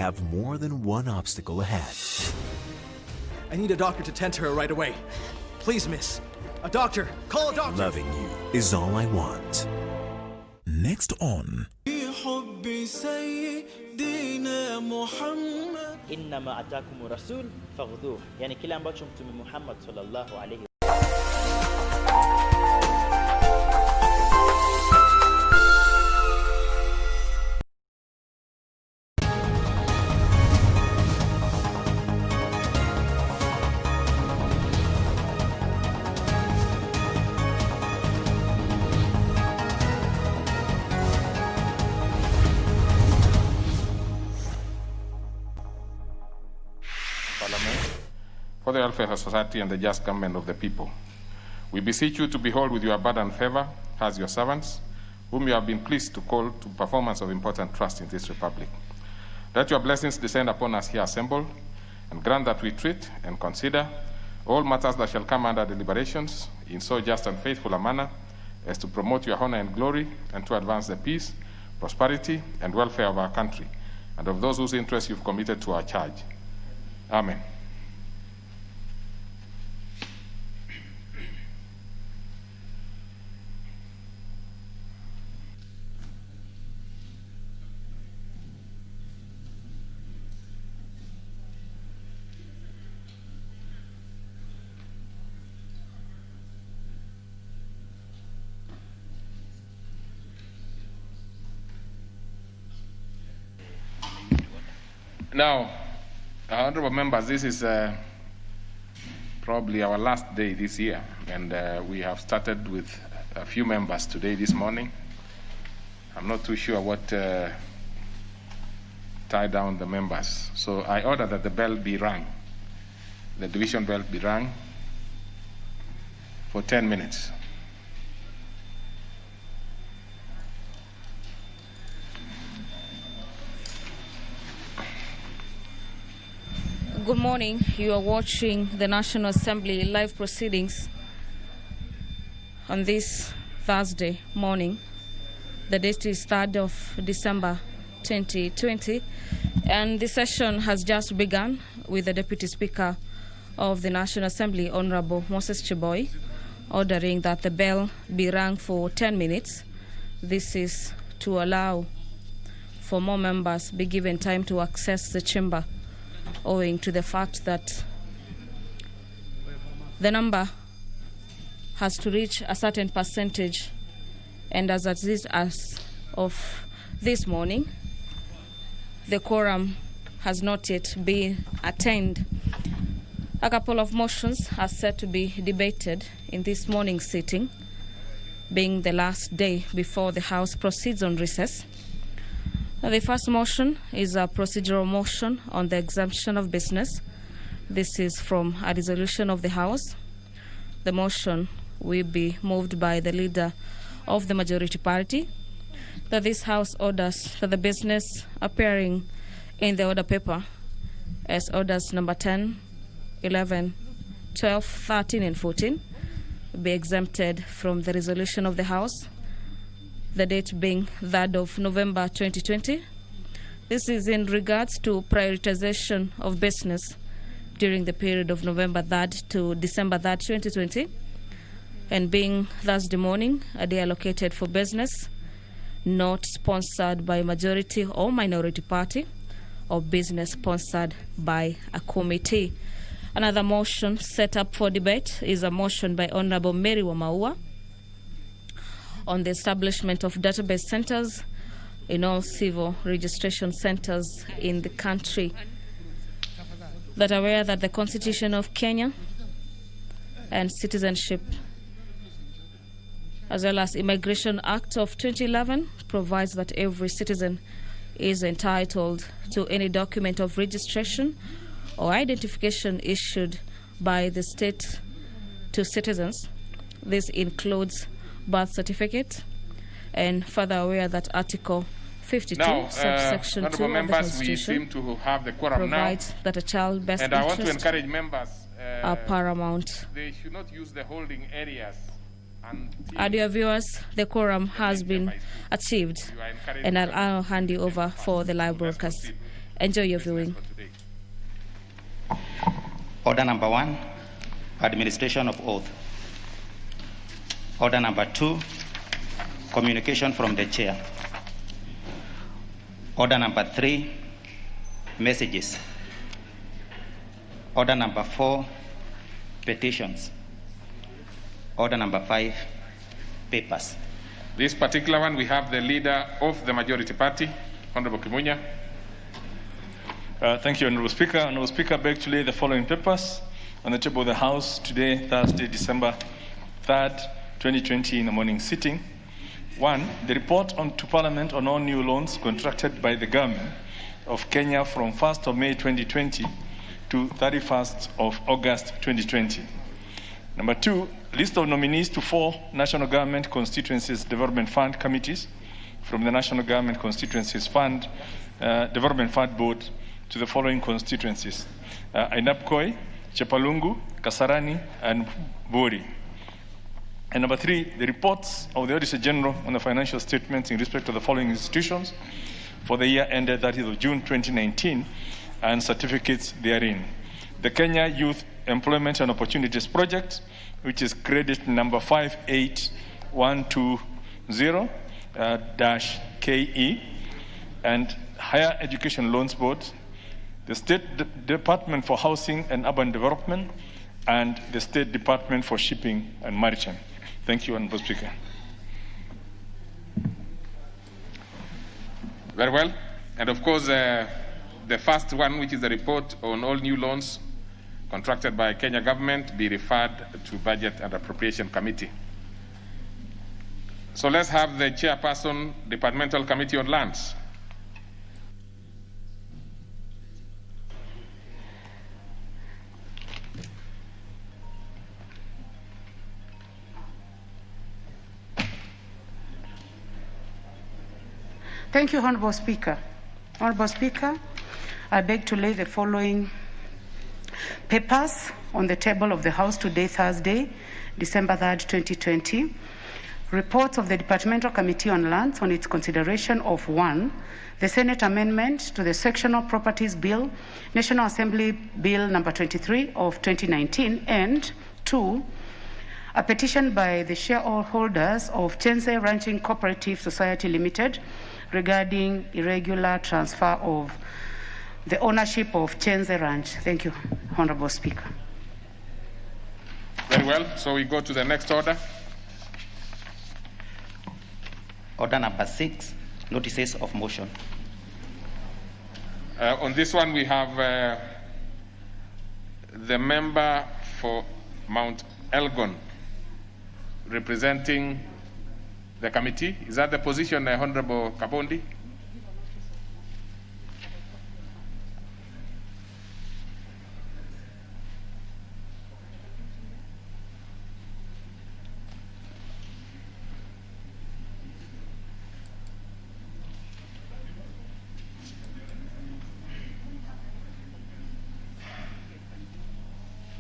have more than one obstacle ahead. I need a doctor to tend to her right away. Please, miss. A doctor. Call a doctor. Loving you is all I want. Next on إنما أتاكم رسول فخذوه يعني kile ambacho Mtume Muhammad sallallahu alayhi for the welfare of society and the just government of the people. We beseech you to behold with your abundant favor as your servants, whom you have been pleased to call to performance of important trust in this republic. Let your blessings descend upon us here assembled, and grant that we treat and consider all matters that shall come under deliberations in so just and faithful a manner as to promote your honor and glory, and to advance the peace, prosperity, and welfare of our country, and of those whose interests you've committed to our charge. Amen. Now, honorable members, this is probably our last day this year, and we have started with a few members today, this morning. I'm not too sure what tied down the members. So I order that the bell be rung, the division bell be rung for 10 minutes. Good morning. You are watching the National Assembly live proceedings on this Thursday morning. The date is 3rd of December 2020, and the session has just begun with the Deputy Speaker of the National Assembly, Honorable Moses Chiboy, ordering that the bell be rung for 10 minutes. This is to allow for more members be given time to access the chamber, owing to the fact that the number has to reach a certain percentage, and as of this morning, the quorum has not yet been attained. A couple of motions are set to be debated in this morning's sitting, being the last day before the House proceeds on recess. The first motion is a procedural motion on the exemption of business. This is from a resolution of the House. The motion will be moved by the leader of the majority party, that this House orders that the business appearing in the order paper as orders number 10, 11, 12, 13, and 14 be exempted from the resolution of the House, the date being 3rd of November 2020. This is in regards to prioritization of business during the period of November 3rd to December 3rd, 2020, and being Thursday morning, a day allocated for business, not sponsored by majority or minority party, or business sponsored by a committee. Another motion set up for debate is a motion by Honorable Mary Wamaua on the establishment of database centers in all civil registration centers in the country, that are aware that the Constitution of Kenya and Citizenship, as well as Immigration Act of 2011, provides that every citizen is entitled to any document of registration or identification issued by the state to citizens. This includes birth certificate, and further aware that Article 52, now, subsection 2 of the Constitution, we seem to have the quorum provides now, that a child's best and I want to interest encourage members, are paramount. they should not use the holding areas. Dear viewers, the quorum has been achieved, and I'll hand you over for the live broadcast. Enjoy your viewing. Order number 1, administration of oath. Order number 2, communication from the chair. Order number 3, messages. Order number 4, petitions. Order number 5, papers. This particular one, we have the leader of the majority party, Honorable Kimunya. Thank you, Honorable Speaker. Honorable Speaker, I beg to lay the following papers on the table of the House today, Thursday, December 3rd, 2020, in the morning sitting. 1, the report to Parliament on all new loans contracted by the government of Kenya from 1st of May 2020 to 31st of August 2020. Number 2, list of nominees to 4 National Government Constituencies Development Fund committees from the National Government Constituencies Fund Development Fund Board to the following constituencies: Ainabkoi, Chepalungu, Kasarani, and Bori. And number 3, the reports of the Auditor General on the financial statements in respect to the following institutions for the year ended 30th of June 2019 and certificates therein. The Kenya Youth Employment and Opportunities Project, which is credit number 58120-KE, and Higher Education Loans Board, the State Department for Housing and Urban Development, and the State Department for Shipping and Maritime. Thank you, Honorable Speaker. Very well. And of course, the first one, which is the report on all new loans contracted by Kenya government, be referred to Budget and Appropriation Committee. So let's have the chairperson, Departmental Committee on Lands. Thank you, Honorable Speaker. Honorable Speaker, I beg to lay the following papers on the table of the House today, Thursday, December 3rd, 2020. Reports of the Departmental Committee on Lands on its consideration of 1, the Senate amendment to the Sectional Properties Bill, National Assembly Bill number 23 of 2019, and 2, a petition by the shareholders of Chenze Ranching Cooperative Society Limited regarding irregular transfer of the ownership of Chenze Ranch. Thank you, Honorable Speaker. Very well. So we go to the next order. Order number 6, notices of motion. On this one, we have the member for Mount Elgon representing the committee. Is that the position, Honorable Kabondi?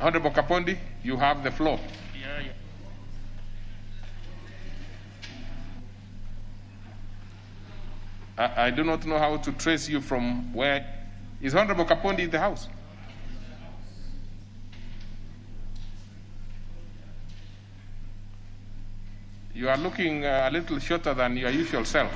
Honorable Kapondi, you have the floor. I do not know how to trace you from where. Is Honorable Kapondi in the house? You are looking a little shorter than your usual self.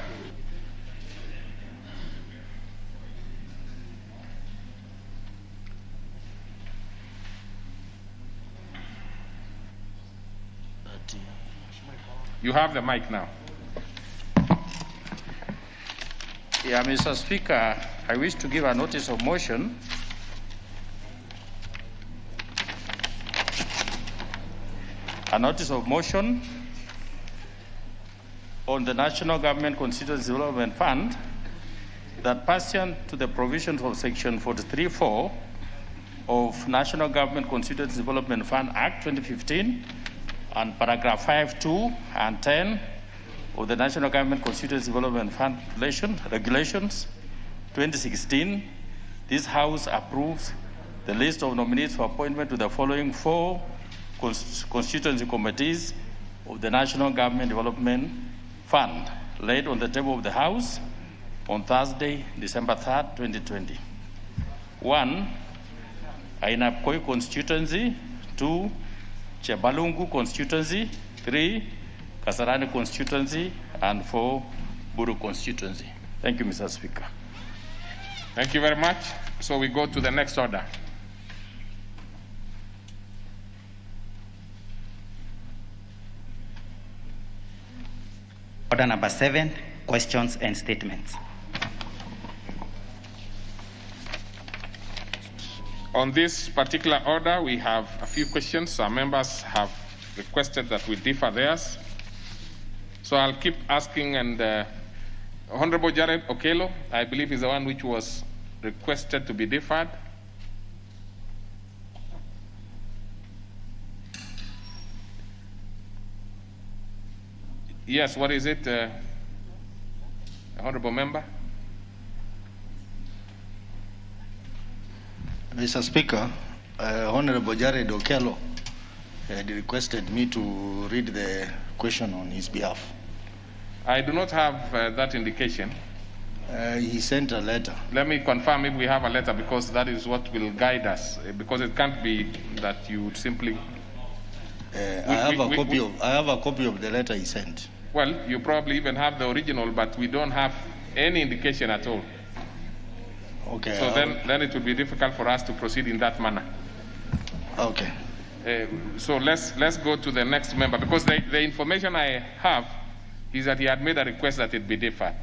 You have the mic now. Yeah, Mr. Speaker, I wish to give a notice of motion on the National Government Constituency Development Fund that, pursuant to the provisions of Section 43(4) of National Government Constituency Development Fund Act 2015 and paragraph 5(2) and 10 of the National Government Constituency Development Fund Regulations 2016, this House approves the list of nominees for appointment to the following 4 constituency committees of the National Government Development Fund, laid on the table of the House on Thursday, December 3rd, 2020. 1, Ainapkoi constituency, 2, Chebalungu constituency, 3, Kasarani constituency, and 4, Buru constituency. Thank you, Mr. Speaker. Thank you very much. So we go to the next order. Order number 7, questions and statements. On this particular order, we have a few questions. Our members have requested that we defer theirs. So I'll keep asking, and Honorable Jared Okello, I believe, is the one which was requested to be deferred. Yes, what is it, Honorable Member? Mr. Speaker, Honorable Jared Okello had requested me to read the question on his behalf. I do not have that indication. He sent a letter. Let me confirm if we have a letter, because that is what will guide us, because it can't be that you would simply... I have a copy of the letter he sent. Well, you probably even have the original, but we don't have any indication at all. Okay. So then it would be difficult for us to proceed in that manner. Okay. So let's go to the next member, because the information I have is that he had made a request that it be deferred.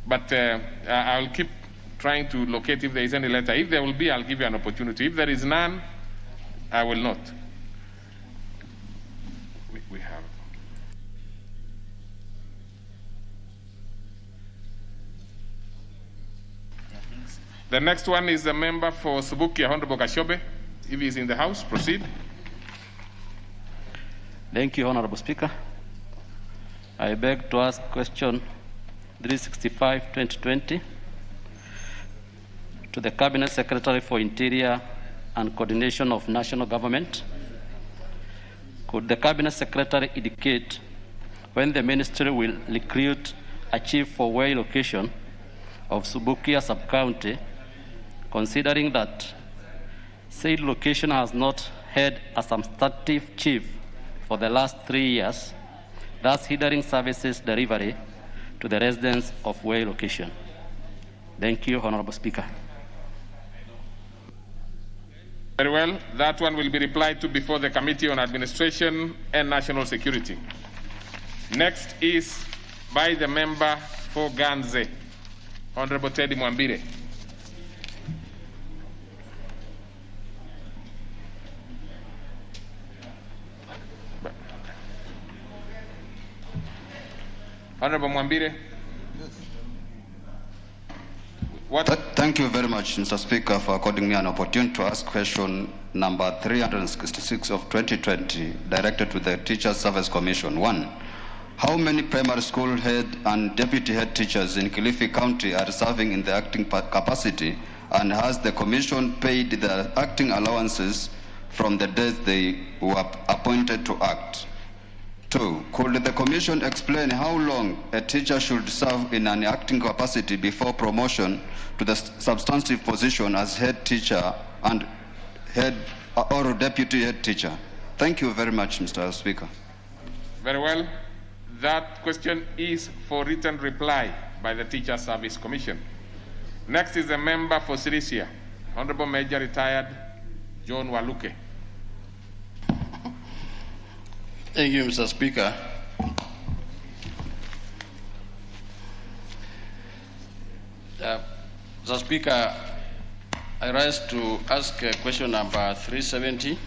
But I'll keep trying to locate if there is any letter. If there will be, I'll give you an opportunity. If there is none, I will not. We have. The next one is the member for Subukia, Honorable Kashobe. If he is in the House, proceed. Thank you, Honorable Speaker. I beg to ask question 365-2020 to the Cabinet Secretary for Interior and Coordination of National Government. Could the Cabinet Secretary indicate when the Ministry will recruit a chief for way location of Subukia Sub-County, considering that said location has not had a substantive chief for the last 3 years, thus hindering services delivery to the residents of way location? Thank you, Honorable Speaker. Very well. That one will be replied to before the Committee on Administration and National Security. Next is by the member for Ganze, Honorable Teddy Mwambire. Honorable Mwambire. Thank you very much, Mr. Speaker, for according me an opportunity to ask question number 366 of 2020, directed to the Teachers Service Commission. 1. How many primary school head and deputy head teachers in Kilifi County are serving in the acting capacity, and has the Commission paid the acting allowances from the days they were appointed to act? 2. Could the Commission explain how long a teacher should serve in an acting capacity before promotion to the substantive position as head teacher and head or deputy head teacher? Thank you very much, Mr. Speaker. Very well. That question is for written reply by the Teacher Service Commission. Next is the member for Sirisia, Honorable Major Retired John Waluke. Thank you, Mr. Speaker. Mr. Speaker, I rise to ask question number 370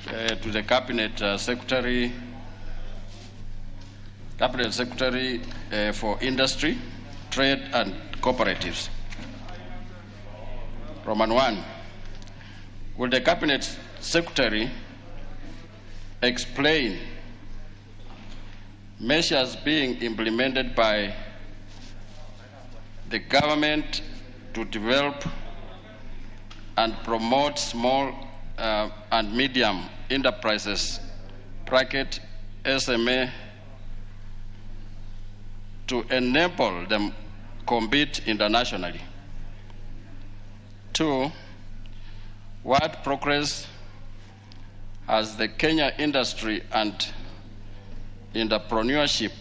to the Cabinet Secretary for Industry, Trade and Cooperatives. Roman 1. Will the Cabinet Secretary explain measures being implemented by the government to develop and promote small and medium enterprises, bracket SMA, to enable them compete internationally? 2, what progress has the Kenya Industry and Entrepreneurship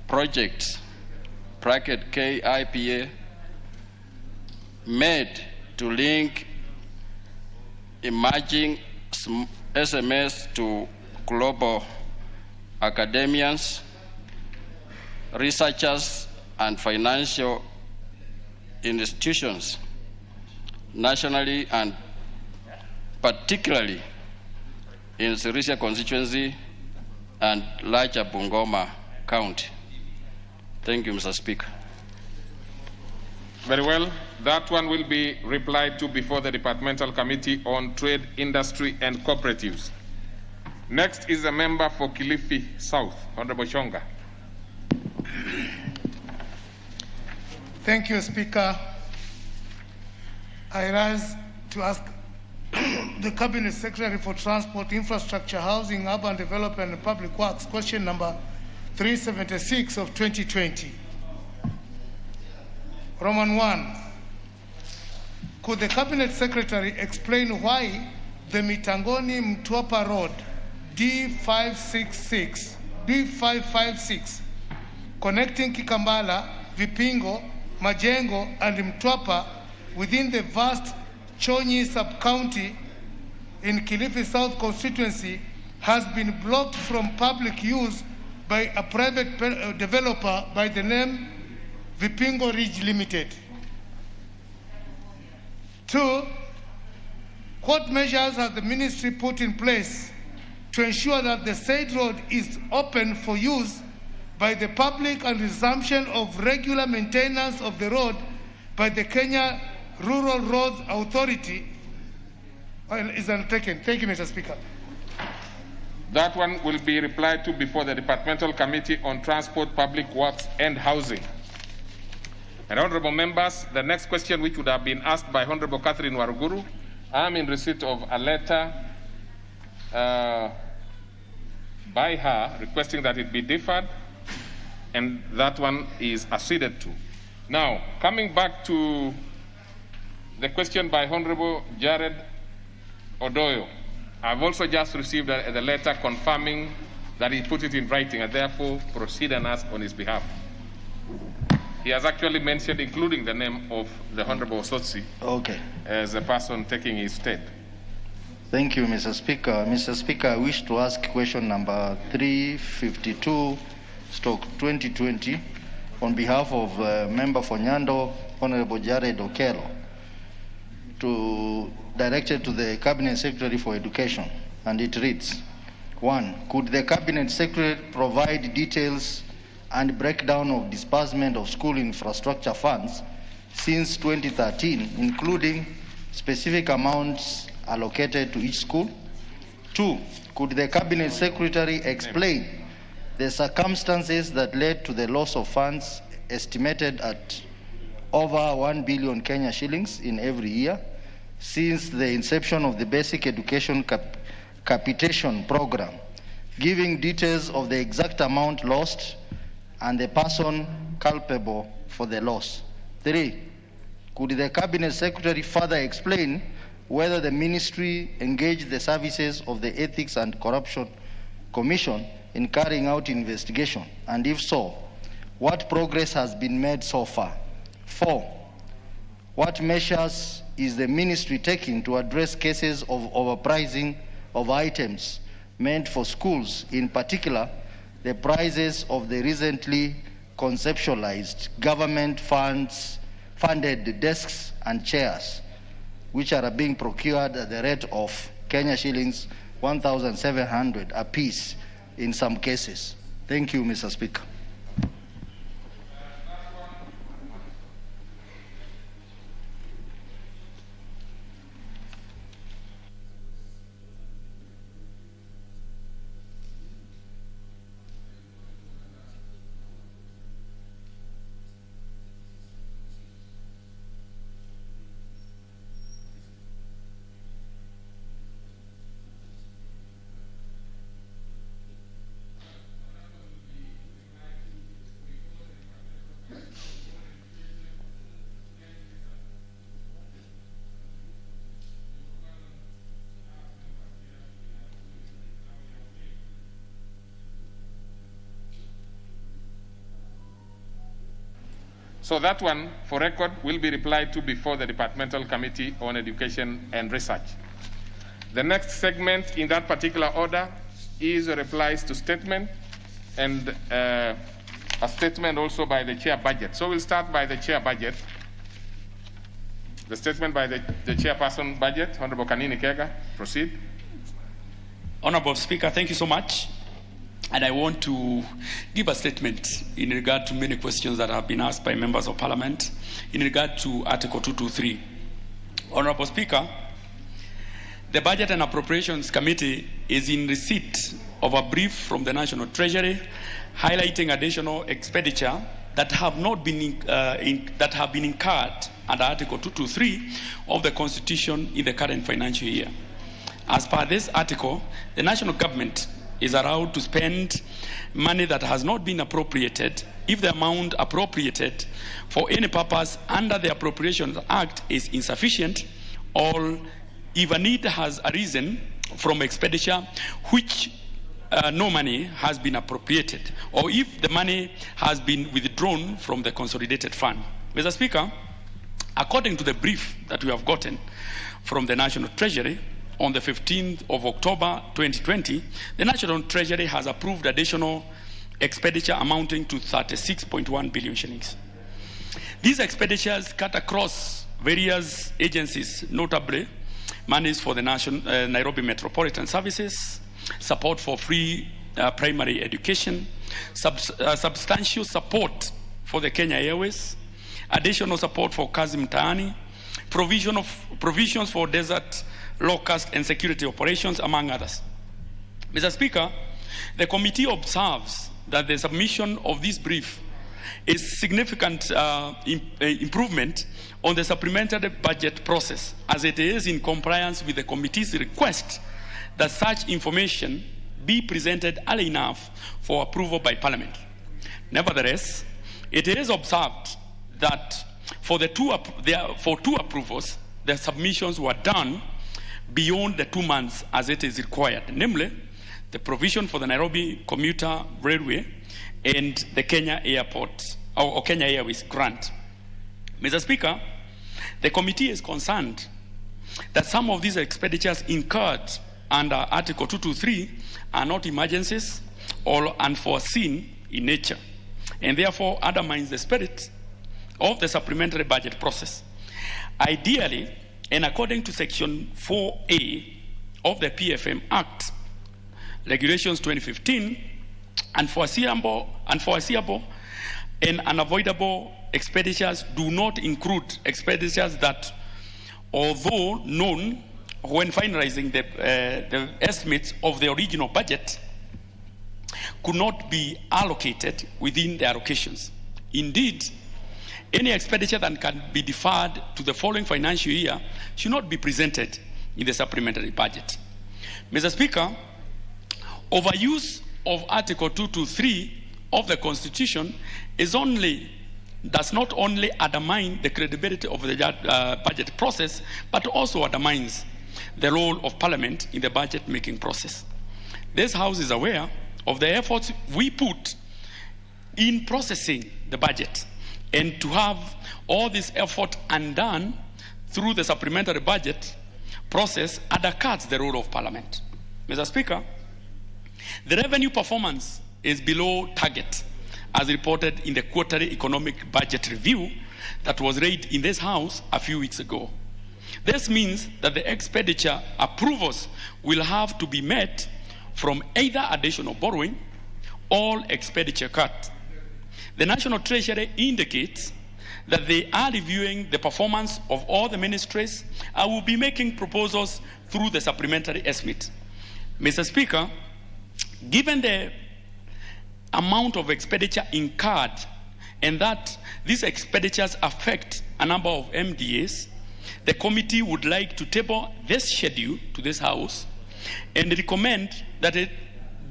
Projects (KIPA) made to link emerging SMEs to global academians, researchers, and financial institutions nationally and particularly in Sirisia constituency and larger Bungoma County? Thank you, Mr. Speaker. Very well. That one will be replied to before the Departmental Committee on Trade, Industry and Cooperatives. Next is a member for Kilifi South, Honorable Shonga. Thank you, Speaker. I rise to ask the Cabinet Secretary for Transport, Infrastructure, Housing, Urban Development and Public Works, question number 376 of 2020. Roman 1. Could the Cabinet Secretary explain why the Mitangoni Mtwapa Road D556 connecting Kikambala, Vipingo, Majengo and Mtwapa within the vast Chonyi sub-county in Kilifi South constituency has been blocked from public use by a private developer by the name Vipingo Ridge Limited. 2, what measures has the ministry put in place to ensure that the said road is open for use by the public and resumption of regular maintenance of the road by the Kenya Rural Roads Authority is undertaken? Thank you, Mr. Speaker. That one will be replied to before the Departmental Committee on Transport, Public Works and Housing. And honorable members, the next question, which would have been asked by Honorable Catherine Waruguru, I am in receipt of a letter by her requesting that it be deferred, and that one is acceded to. Now, coming back to the question by Honorable Jared Odoyo, I've also just received the letter confirming that he put it in writing and therefore proceed and ask on his behalf. He has actually mentioned, including the name of the Honorable Sotsi, as a person taking his stead. Thank you, Mr. Speaker. Mr. Speaker, I wish to ask question number 352/2020 on behalf of Member for Nyando, Honorable Jared Okello, directed to the Cabinet Secretary for Education, and it reads: 1. Could the Cabinet Secretary provide details and breakdown of disbursement of school infrastructure funds since 2013, including specific amounts allocated to each school? 2. Could the Cabinet Secretary explain the circumstances that led to the loss of funds estimated at over 1 billion Kenya shillings in every year since the inception of the Basic Education Capitation Program, giving details of the exact amount lost and the person culpable for the loss? 3. Could the Cabinet Secretary further explain whether the ministry engaged the services of the Ethics and Corruption Commission in carrying out investigation, and if so, what progress has been made so far? 4. What measures is the ministry taking to address cases of overpricing of items meant for schools, in particular the prices of the recently conceptualized government-funded desks and chairs, which are being procured at the rate of Kenya shillings 1,700 apiece in some cases? Thank you, Mr. Speaker. So that one, for record, will be replied to before the Departmental Committee on Education and Research. The next segment in that particular order is replies to statement and a statement also by the Chair Budget. So we'll start by the Chair Budget. The statement by the Chairperson Budget, Honorable Kanini Kega. Proceed. Honorable Speaker, thank you so much. And I want to give a statement in regard to many questions that have been asked by members of Parliament in regard to Article 223. Honorable Speaker, the Budget and Appropriations Committee is in receipt of a brief from the National Treasury highlighting additional expenditure that have been incurred under Article 223 of the Constitution in the current financial year. As per this article, the national government is allowed to spend money that has not been appropriated if the amount appropriated for any purpose under the Appropriations Act is insufficient, or if a need has arisen from expenditure which no money has been appropriated, or if the money has been withdrawn from the consolidated fund. Mr. Speaker, according to the brief that we have gotten from the National Treasury, on the 15th of October 2020, the National Treasury has approved additional expenditure amounting to 36.1 billion shillings. These expenditures cut across various agencies, notably monies for the Nairobi Metropolitan Services, support for free primary education, substantial support for the Kenya Airways, additional support for Kazi Mtaani, provisions for desert locust and security operations, among others. Mr. Speaker, the committee observes that the submission of this brief is significant improvement on the supplementary budget process, as it is in compliance with the committee's request that such information be presented early enough for approval by Parliament. Nevertheless, it is observed that for two approvals, the submissions were done beyond the 2 months as it is required, namely the provision for the Nairobi Commuter Railway and the Kenya Airport or Kenya Airways grant. Mr. Speaker, the committee is concerned that some of these expenditures incurred under Article 223 are not emergencies or unforeseen in nature, and therefore undermines the spirit of the supplementary budget process. Ideally, and according to Section 4A of the PFM Act, Regulations 2015, unforeseeable and unavoidable expenditures do not include expenditures that, although known when finalizing the estimates of the original budget, could not be allocated within the allocations. Indeed, any expenditure that can be deferred to the following financial year should not be presented in the supplementary budget. Mr. Speaker, overuse of Article 223 of the Constitution does not only undermine the credibility of the budget process, but also undermines the role of Parliament in the budget-making process. This House is aware of the efforts we put in processing the budget, and to have all this effort undone through the supplementary budget process undercuts the role of Parliament. Mr. Speaker, the revenue performance is below target, as reported in the quarterly economic budget review that was read in this House a few weeks ago. This means that the expenditure approvals will have to be met from either additional borrowing or expenditure cut. The National Treasury indicates that they are reviewing the performance of all the ministries and will be making proposals through the supplementary estimate. Mr. Speaker, given the amount of expenditure incurred and that these expenditures affect a number of MDAs, the committee would like to table this schedule to this House and recommend that it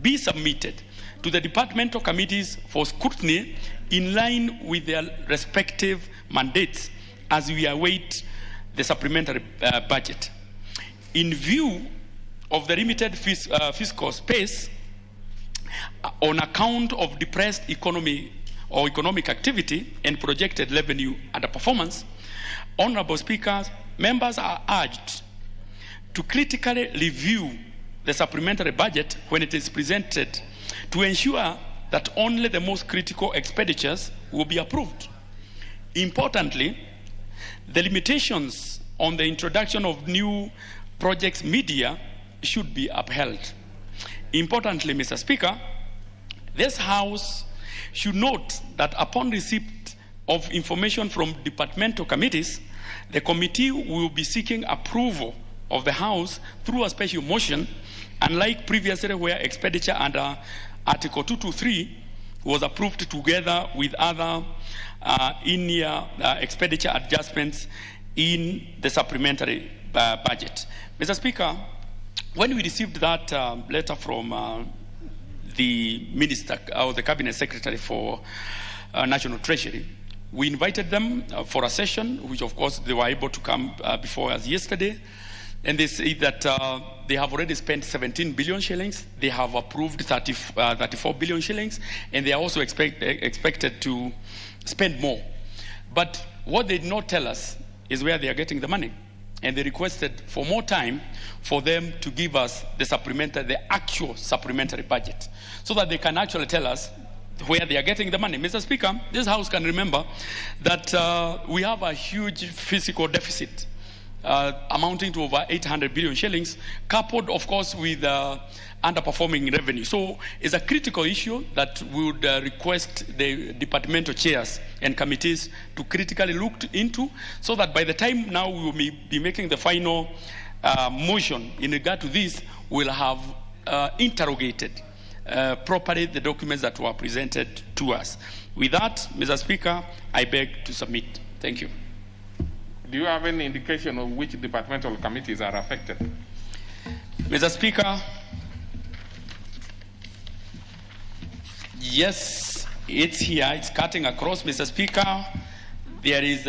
be submitted to the departmental committees for scrutiny in line with their respective mandates as we await the supplementary budget. In view of the limited fiscal space on account of depressed economy or economic activity and projected revenue underperformance, Honorable Speaker, members are urged to critically review the supplementary budget when it is presented to ensure that only the most critical expenditures will be approved. Importantly, the limitations on the introduction of new projects media should be upheld. Importantly, Mr. Speaker, this House should note that upon receipt of information from departmental committees, the committee will be seeking approval of the House through a special motion, unlike previously where expenditure under Article 223 was approved together with other in-year expenditure adjustments in the supplementary budget. Mr. Speaker, when we received that letter from the Minister or the Cabinet Secretary for National Treasury, we invited them for a session, which of course they were able to come before us yesterday. And they say that they have already spent 17 billion shillings. They have approved 34 billion shillings. And they are also expected to spend more. But what they did not tell us is where they are getting the money. And they requested for more time for them to give us the actual supplementary budget, so that they can actually tell us where they are getting the money. Mr. Speaker, this House can remember that we have a huge fiscal deficit amounting to over 800 billion shillings, coupled, of course, with underperforming revenue. So it's a critical issue that we would request the departmental chairs and committees to critically look into, so that by the time now we will be making the final motion in regard to this, we'll have interrogated properly the documents that were presented to us. With that, Mr. Speaker, I beg to submit. Thank you. Do you have any indication of which departmental committees are affected? Mr. Speaker, yes, it's here. It's cutting across, Mr. Speaker. There is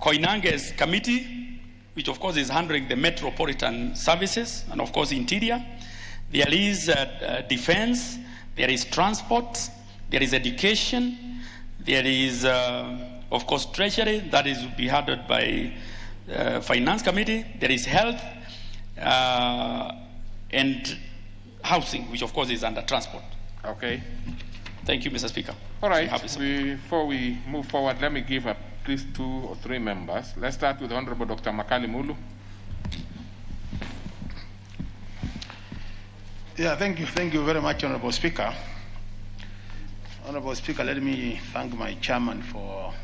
Koinange's committee, which of course is handling the metropolitan services and of course interior. There is defense, there is transport, there is education, there is of course Treasury, that is be handled by Finance Committee, there is health and housing, which of course is under transport. Okay. Thank you, Mr. Speaker. All right, before we move forward, let me give at least 2 or 3 members. Let's start with Honorable Dr. Makali Mulu. Yeah, thank you very much, Honorable Speaker. Honorable Speaker, let me thank my chairman for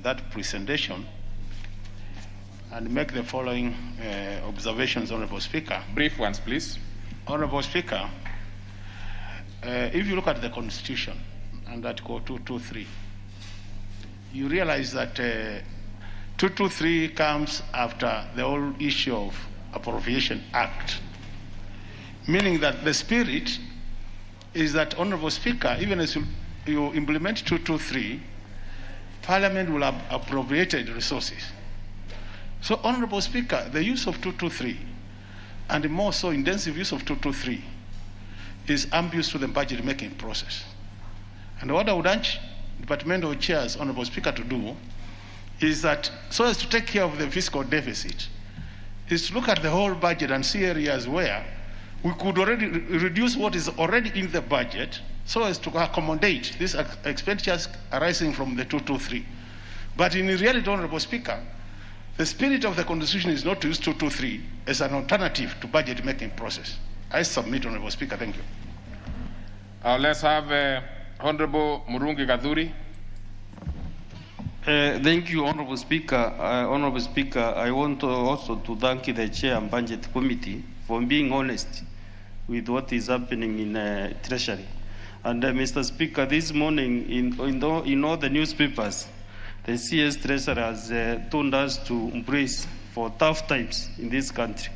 that presentation and make the following observations, Honorable Speaker. Brief ones, please. Honorable Speaker, if you look at the Constitution and Article 223, you realize that 223 comes after the whole issue of Appropriation Act, meaning that the spirit is that, Honorable Speaker, even as you implement 223, Parliament will have appropriated resources. So, Honorable Speaker, the use of 223, and the more so intensive use of 223, is ambiguous to the budget making process. And what I would urge departmental chairs, Honorable Speaker, to do is that, so as to take care of the fiscal deficit, is to look at the whole budget and see areas where we could already reduce what is already in the budget so as to accommodate these expenditures arising from the 223. But in reality, Honorable Speaker, the spirit of the Constitution is not to use 223 as an alternative to budget making process. I submit, Honorable Speaker. Thank you. Let's have Honorable Murungi Gadhuri. Thank you, Honorable Speaker. Honorable Speaker, I want also to thank the Chair and Budget Committee for being honest with what is happening in Treasury. And Mr. Speaker, this morning in all the newspapers, the CS Treasurer has told us to embrace for tough times in this country.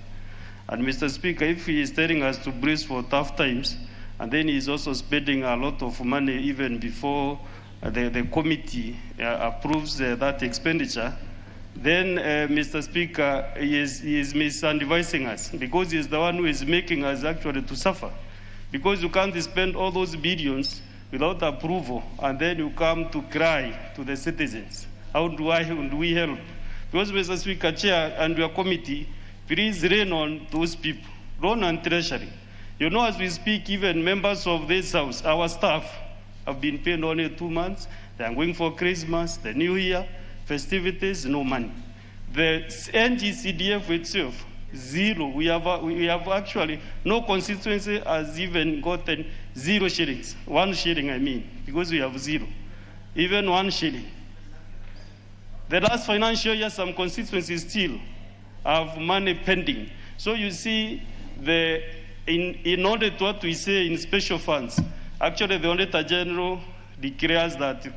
And Mr. Speaker, if he is telling us to brace for tough times, and then he is also spending a lot of money even before the committee approves that expenditure, then, Mr. Speaker, he is misadvising us, because he is the one who is making us actually to suffer. Because you can't spend all those billions without approval, and then you come to cry to the citizens. How do we help? Because, Mr. Speaker, Chair, and your committee, please rain on those people, loan and treasury. You know, as we speak, even members of this house, our staff, have been paid only 2 months. They are going for Christmas, the New Year, festivities, no money. The NGCDF itself, zero. We have actually, no constituency has even gotten 0 shillings. 1 shilling, I mean, because we have 0. Even 1 shilling. The last financial year, some constituencies still have money pending. So you see, in order to what we say in special funds, actually the Auditor General declares that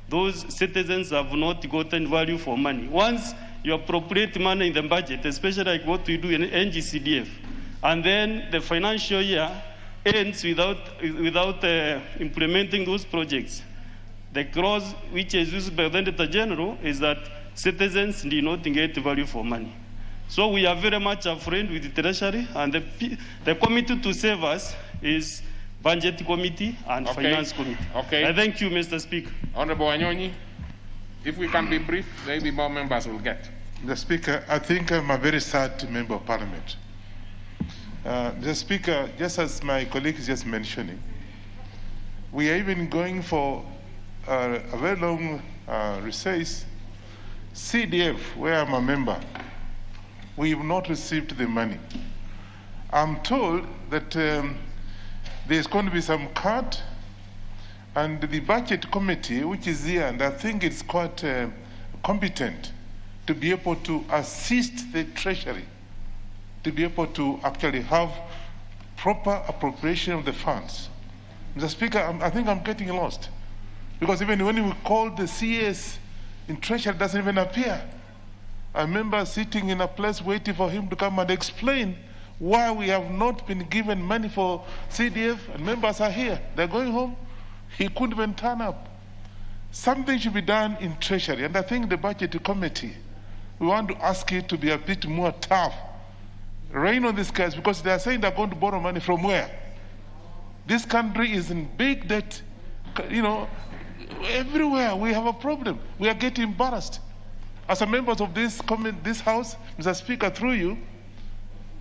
those citizens have not gotten value for money. Once you appropriate money in the budget, especially like what we do in NGCDF, and then the financial year ends without implementing those projects, the clause which is used by the Auditor General is that citizens do not get value for money. So we are very much afraid with the Treasury, and the committee to save us is Budget Committee and Finance Committee. Okay. Thank you, Mr. Speaker. Honorable Anyonyi, if we can be brief, maybe more members will get. Mr. Speaker, I think I'm a very sad member of Parliament. Mr. Speaker, just as my colleague is just mentioning, we are even going for a very long recess. CDF, where I'm a member, we have not received the money. I'm told that there's going to be some cut, and the Budget Committee, which is here, and I think it's quite competent to be able to assist the Treasury, to be able to actually have proper appropriation of the funds. Mr. Speaker, I think I'm getting lost, because even when we call the CS in Treasury, it doesn't even appear. I remember sitting in a place waiting for him to come and explain why we have not been given money for CDF, and members are here. They're going home. He couldn't even turn up. Something should be done in Treasury, and I think the Budget Committee, we want to ask it to be a bit more tough. Rain on these guys, because they are saying they're going to borrow money from where? This country is in big debt. You know, everywhere we have a problem. We are getting embarrassed. As a members of this House, Mr. Speaker, through you,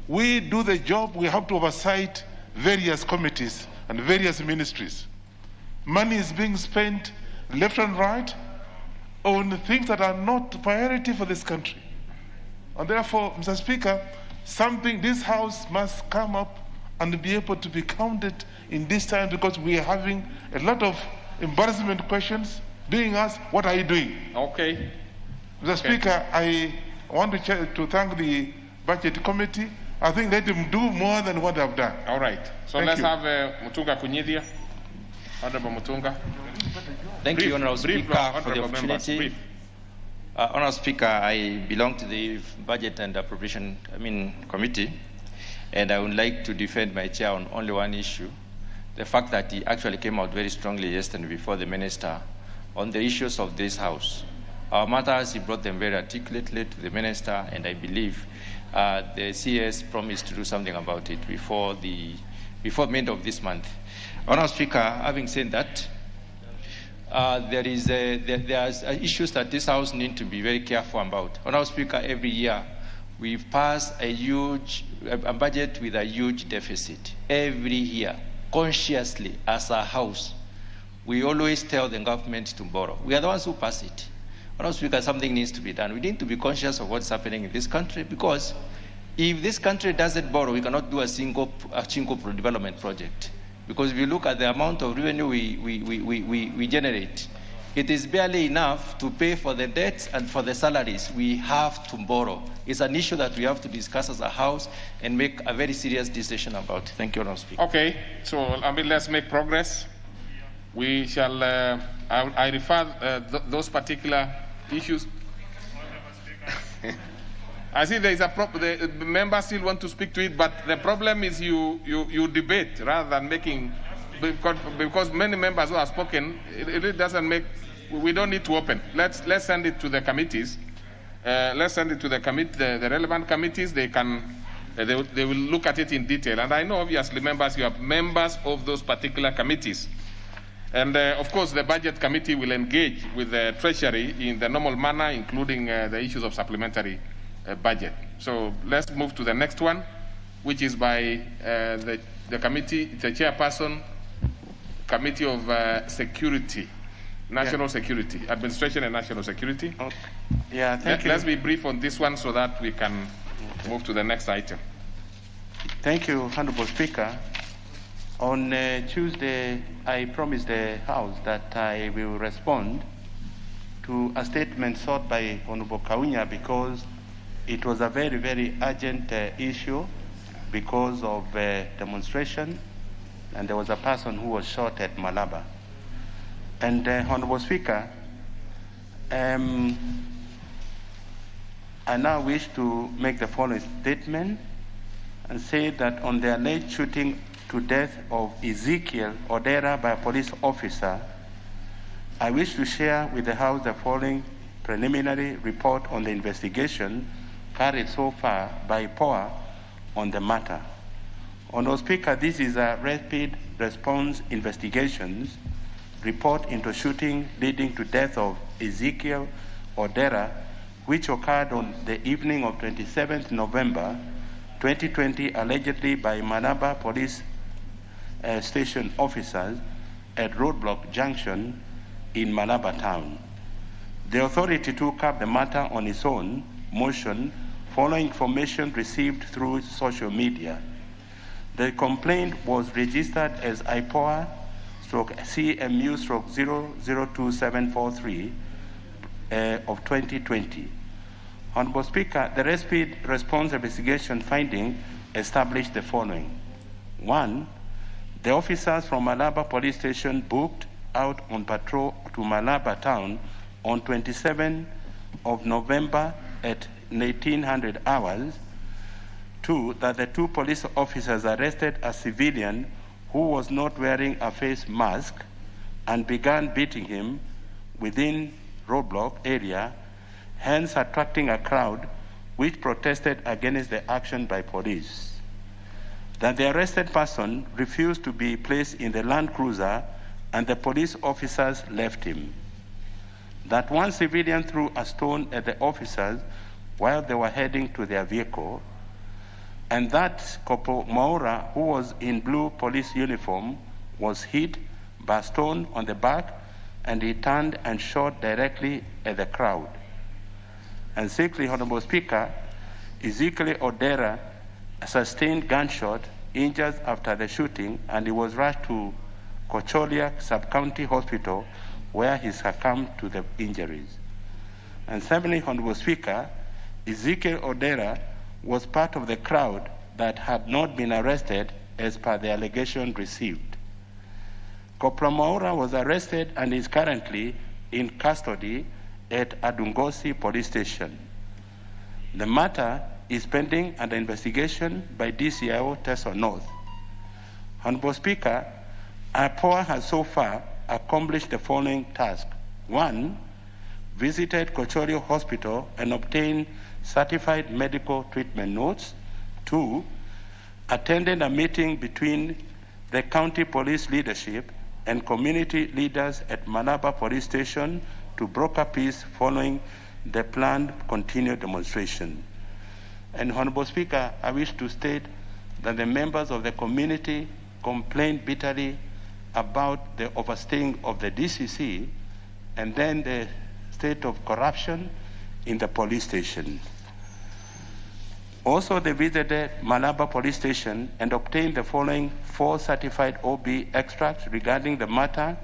we do the job. We have to oversight various committees and various ministries. Money is being spent left and right on things that are not priority for this country. And therefore, Mr. Speaker, this House must come up and be able to be counted in this time, because we are having a lot of embarrassment questions being asked, what are you doing? Okay. Mr. Speaker, I want to thank the Budget Committee. I think let them do more than what they've done. All right. So let's have Mutunga Kunyidia. Honorable Mutunga. Thank you, Honorable Speaker, for the opportunity. Honorable Speaker, I belong to the Budget and Appropriation Committee, and I would like to defend my chair on only one issue, the fact that he actually came out very strongly yesterday before the Minister on the issues of this House. Our matters, he brought them very articulately to the Minister, and I believe the CS promised to do something about it before the end of this month. Honorable Speaker, having said that, there are issues that this House needs to be very careful about. Honorable Speaker, every year we pass a budget with a huge deficit. Every year, consciously, as a House, we always tell the government to borrow. We are the ones who pass it. Honorable Speaker, something needs to be done. We need to be conscious of what's happening in this country, because if this country doesn't borrow, we cannot do a single development project. Because if you look at the amount of revenue we generate, it is barely enough to pay for the debts and for the salaries. We have to borrow. It's an issue that we have to discuss as a House and make a very serious decision about. Thank you, Honorable Speaker. Okay, so let's make progress. We shall, I refer those particular issues. I see there is the members still want to speak to it, but the problem is you debate rather than making, because many members who have spoken, it really doesn't make, we don't need to open. Let's send it to the committees. Let's send it to the the relevant committees. They will look at it in detail. And I know obviously members, you have members of those particular committees. And of course, the Budget Committee will engage with the Treasury in the normal manner, including the issues of supplementary budget. So let's move to the next one, which is by the committee, the chairperson, Committee of Security, National Security, Administration and National Security. Okay. Yeah, thank you. Let's be brief on this one so that we can move to the next item. Thank you, Honorable Speaker. On Tuesday, I promised the House that I will respond to a statement sought by Honorable Kaunya because it was a very, very urgent issue because of demonstration, and there was a person who was shot at Malaba. And Honorable Speaker, I now wish to make the following statement and say that on the alleged shooting to death of Ezekiel Odera by a police officer, I wish to share with the House the following preliminary report on the investigation carried so far by POA on the matter. Honorable Speaker, this is a rapid response investigations report into shooting leading to death of Ezekiel Odera, which occurred on the evening of 27th November 2020, allegedly by Malaba police station officers at Roadblock Junction in Malaba town. The authority took up the matter on its own motion following information received through social media. The complaint was registered as IPOA/CMU/002743 of 2020. Honorable Speaker, the rapid response investigation finding established the following. 1. The officers from Malaba police station booked out on patrol to Malaba town on 27 of November at 1800 hours. 2. That the two police officers arrested a civilian who was not wearing a face mask and began beating him within roadblock area, hence attracting a crowd which protested against the action by police. That the arrested person refused to be placed in the Land Cruiser and the police officers left him. That one civilian threw a stone at the officers while they were heading to their vehicle, and that Corporal Maura, who was in blue police uniform, was hit by a stone on the back, and he turned and shot directly at the crowd. And sixthly, Honorable Speaker, Ezekiel Odera sustained gunshot injuries after the shooting, and he was rushed to Kocholia Sub-County Hospital, where he succumbed to the injuries. And seventhly, Honorable Speaker, Ezekiel Odera was part of the crowd that had not been arrested as per the allegation received. Corporal Maura was arrested and is currently in custody at Adungosi police station. The matter is pending under investigation by DCIO Teso North. Honorable Speaker, IPOA has so far accomplished the following task. 1. Visited Kochorio Hospital and obtained certified medical treatment notes. 2. Attended a meeting between the county police leadership and community leaders at Malaba police station to broker peace following the planned continued demonstration. And Honorable Speaker, I wish to state that the members of the community complained bitterly about the overstaying of the DCC and then the state of corruption in the police station. Also, they visited Malaba police station and obtained the following 4 certified OB extracts regarding the matter,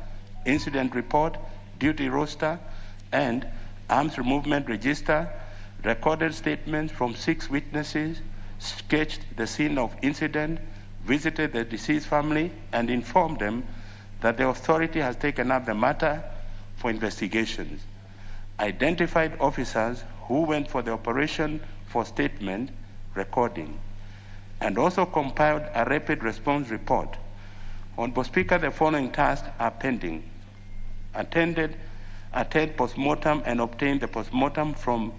incident report, duty roster, and arms removement register, recorded statements from 6 witnesses, sketched the scene of incident, visited the deceased family, and informed them that the authority has taken up the matter for investigations, identified officers who went for the operation for statement recording, and also compiled a rapid response report. Honorable Speaker, the following tasks are pending. Attend postmortem and obtain the postmortem from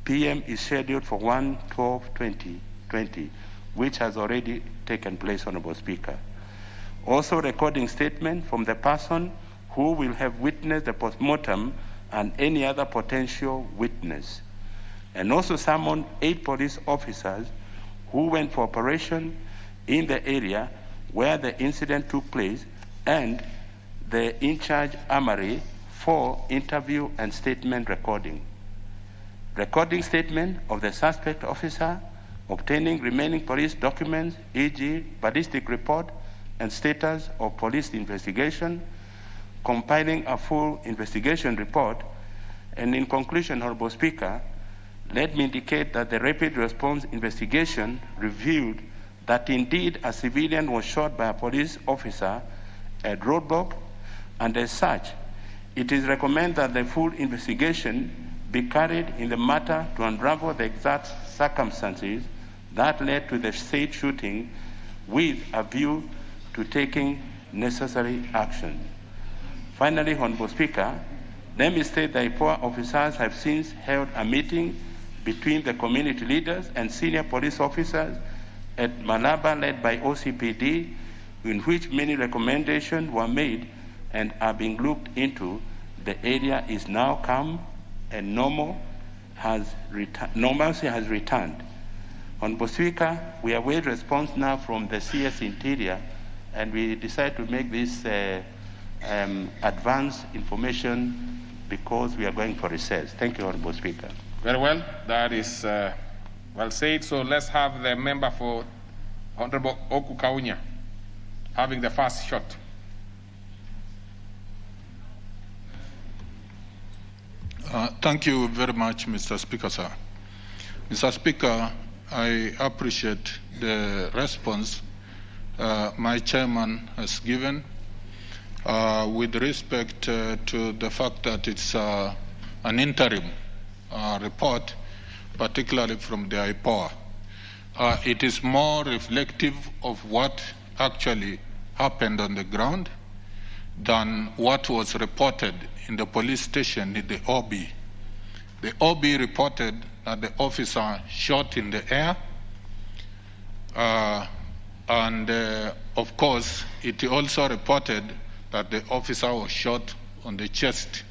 PM is scheduled for 1/12/2020, which has already taken place, Honorable Speaker. Also recording statement from the person who will have witnessed the postmortem and any other potential witness. And also summoned 8 police officers who went for operation in the area where the incident took place and the in-charge armory for interview and statement recording. Recording statement of the suspect officer, obtaining remaining police documents, e.g. ballistic report and status of police investigation, compiling a full investigation report, and in conclusion, Honorable Speaker, let me indicate that the rapid response investigation revealed that indeed a civilian was shot by a police officer at roadblock, and as such, it is recommended that the full investigation be carried in the matter to unravel the exact circumstances that led to the said shooting with a view to taking necessary action. Finally, Honorable Speaker, let me state that IPOA officers have since held a meeting between the community leaders and senior police officers at Malaba led by OCPD, in which many recommendations were made and are being looked into. The area is now calm and normalcy has returned. Honorable Speaker, we await response now from the CS Interior, and we decided to make this advance information because we are going for recess. Thank you, Honorable Speaker. Very well. That is well said. So let's have the member for Honorable Oku Kaunya having the first shot. Thank you very much, Mr. Speaker, sir. Mr. Speaker, I appreciate the response my chairman has given with respect to the fact that it's an interim report, particularly from the IPOA. It is more reflective of what actually happened on the ground than what was reported in the police station in the OB. The OB reported that the officer shot in the air, and of course, it also reported that the officer was shot on the chest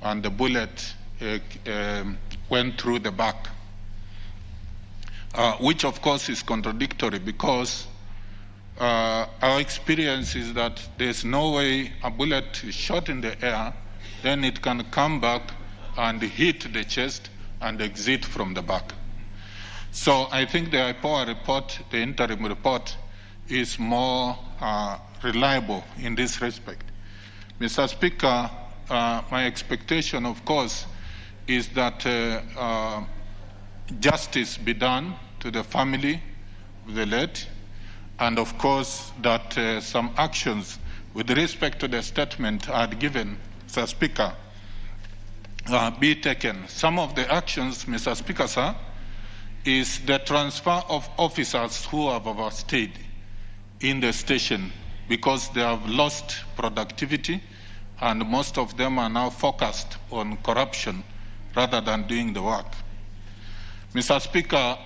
and the bullet went through the back, which of course is contradictory because our experience is that there's no way a bullet is shot in the air, then it can come back and hit the chest and exit from the back. So I think the IPOA report, the interim report, is more reliable in this respect. Mr. Speaker, my expectation, of course, is that justice be done to the family of the late, and of course that some actions with respect to the statement I had given, Mr. Speaker, be taken. Some of the actions, Mr. Speaker, sir, is the transfer of officers who have overstayed in the station because they have lost productivity and most of them are now focused on corruption rather than doing the work. Mr. Speaker,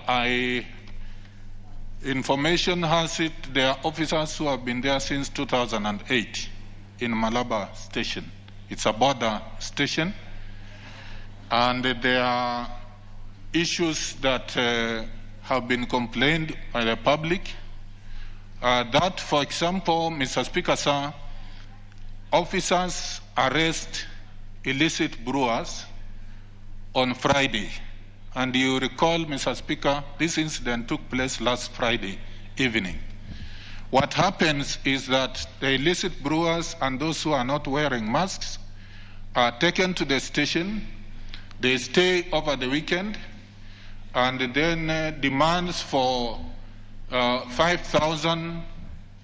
information has it there are officers who have been there since 2008 in Malaba station. It's a border station, and there are issues that have been complained by the public. That, for example, Mr. Speaker, sir, officers arrest illicit brewers on Friday. And you recall, Mr. Speaker, this incident took place last Friday evening. What happens is that the illicit brewers and those who are not wearing masks are taken to the station. They stay over the weekend, and then demands for 5,000,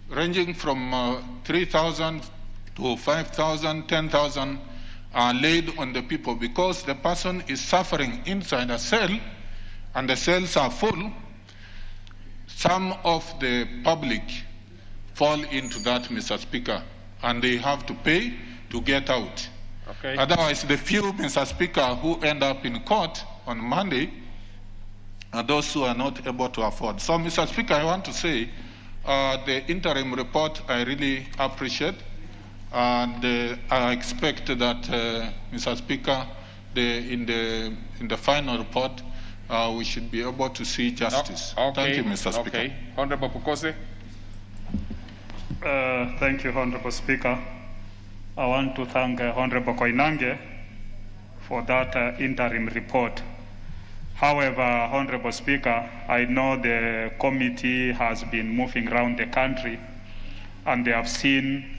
ranging from 3,000 to 5,000, 10,000, are laid on the people because the person is suffering inside a cell and the cells are full. Some of the public fall into that, Mr. Speaker, and they have to pay to get out. Okay. Otherwise, the few, Mr. Speaker, who end up in court on Monday are those who are not able to afford. So, Mr. Speaker, I want to say the interim report I really appreciate. And I expect that, Mr. Speaker, in the final report, we should be able to see justice. Okay. Thank you, Mr. Speaker. Okay. Honorable Pukose. Thank you, Honorable Speaker. I want to thank Honorable Koinange for that interim report. However, Honorable Speaker, I know the committee has been moving around the country and they have seen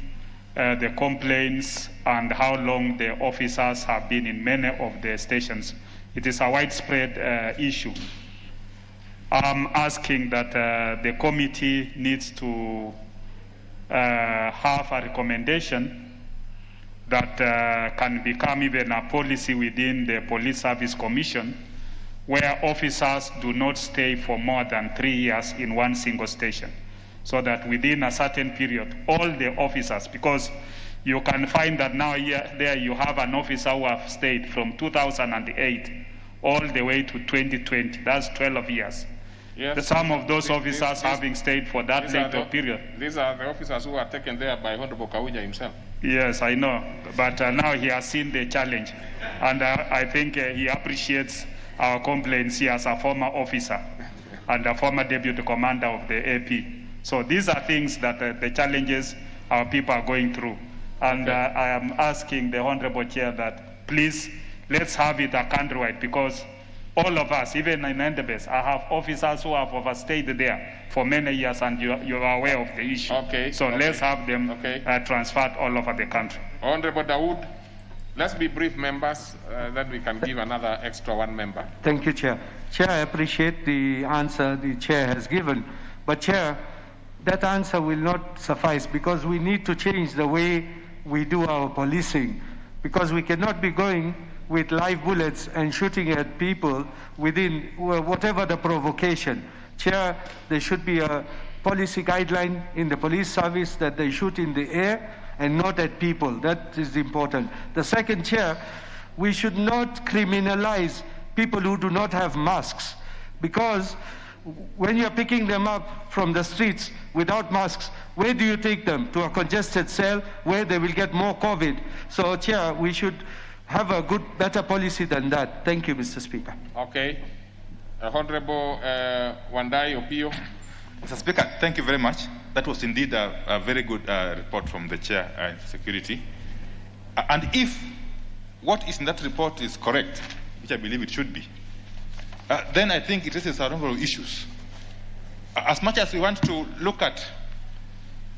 the complaints and how long the officers have been in many of the stations. It is a widespread issue. I'm asking that the committee needs to have a recommendation that can become even a policy within the Police Service Commission, where officers do not stay for more than 3 years in one single station, so that within a certain period, all the officers, because you can find that now there you have an officer who have stayed from 2008 all the way to 2020. That's 12 years. Yes. Some of those officers having stayed for that length of period. These are the officers who are taken there by Honorable Kawuja himself. Yes, I know. But now he has seen the challenge. And I think he appreciates our complaints here as a former officer and a former deputy commander of the AP. So these are things that the challenges our people are going through. And I am asking the Honorable Chair that please, let's have it a countrywide, because all of us, even in Endebess, I have officers who have overstayed there for many years, and you are aware of the issue. Okay. So let's have them transferred all over the country. Honorable Dawood, let's be brief, members, that we can give another extra one member. Thank you, Chair. Chair, I appreciate the answer the Chair has given. But, Chair, that answer will not suffice, because we need to change the way we do our policing, because we cannot be going with live bullets and shooting at people within whatever the provocation. Chair, there should be a policy guideline in the police service that they shoot in the air and not at people. That is important. The second, Chair, we should not criminalize people who do not have masks, because when you're picking them up from the streets without masks, where do you take them? To a congested cell where they will get more COVID. So, Chair, we should have a better policy than that. Thank you, Mr. Speaker. Okay. Honorable Wandai Opio. Mr. Speaker, thank you very much. That was indeed a very good report from the Chair and Security. And if what is in that report is correct, which I believe it should be, then I think it raises a number of issues. As much as we want to look at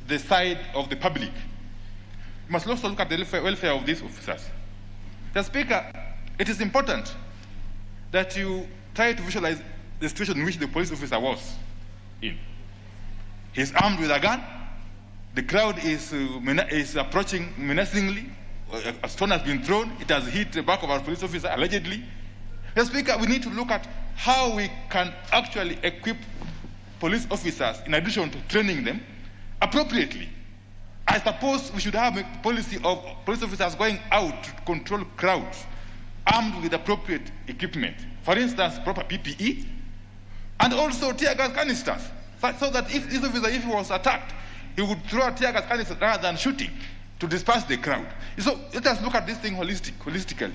the side of the public, we must also look at the welfare of these officers. Mr. Speaker, it is important that you try to visualize the situation in which the police officer was in. He's armed with a gun. The crowd is approaching menacingly. A stone has been thrown. It has hit the back of our police officer, allegedly. Mr. Speaker, we need to look at how we can actually equip police officers, in addition to training them, appropriately. I suppose we should have a policy of police officers going out to control crowds, armed with appropriate equipment. For instance, proper PPE, and also tear gas canisters, so that if this officer, if he was attacked, he would throw a tear gas canister rather than shooting to disperse the crowd. So let us look at this thing holistically.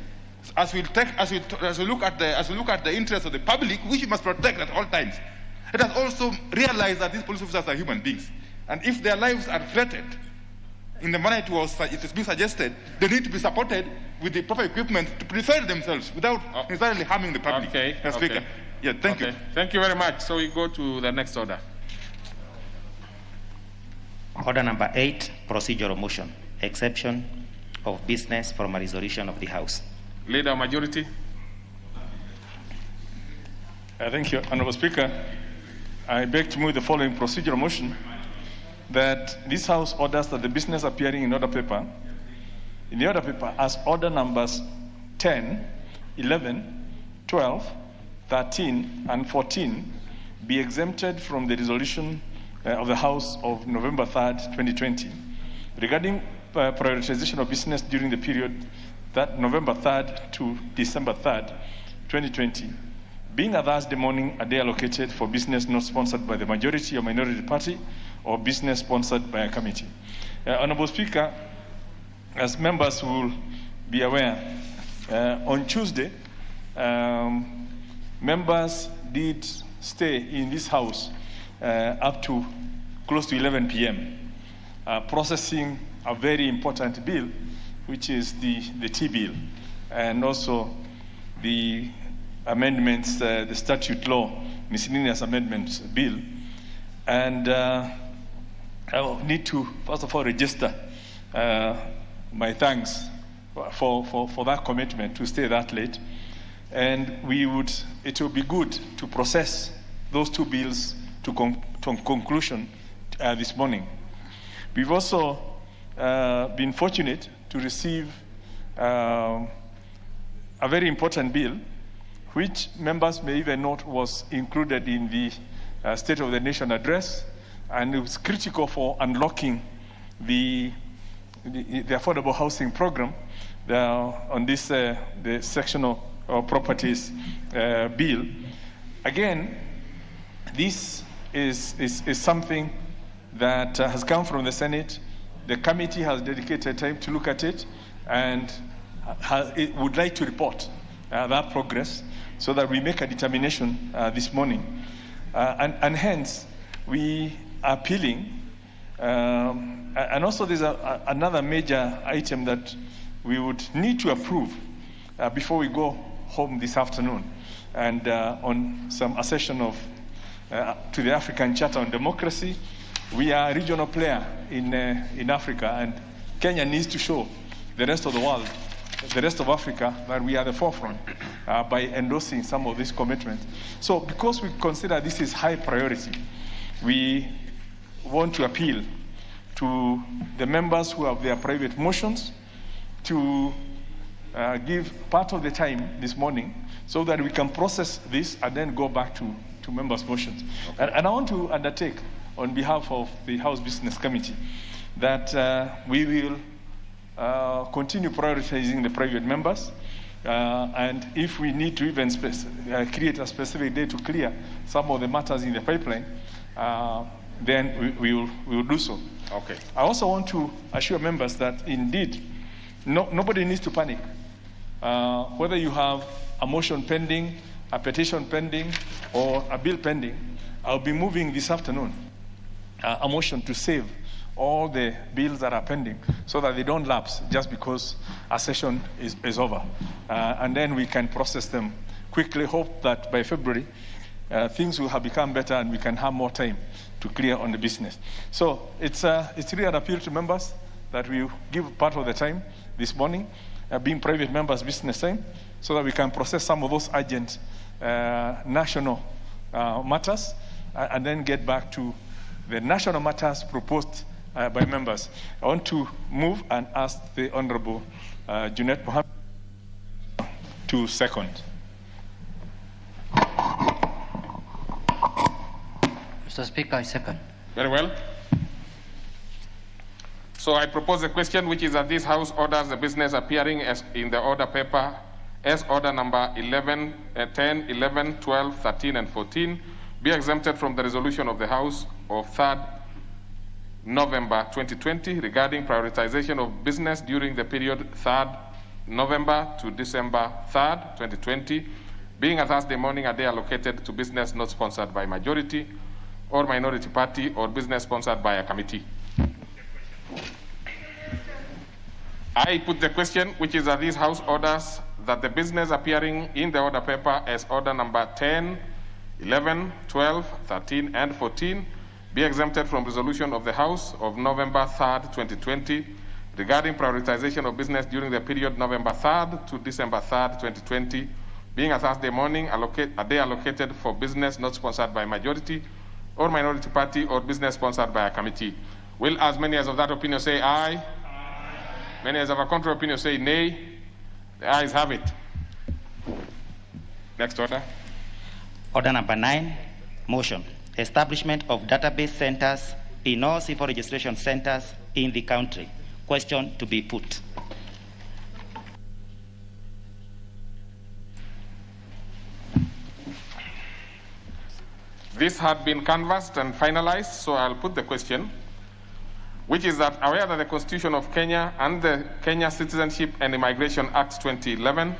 As we look at the interests of the public, which we must protect at all times. Let us also realize that these police officers are human beings, and if their lives are threatened in the manner it is being suggested, they need to be supported with the proper equipment to defend themselves without necessarily harming the public. Okay. Speaker. Okay. Yeah, thank you. Thank you very much. So we go to the next order. Order number 8, procedural motion, exception of business from a resolution of the House. Leader Majority. Thank you, Honorable Speaker. I beg to move the following procedural motion, that this House orders that the business appearing in order paper, as order numbers 10, 11, 12, 13, and 14 be exempted from the resolution of the House of November 3rd, 2020, regarding prioritization of business during the period that November 3rd to December 3rd, 2020, being a Thursday morning, a day allocated for business not sponsored by the majority or minority party, or business sponsored by a committee. Honorable Speaker, as members will be aware, on Tuesday, members did stay in this house up to close to 11 p.m., processing a very important bill, which is the T bill, and also the amendments, the statute law, miscellaneous amendments bill. And I will need to, first of all, register my thanks for that commitment to stay that late. And it will be good to process those two bills to conclusion this morning. We've also been fortunate to receive a very important bill, which members may even note was included in the State of the Nation address, and it was critical for unlocking the affordable housing program on this the sectional properties bill. Again, this is something that has come from the Senate. The committee has dedicated time to look at it, and it would like to report that progress so that we make a determination this morning. And hence, we are appealing. And also there's another major item that we would need to approve before we go home this afternoon, and on some accession to the African Charter on Democracy. We are a regional player in Africa, and Kenya needs to show the rest of the world, the rest of Africa, that we are the forefront by endorsing some of these commitments. So because we consider this is high priority, we want to appeal to the members who have their private motions to give part of the time this morning so that we can process this and then go back to members' motions. And I want to undertake on behalf of the House Business Committee that we will continue prioritizing the private members, and if we need to even create a specific day to clear some of the matters in the pipeline, then we will do so. Okay. I also want to assure members that indeed nobody needs to panic. Whether you have a motion pending, a petition pending, or a bill pending, I'll be moving this afternoon a motion to save all the bills that are pending so that they don't lapse just because a session is over. And then we can process them quickly. Hope that by February, things will have become better and we can have more time to clear on the business. So it's really an appeal to members that we give part of the time this morning, being private members' business time, so that we can process some of those urgent national matters and then get back to the national matters proposed by members. I want to move and ask the Honorable Junet Mohammed to second. Mr. Speaker, I second. Very well. So I propose a question which is that this House orders the business appearing as in the order paper as order number 11, 10, 11, 12, 13, and 14 be exempted from the resolution of the House of 3rd November 2020 regarding prioritization of business during the period 3rd November to December 3rd, 2020, being a Thursday morning, a day allocated to business not sponsored by majority or minority party or business sponsored by a committee. I put the question, which is that this House orders that the business appearing in the order paper as order number 10, 11, 12, 13, and 14 be exempted from resolution of the House of November 3rd, 2020 regarding prioritization of business during the period November 3rd to December 3rd, 2020, being a Thursday morning, a day allocated for business not sponsored by majority or minority party or business sponsored by a committee. Will as many as of that opinion say aye? Aye. Many as of a contrary opinion say nay? The ayes have it. Next order. Order number 9, motion. Establishment of database centers in all civil registration centers in the country. Question to be put. This had been canvassed and finalized, so I'll put the question. which is that aware that the Constitution of Kenya and the Kenya Citizenship and Immigration Act 2011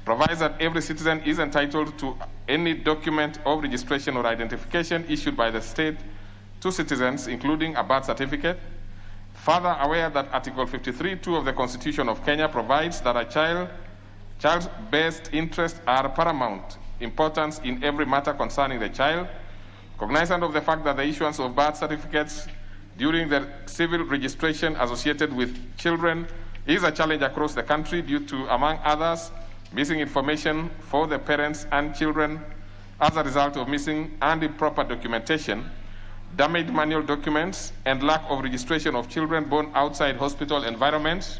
provides that every citizen is entitled to any document of registration or identification issued by the state to citizens, including a birth certificate. Further aware that Article 53(2) of the Constitution of Kenya provides that a child's best interests are paramount importance in every matter concerning the child. Cognizant of the fact that the issuance of birth certificates during the civil registration associated with children is a challenge across the country due to, among others, missing information for the parents and children as a result of missing and improper documentation, damaged manual documents, and lack of registration of children born outside hospital environments.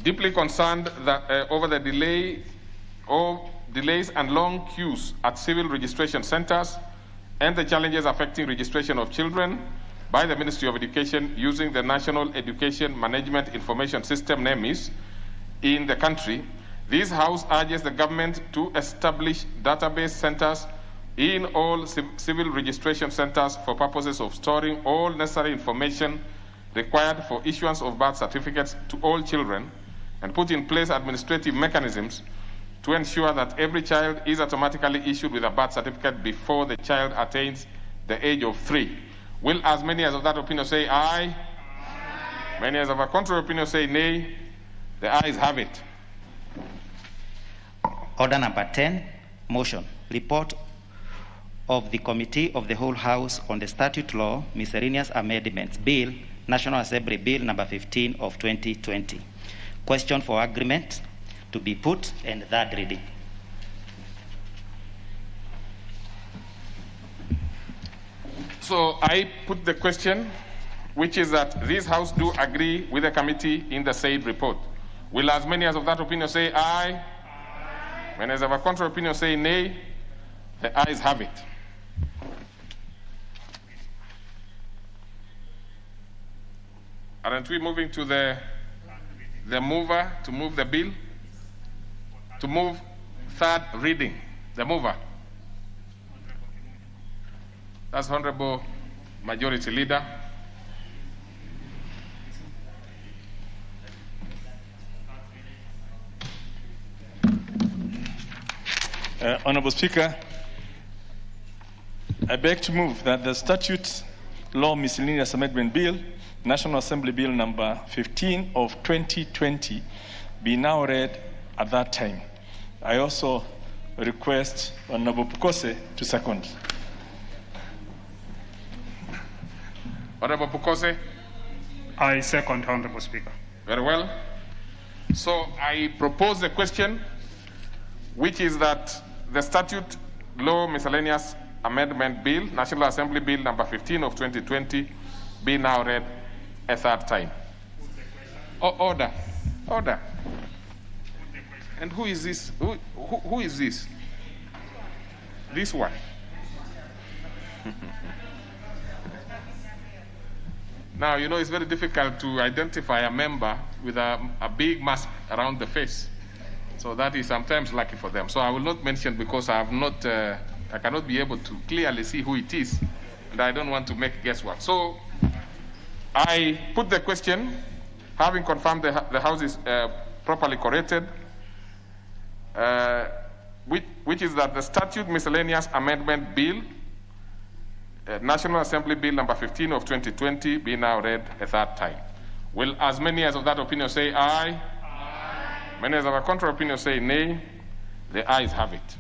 Deeply concerned that, over the delays and long queues at civil registration centers and the challenges affecting registration of children by the Ministry of Education using the National Education Management Information System, NEMIS, in the country, this House urges the government to establish database centers in all civil registration centers for purposes of storing all necessary information required for issuance of birth certificates to all children, and put in place administrative mechanisms to ensure that every child is automatically issued with a birth certificate before the child attains the age of 3. Will as many as of that opinion say aye? Aye. Many as of a contrary opinion say nay? The ayes have it. Order number 10, motion. Report of the Committee of the Whole House on the Statute Law, Miscellaneous Amendments Bill, National Assembly Bill number 15 of 2020. Question for agreement to be put and third reading. So I put the question, which is that this House do agree with the committee in the said report. Will as many as of that opinion say aye? Aye. Many as of a contrary opinion say nay? The ayes have it. Aren't we moving to the mover to move the bill? To move third reading. The mover. That's Honorable Majority Leader. Honorable Speaker, I beg to move that the Statute Law Miscellaneous Amendment Bill, National Assembly Bill number 15 of 2020, be now read at that time. I also request Honorable Pukose to second. Honorable Pukose? I second, Honorable Speaker. Very well. So I propose the question, which is that the Statute Law Miscellaneous Amendment Bill, National Assembly Bill number 15 of 2020, be now read a third time. Order. Order. And who is this? Who is this? This one. Now, you know, it's very difficult to identify a member with a big mask around the face. So that is sometimes lucky for them. So I will not mention because I have not, I cannot be able to clearly see who it is, and I don't want to make guesswork. So I put the question, having confirmed the House is properly corrected, which is that the Statute Miscellaneous Amendment Bill, National Assembly Bill number 15 of 2020, be now read a third time. Will as many as of that opinion say aye? Aye. Many as of a contrary opinion say nay? The ayes have it.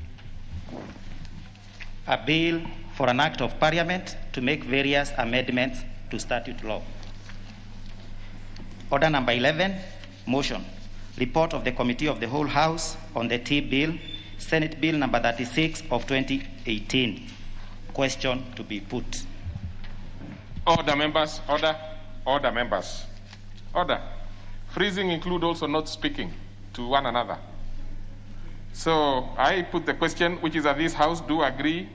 A bill for an act of parliament to make various amendments to statute law. Order number 11, motion. Report of the Committee of the Whole House on the T-Bill, Senate Bill number 36 of 2018. Question to be put. Order, members. Order. Order, members. Order. Freezing include also not speaking to one another. So I put the question, which is that this House do agree.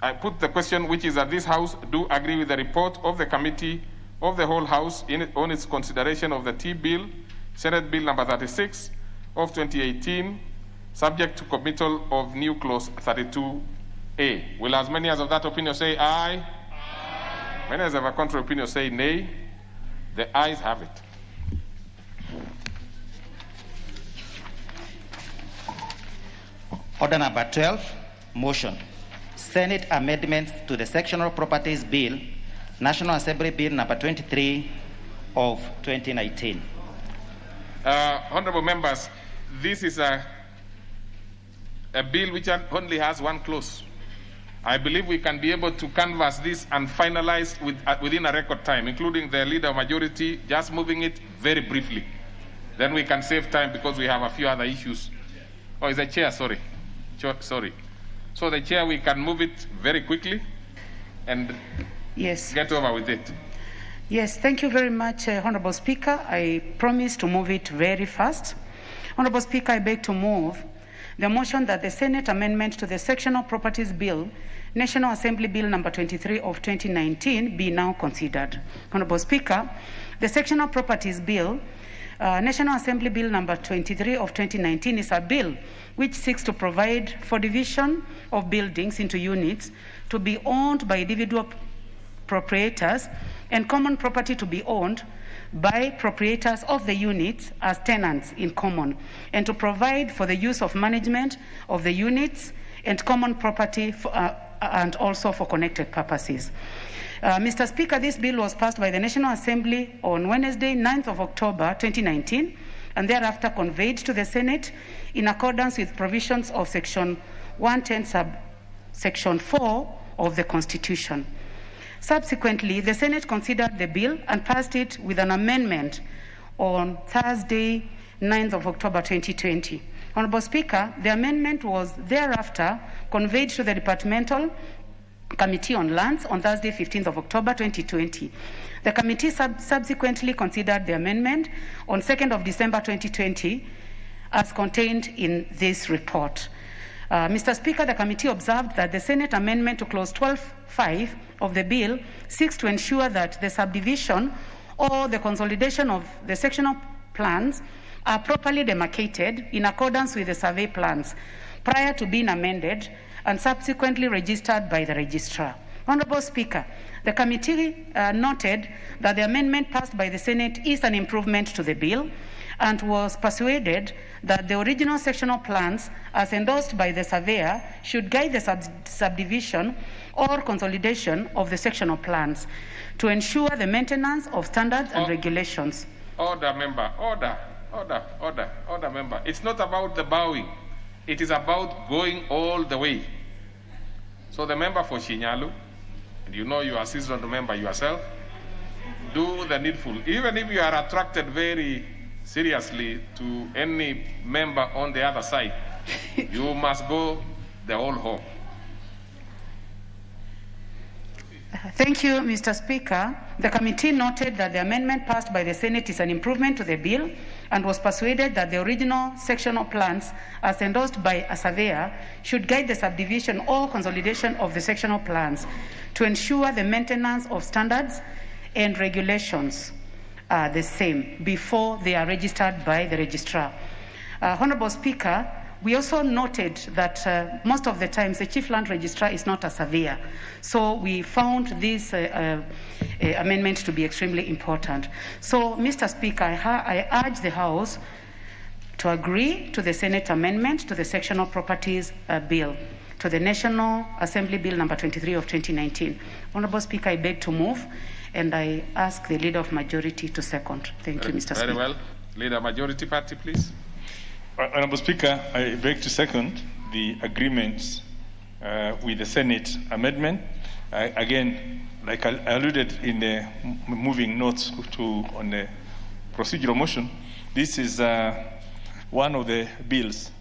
I put the question, which is that this House do agree with the report of the Committee of the Whole House on its consideration of the T-Bill, Senate Bill number 36 of 2018, subject to committal of new clause 32 A. Will as many as of that opinion say aye? Aye. Many as of a contrary opinion say nay? The ayes have it. Order number 12, motion. Senate amendments to the Sectional Properties Bill, National Assembly Bill number 23 of 2019. Honorable members, this is a bill which only has one clause. I believe we can be able to canvass this and finalize within a record time, including the leader majority, just moving it very briefly. Then we can save time because we have a few other issues. Oh, is the chair, sorry. Sorry. So the chair, we can move it very quickly and get over with it. Yes, thank you very much, Honorable Speaker. I promise to move it very fast. Honorable Speaker, I beg to move the motion that the Senate amendment to the Sectional Properties Bill, National Assembly Bill number 23 of 2019 be now considered. Honorable Speaker, the Sectional Properties Bill, National Assembly Bill number 23 of 2019 is a bill which seeks to provide for division of buildings into units to be owned by individual proprietors and common property to be owned by proprietors of the units as tenants in common, and to provide for the use of management of the units and common property and also for connected purposes. Mr. Speaker, this bill was passed by the National Assembly on Wednesday, 9th of October 2019, and thereafter conveyed to the Senate in accordance with provisions of Section 110, Section 4 of the Constitution. Subsequently, the Senate considered the bill and passed it with an amendment on Thursday, 9th of October 2020. Honorable Speaker, the amendment was thereafter conveyed to the Departmental Committee on Lands on Thursday, 15th of October 2020. The committee subsequently considered the amendment on 2nd of December 2020 as contained in this report. Mr. Speaker, the committee observed that the Senate amendment to Clause 12.5 of the bill seeks to ensure that the subdivision or the consolidation of the sectional plans are properly demarcated in accordance with the survey plans prior to being amended and subsequently registered by the registrar. Honorable Speaker, the committee noted that the amendment passed by the Senate is an improvement to the bill and was persuaded that the original sectional plans as endorsed by the surveyor should guide the subdivision or consolidation of the sectional plans to ensure the maintenance of standards and regulations. Order, member. Order, member. It's not about the bowing. It is about going all the way. So the member for Shinyalu, and you know you are a seasoned member yourself, do the needful. Even if you are attracted very seriously to any member on the other side, you must go the whole hog. Thank you, Mr. Speaker. The committee noted that the amendment passed by the Senate is an improvement to the bill and was persuaded that the original sectional plans as endorsed by a surveyor should guide the subdivision or consolidation of the sectional plans to ensure the maintenance of standards and regulations are the same before they are registered by the registrar. Honorable Speaker, we also noted that most of the times the Chief Land Registrar is not a surveyor. So we found this amendment to be extremely important. So, Mr. Speaker, I urge the House to agree to the Senate amendment to the Sectional Properties Bill, to the National Assembly Bill number 23 of 2019. Honorable Speaker, I beg to move, and I ask the Leader of Majority to second. Thank you, Mr. Speaker. Very well. Leader Majority Party, please. Honorable Speaker, I beg to second the agreement with the Senate amendment. Again, like I alluded in the moving notes on the procedural motion, this is one of the bills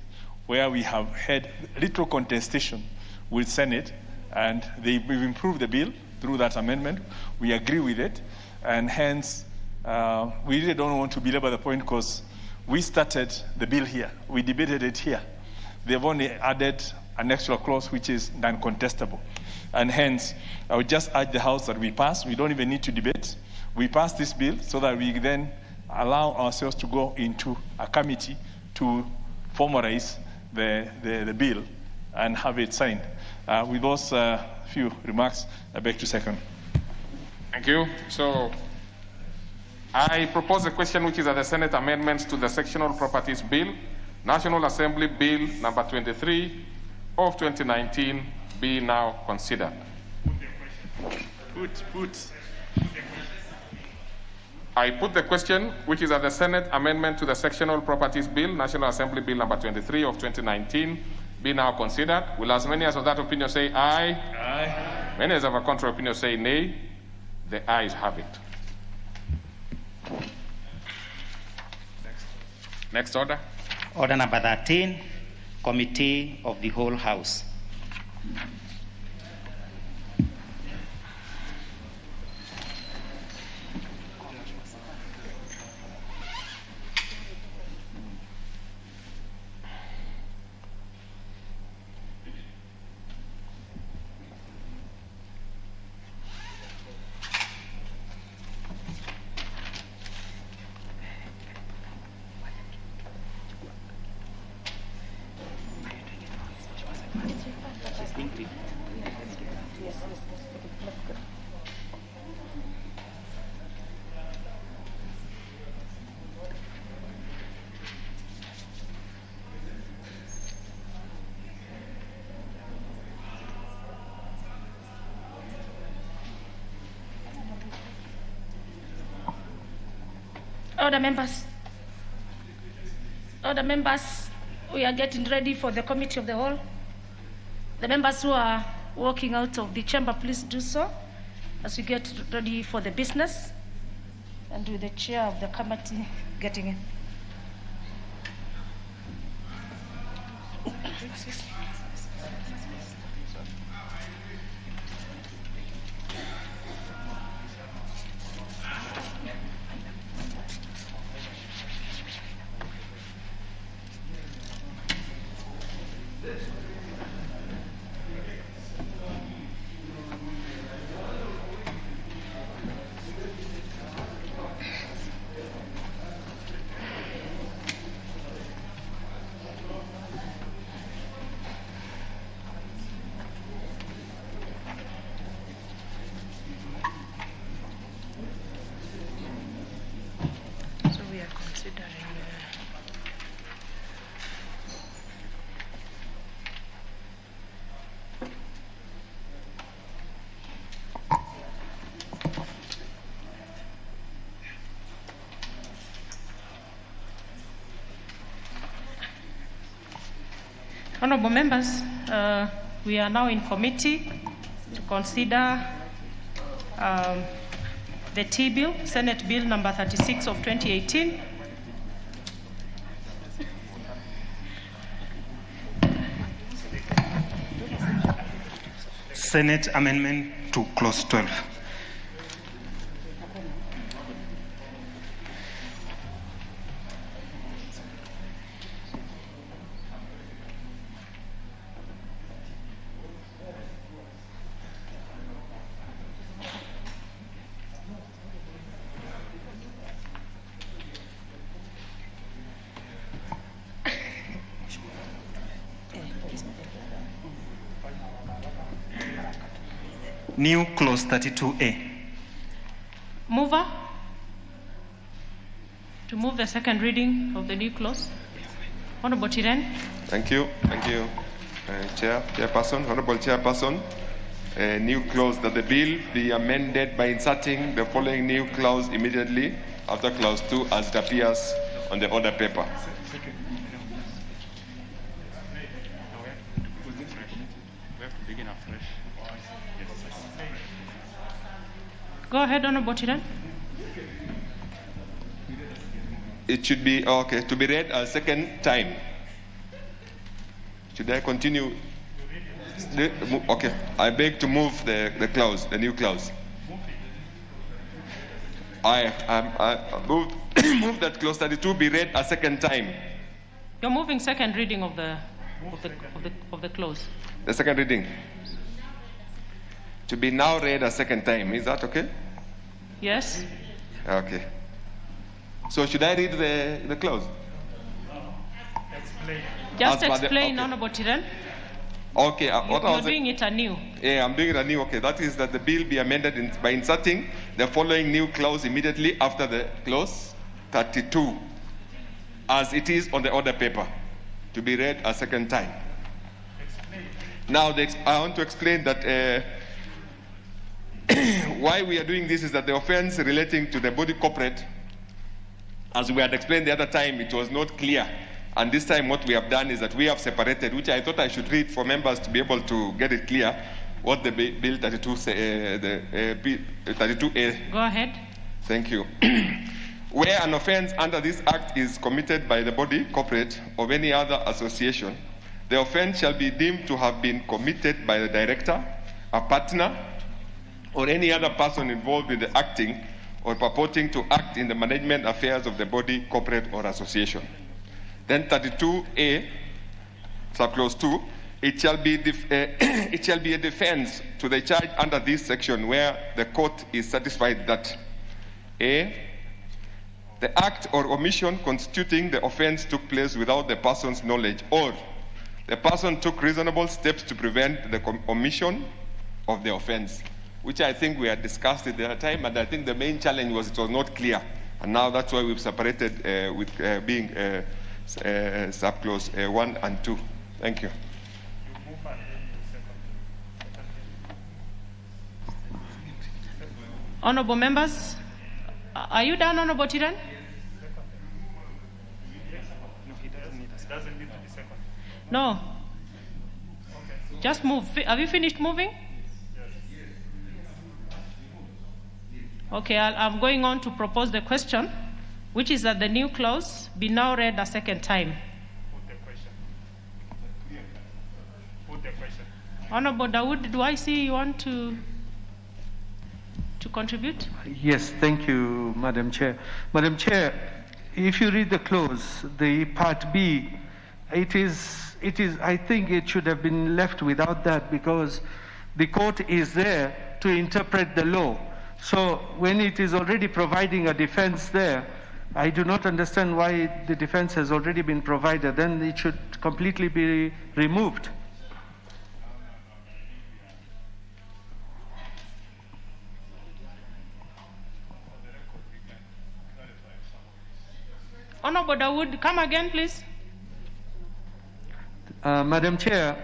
where we have had little contestation with Senate, and we've improved the bill through that amendment. We agree with it, and hence we really don't want to belabor the point because we started the bill here. We debated it here. They've only added an extra clause which is non-contestable. And hence, I would just urge the House that we pass. We don't even need to debate. We pass this bill so that we then allow ourselves to go into a committee to formalize the bill and have it signed. With those few remarks, I beg to second. Thank you. So I propose a question which is that the Senate amendments to the Sectional Properties Bill, National Assembly Bill number 23 of 2019 be now considered. I put the question, which is that the Senate amendment to the Sectional Properties Bill, National Assembly Bill number 23 of 2019 be now considered. Will as many as of that opinion say aye? Aye. Many as of a contrary opinion say nay. The ayes have it. Next order. Order number 13, Committee of the Whole House. Order members, we are getting ready for the committee of the whole. The members who are walking out of the chamber, please do so as we get ready for the business, and with the chair of the committee getting in. Honorable members, we are now in committee to consider the T-Bill, Senate Bill number 36 of 2018. Senate Amendment to Clause 12. New Clause 32A. Mover to move the second reading of the new clause. Honorable Tiren. Thank you, Chairperson, Honorable Chairperson. New clause that the bill be amended by inserting the following new clause immediately after clause 2 as it appears on the order paper. Go ahead, Honorable Tiren. It should be, okay, to be read a second time. Should I continue? Okay, I beg to move the clause, the new clause. I move that clause 32 be read a second time. You're moving second reading of the clause. The second reading to be now read a second time. Is that okay? Yes. Okay. So should I read the clause? Just explain, okay. Honorable Tiren. Okay, You're doing it anew. Yeah, I'm doing it anew. Okay, that is that the bill be amended by inserting the following new clause immediately after the clause 32, as it is on the order paper, to be read a second time. Now, I want to explain that why we are doing this is that the offense relating to the body corporate, as we had explained the other time, it was not clear. And this time what we have done is that we have separated, which I thought I should read for members to be able to get it clear, what the Bill 32 32A. Go ahead. Thank you. Where an offense under this act is committed by the body, corporate, or any other association, the offense shall be deemed to have been committed by the director, a partner, or any other person involved in the acting or purporting to act in the management affairs of the body, corporate, or association. Then 32A, subclause 2, it shall be a defense to the charge under this section where the court is satisfied that A, the act or omission constituting the offense took place without the person's knowledge, or the person took reasonable steps to prevent the omission of the offense, which I think we had discussed at the other time, and I think the main challenge was it was not clear. And now that's why we've separated with being subclause 1 and 2. Thank you. Honorable members, are you done, Honorable Tiran? No. Just move. Have you finished moving? Okay, I'm going on to propose the question, which is that the new clause be now read a second time. Put the question. Honorable Dawood, do I see you want to contribute? Yes, thank you, Madam Chair. Madam Chair, if you read the clause, the part B, it is, I think it should have been left without that because the court is there to interpret the law. So when it is already providing a defense there, I do not understand why the defense has already been provided. Then it should completely be removed. Honorable Dawood, come again, please. Madam Chair,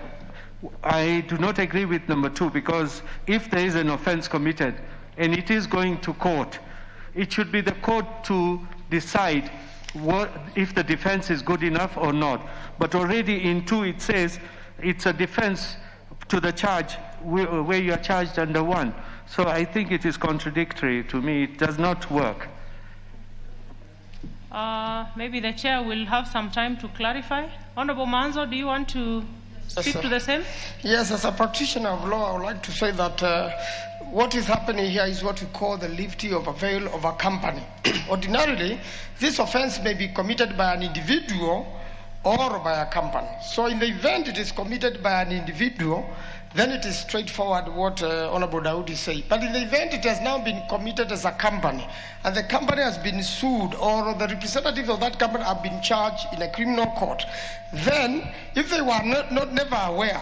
I do not agree with number 2 because if there is an offense committed and it is going to court, it should be the court to decide if the defense is good enough or not. But already in 2 it says it's a defense to the charge where you are charged under 1. So I think it is contradictory to me. It does not work. Maybe the chair will have some time to clarify. Honorable Manzo, do you want to speak to the same? Yes, as a practitioner of law, I would like to say that what is happening here is what we call the lifting of a veil of a company. Ordinarily, this offense may be committed by an individual or by a company. So in the event it is committed by an individual, then it is straightforward what Honorable Dawood is saying. But in the event it has now been committed as a company, and the company has been sued, or the representatives of that company have been charged in a criminal court, then if they were never aware,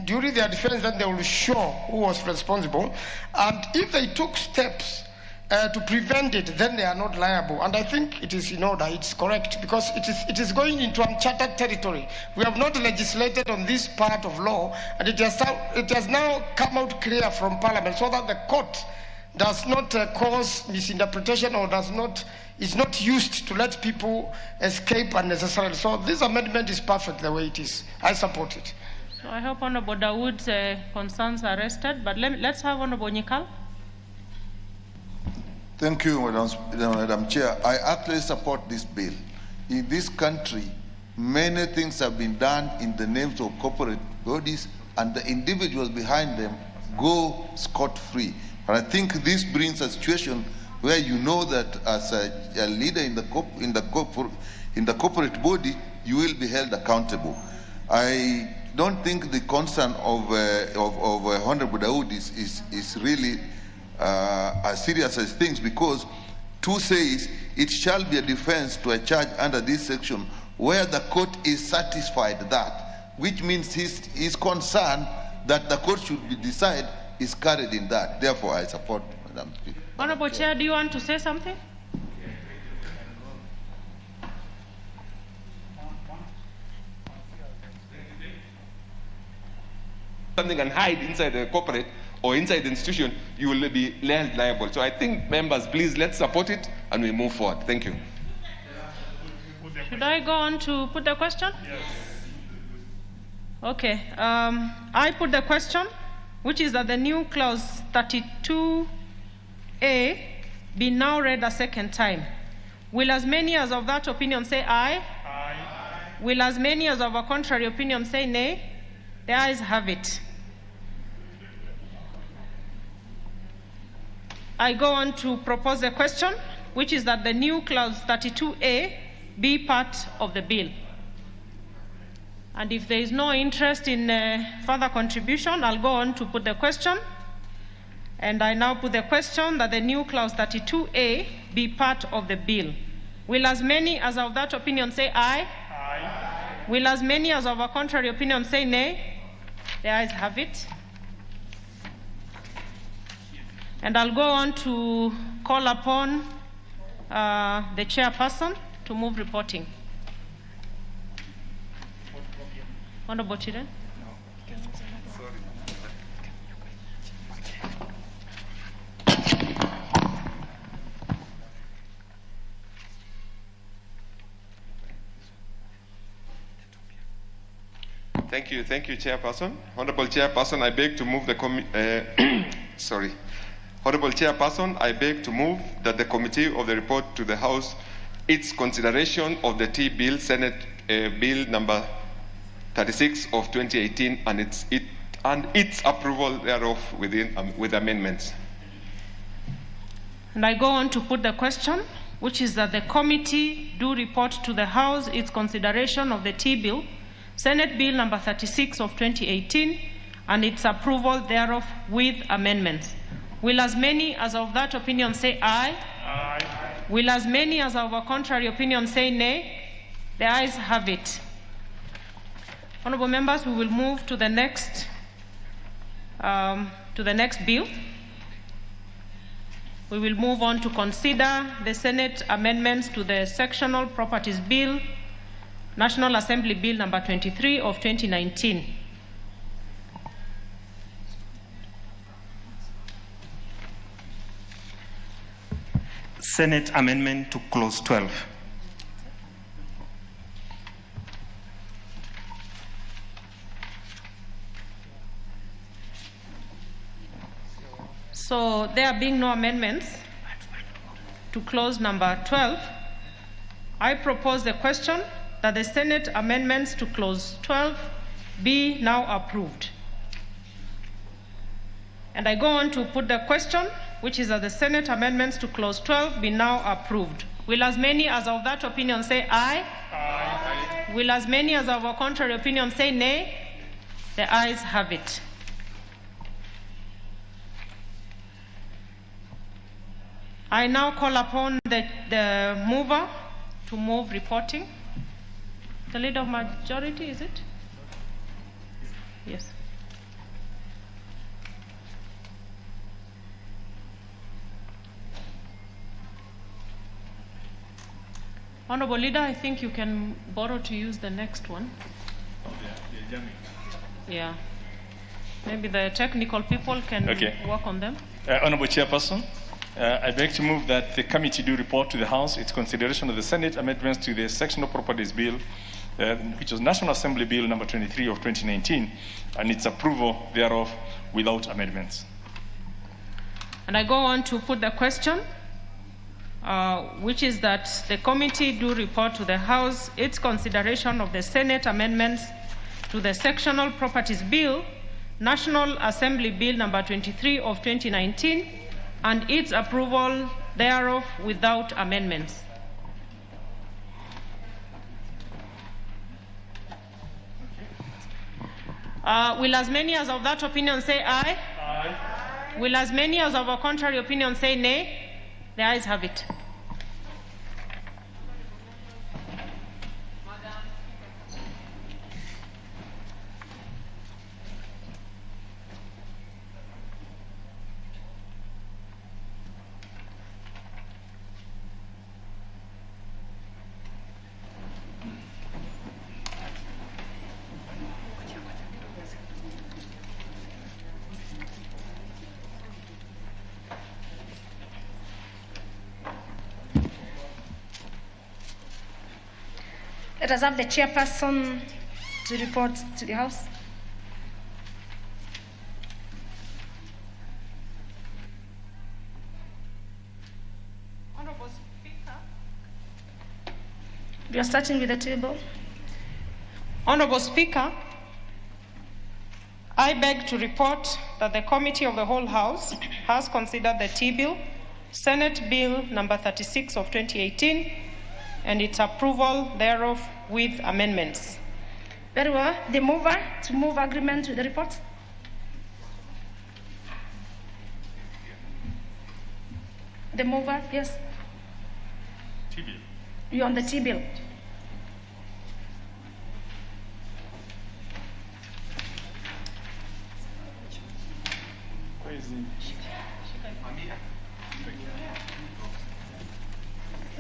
during their defense, then they will show who was responsible. And if they took steps to prevent it, then they are not liable. And I think it is in order, it's correct, because it is going into uncharted territory. We have not legislated on this part of law, and it has now come out clear from Parliament so that the court does not cause misinterpretation or is not used to let people escape unnecessarily. So this amendment is perfect the way it is. I support it. So I hope Honorable Dawood's concerns are rested, but let's have Honorable Nyikal. Thank you, Madam Chair. I actually support this bill. In this country, many things have been done in the names of corporate bodies, and the individuals behind them go scot-free. And I think this brings a situation where you know that as a leader in the corporate body, you will be held accountable. I don't think the concern of Honorable Dawood is really as serious as things, because 2 says it shall be a defense to a charge under this section where the court is satisfied that which means his concern that the court should be decide is carried in that. Therefore, I support Madam Speaker. Honorable Chair, do you want to say something? Something and hide inside the corporate or inside the institution, you will be held liable. So I think, members, please let's support it and we move forward. Thank you. Should I go on to put the question? Yes. Okay. I put the question, which is that the new clause 32A be now read a second time. Will as many as of that opinion say aye? Aye. Will as many as of a contrary opinion say nay? The ayes have it. I go on to propose a question, which is that the new clause 32A be part of the bill. And if there is no interest in further contribution, I'll go on to put the question. And I now put the question that the new clause 32A be part of the bill. Will as many as of that opinion say aye? Aye. Will as many as of a contrary opinion say nay? The ayes have it. And I'll go on to call upon the chairperson to move reporting. Honorable Chiren. Thank you, Chairperson. Honorable Chairperson, I beg to move the Honorable Chairperson, I beg to move that the committee of the report to the House its consideration of the T-Bill, Senate Bill number 36 of 2018, and its approval thereof with amendments. And I go on to put the question, which is that the committee do report to the House its consideration of the T-Bill, Senate Bill number 36 of 2018, and its approval thereof with amendments. Will as many as of that opinion say aye? Aye. Will as many as of a contrary opinion say nay? The ayes have it. Honorable members, we will move to the next bill. We will move on to consider the Senate amendments to the Sectional Properties Bill, National Assembly Bill number 23 of 2019. Senate amendment to clause 12. So there being no amendments to clause number 12, I propose the question that the Senate amendments to clause 12 be now approved. And I go on to put the question, which is that the Senate amendments to clause 12 be now approved. Will as many as of that opinion say aye? Aye. Will as many as of a contrary opinion say nay? The ayes have it. I now call upon the mover to move reporting. The leader of majority, is it? Yes. Honorable Leader, I think you can borrow to use the next one. Yeah. Maybe the technical people can work on them. Honorable Chairperson, I beg to move that the committee do report to the House its consideration of the Senate amendments to the Sectional Properties Bill, which was National Assembly Bill number 23 of 2019, and its approval thereof without amendments. And I go on to put the question, which is that the committee do report to the House its consideration of the Senate amendments to the Sectional Properties Bill, National Assembly Bill number 23 of 2019, and its approval thereof without amendments. Will as many as of that opinion say aye? Aye. Will as many as of a contrary opinion say nay? The ayes have it. Let us have the chairperson to report to the House. Honorable Speaker. We are starting with the table. Honorable Speaker, I beg to report that the Committee of the Whole House has considered the T-Bill, Senate Bill number 36 of 2018, and its approval thereof with amendments. Very well. The mover to move agreement with the report. The mover, yes. T-Bill. You're on the T-Bill. Where is he?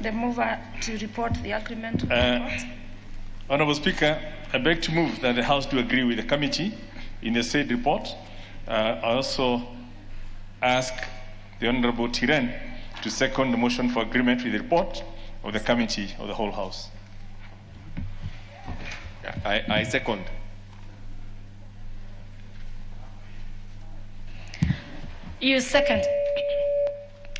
The mover to report the agreement. Honorable Speaker, I beg to move that the House do agree with the committee in the said report. I also ask the Honorable Tiren to second the motion for agreement with the report of the Committee of the Whole House. I second. You second.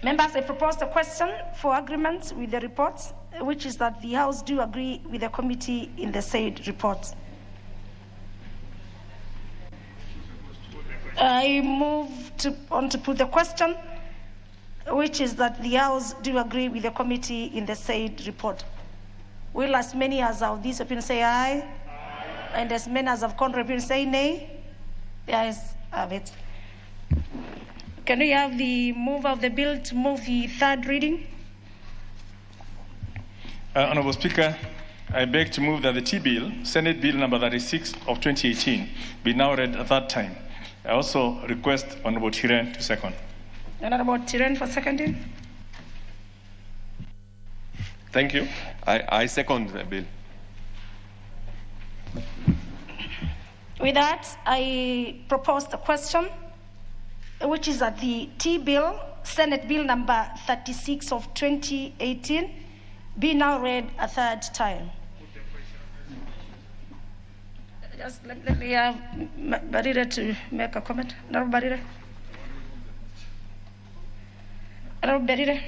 Members, I propose a question for agreement with the reports, which is that the House do agree with the committee in the said report. I move on to put the question, which is that the House do agree with the committee in the said report. Will as many as have this opinion say aye? Aye. And as many as have contrary opinion say nay? The ayes have it. Can we have the mover of the bill to move the third reading? Honorable Speaker, I beg to move that the T-Bill, Senate Bill number 36 of 2018, be now read at that time. I also request Honorable Tiren to second. Honorable Tiren for seconding. Thank you. I second the bill. With that, I propose the question, which is that the T-Bill, Senate Bill number 36 of 2018, be now read a third time. Just let me have Barire to make a comment. Honorable Barire. Honorable Barire.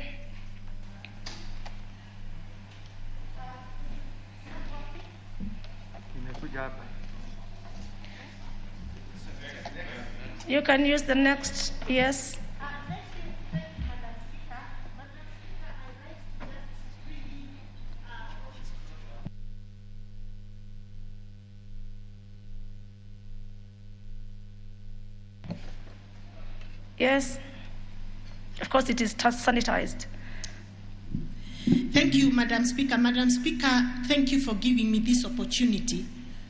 You can use the next, yes. Yes. Of course, it is sanitized. Thank you, Madam Speaker. Madam Speaker, thank you for giving me this opportunity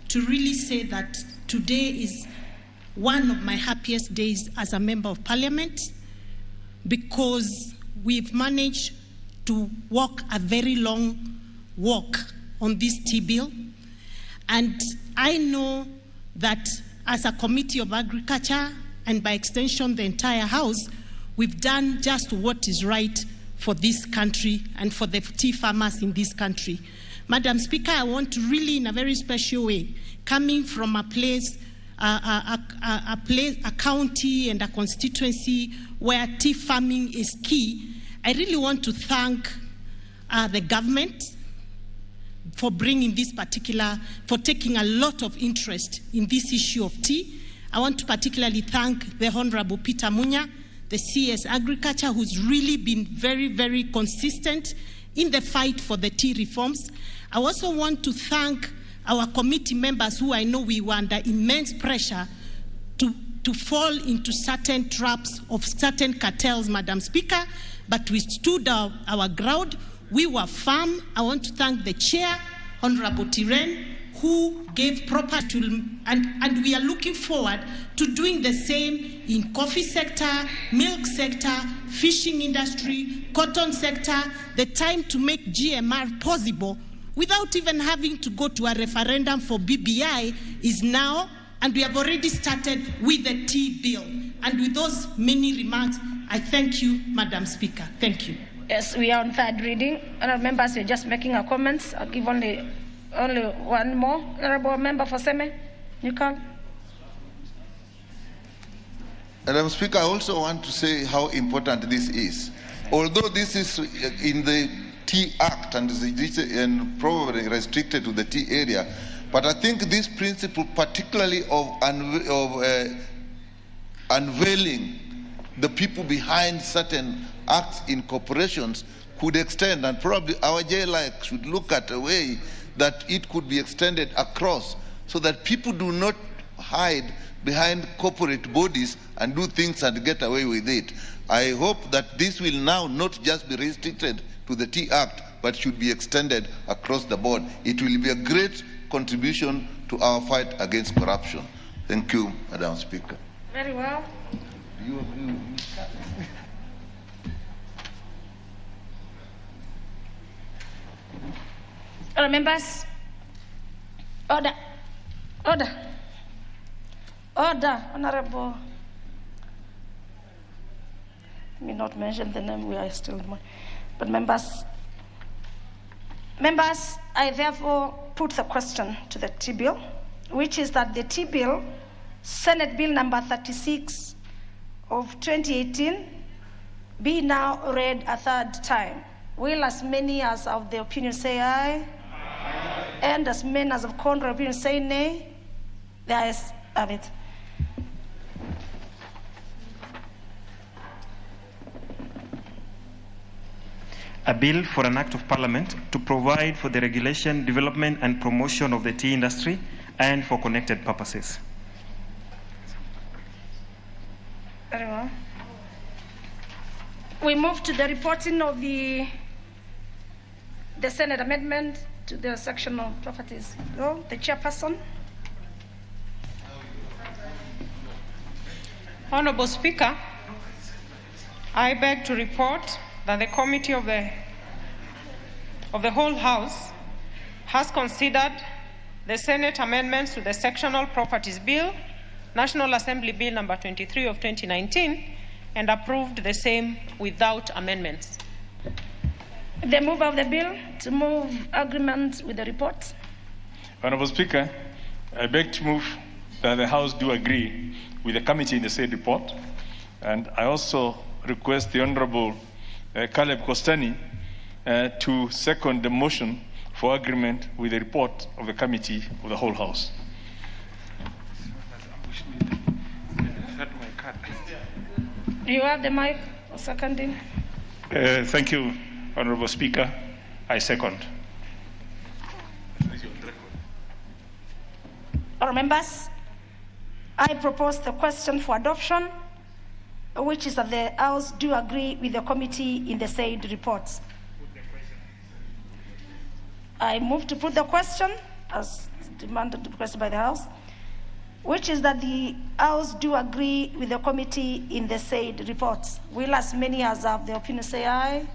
to really say that today is one of my happiest days as a member of Parliament, because we've managed to walk a very long walk on this T-Bill. And I know that as a Committee of Agriculture, and by extension the entire House, we've done just what is right for this country and for the tea farmers in this country. Madam Speaker, I want to really, in a very special way, coming from a place, a county and a constituency where tea farming is key, I really want to thank the government for bringing this for taking a lot of interest in this issue of tea. I want to particularly thank the Honorable Peter Munya, the CS Agriculture, who's really been very, very consistent in the fight for the tea reforms. I also want to thank our committee members who I know we were under immense pressure to fall into certain traps of certain cartels, Madam Speaker, but we stood our ground. We were firm. I want to thank the chair, Honorable Tiren, who gave proper and we are looking forward to doing the same in coffee sector, milk sector, fishing industry, cotton sector, the time to make GMR possible without even having to go to a referendum for BBI is now, and we have already started with the tea bill. And with those many remarks, I thank you, Madam Speaker. Thank you. Yes, we are on third reading. Other members, we're just making our comments. I'll give only only one more. Honorable Member for Seme, Newcastle. Madam Speaker, I also want to say how important this is. Although this is in the T Act and probably restricted to the T area, but I think this principle, particularly of unveiling the people behind certain acts in corporations, could extend, and probably our JLIC should look at a way that it could be extended across, so that people do not hide behind corporate bodies and do things and get away with it. I hope that this will now not just be restricted to the T Act, but should be extended across the board. It will be a great contribution to our fight against corruption. Thank you, Madam Speaker. Very well. Do you agree with me? Other members? Order. Order. Order, Honorable. Let me not mention the name, we are still in. But members, I therefore put the question to the T-bill, which is that the T-bill, Senate Bill number 36 of 2018, be now read a third time. Will as many as of the opinion say aye? And as many as of contrary opinion say nay? The ayes have it. A bill for an act of parliament to provide for the regulation, development, and promotion of the tea industry and for connected purposes. Very well. We move to the reporting of the Senate amendment to the section of properties. Go, the chairperson. Honorable Speaker, I beg to report that the Committee of the Whole House has considered the Senate amendments to the Sectional Properties Bill, National Assembly Bill number 23 of 2019, and approved the same without amendments. The mover of the bill to move agreement with the report. Honorable Speaker, I beg to move that the House do agree with the committee in the said report, and I also request the Honorable Caleb Kostani to second the motion for agreement with the report of the Committee of the Whole House. You have the mic for seconding. Thank you, Honorable Speaker. I second. All members, I propose the question for adoption, which is that the House do agree with the committee in the said reports. I move to put the question as demanded requested by the House, which is that the House do agree with the committee in the said reports. Will as many as have the opinion say aye?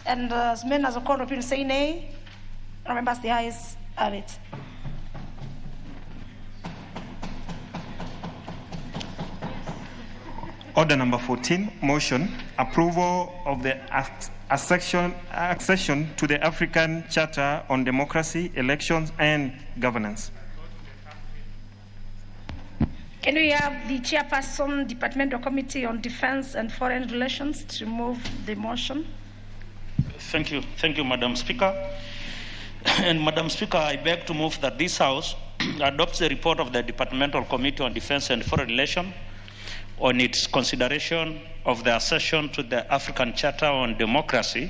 And as many as have the opinion say nay? Members, the ayes have it. Order number 14, motion, approval of the accession to the African Charter on Democracy, Elections, and Governance. Can we have the chairperson, Departmental Committee on Defense and Foreign Relations, to move the motion? Thank you, Madam Speaker. And Madam Speaker, I beg to move that this House adopts the report of the Departmental Committee on Defense and Foreign Relations on its consideration of the accession to the African Charter on Democracy,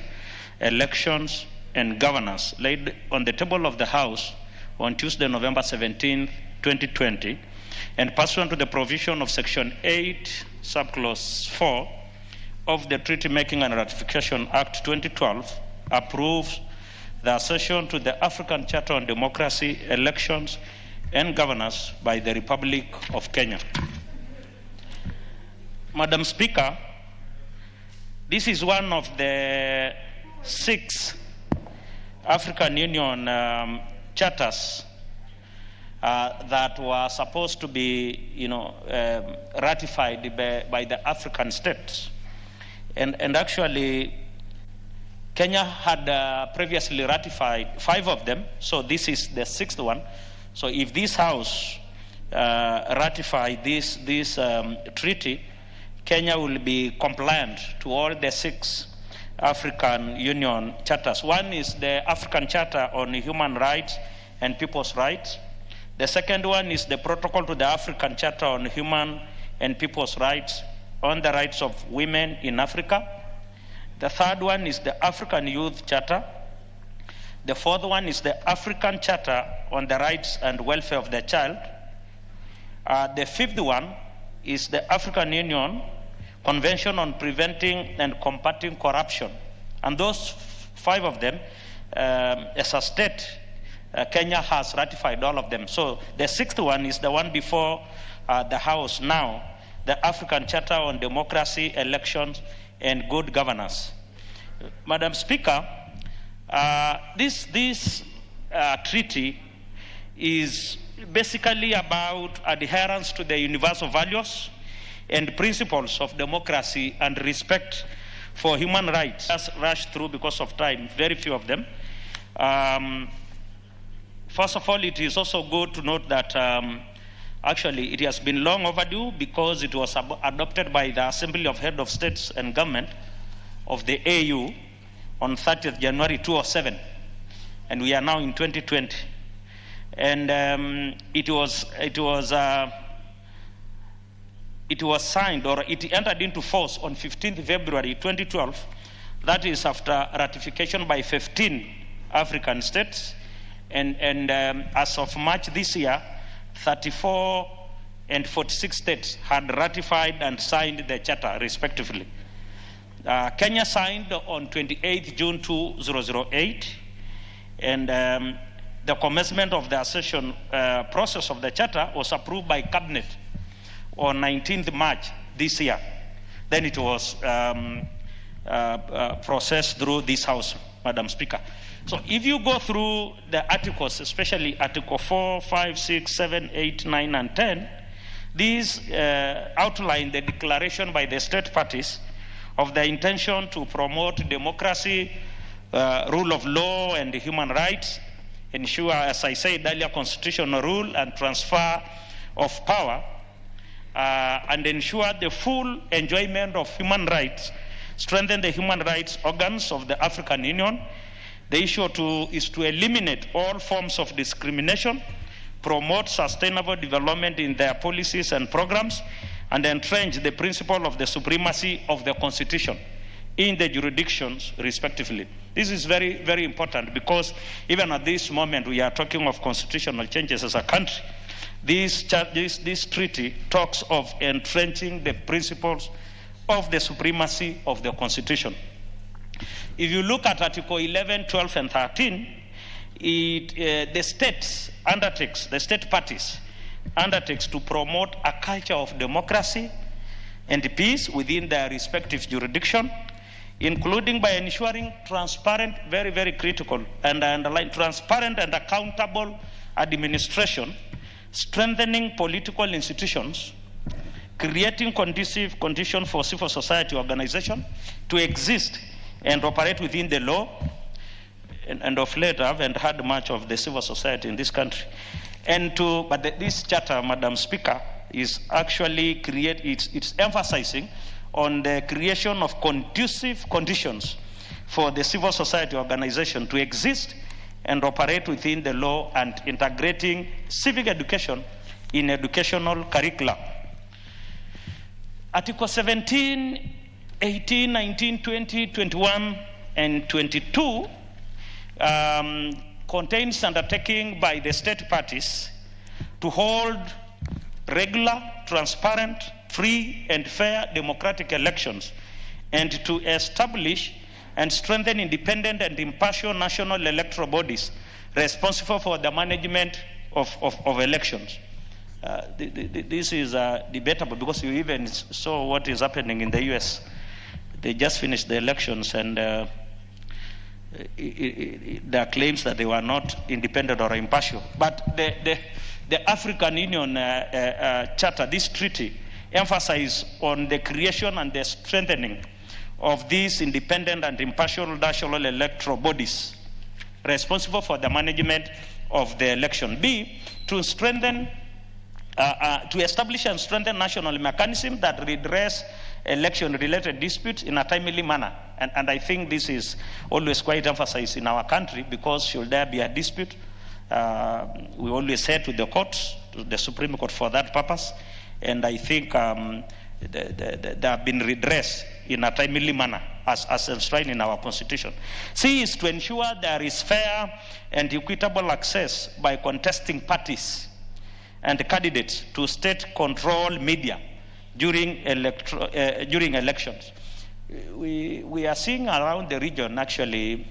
Elections, and Governance laid on the table of the House on Tuesday, November 17, 2020, and pursuant to the provision of Section 8, Subclause 4 of the Treaty Making and Ratification Act 2012, approves the accession to the African Charter on Democracy, Elections, and Governance by the Republic of Kenya. Madam Speaker, this is one of the 6 African Union charters that were supposed to be, ratified by the African states. And actually, Kenya had previously ratified 5 of them, so this is the 6th one. So if this House ratify this treaty, Kenya will be compliant to all the 6 African Union charters. One is the African Charter on Human Rights and People's Rights. The second one is the Protocol to the African Charter on Human and People's Rights on the rights of women in Africa. The third one is the African Youth Charter. The 4th one is the African Charter on the Rights and Welfare of the Child. The 5th one is the African Union Convention on Preventing and Combating Corruption. And those 5 of them, as a state, Kenya has ratified all of them. So the 6th one is the one before the House now, the African Charter on Democracy, Elections, and Good Governance. Madam Speaker, this treaty is basically about adherence to the universal values and principles of democracy and respect for human rights. Just rush through because of time, very few of them. First of all, it is also good to note that actually it has been long overdue because it was adopted by the Assembly of Heads of States and Government of the AU on 30th January 2007, and we are now in 2020. And it was signed, or it entered into force on 15th February 2012. That is after ratification by 15 African states, and as of March this year, 34 and 46 states had ratified and signed the charter respectively. Kenya signed on 28th June 2008, and the commencement of the accession process of the charter was approved by Cabinet on 19th March this year. Then it was processed through this House, Madam Speaker. So if you go through the articles, especially Article 4, 5, 6, 7, 8, 9, and 10, these outline the declaration by the state parties of the intention to promote democracy, rule of law, and human rights, ensure, as I said earlier, constitutional rule and transfer of power, and ensure the full enjoyment of human rights, strengthen the human rights organs of the African Union. The issue is to eliminate all forms of discrimination, promote sustainable development in their policies and programs, and entrench the principle of the supremacy of the Constitution in the jurisdictions respectively. This is very, very important because even at this moment we are talking of constitutional changes as a country. This treaty talks of entrenching the principles of the supremacy of the Constitution. If you look at Article 11, 12, and 13, the states undertakes, the state parties undertakes to promote a culture of democracy and peace within their respective jurisdiction, including by ensuring transparent, very, very critical, and I underline transparent and accountable administration, strengthening political institutions, creating conducive conditions for civil society organization to exist and operate within the law. And of late, I haven't heard much of the civil society in this country. But this charter, Madam Speaker, is actually it's emphasizing on the creation of conducive conditions for the civil society organization to exist and operate within the law, and integrating civic education in educational curricula. Article 17, 18, 19, 20, 21, and 22 contains undertaking by the state parties to hold regular, transparent, free, and fair democratic elections, and to establish and strengthen independent and impartial national electoral bodies responsible for the management of elections. This is debatable because you even saw what is happening in the US. They just finished the elections, and there are claims that they were not independent or impartial. But the African Union Charter, this treaty, emphasizes on the creation and the strengthening of these independent and impartial national electoral bodies responsible for the management of the election. B, to strengthen, to establish and strengthen national mechanisms that redress election-related disputes in a timely manner. And I think this is always quite emphasized in our country, because should there be a dispute, we always head to the courts, to the Supreme Court for that purpose. And I think they have been redressed in a timely manner as enshrined in our Constitution. C is to ensure there is fair and equitable access by contesting parties and candidates to state-controlled media during elections. We are seeing around the region, actually,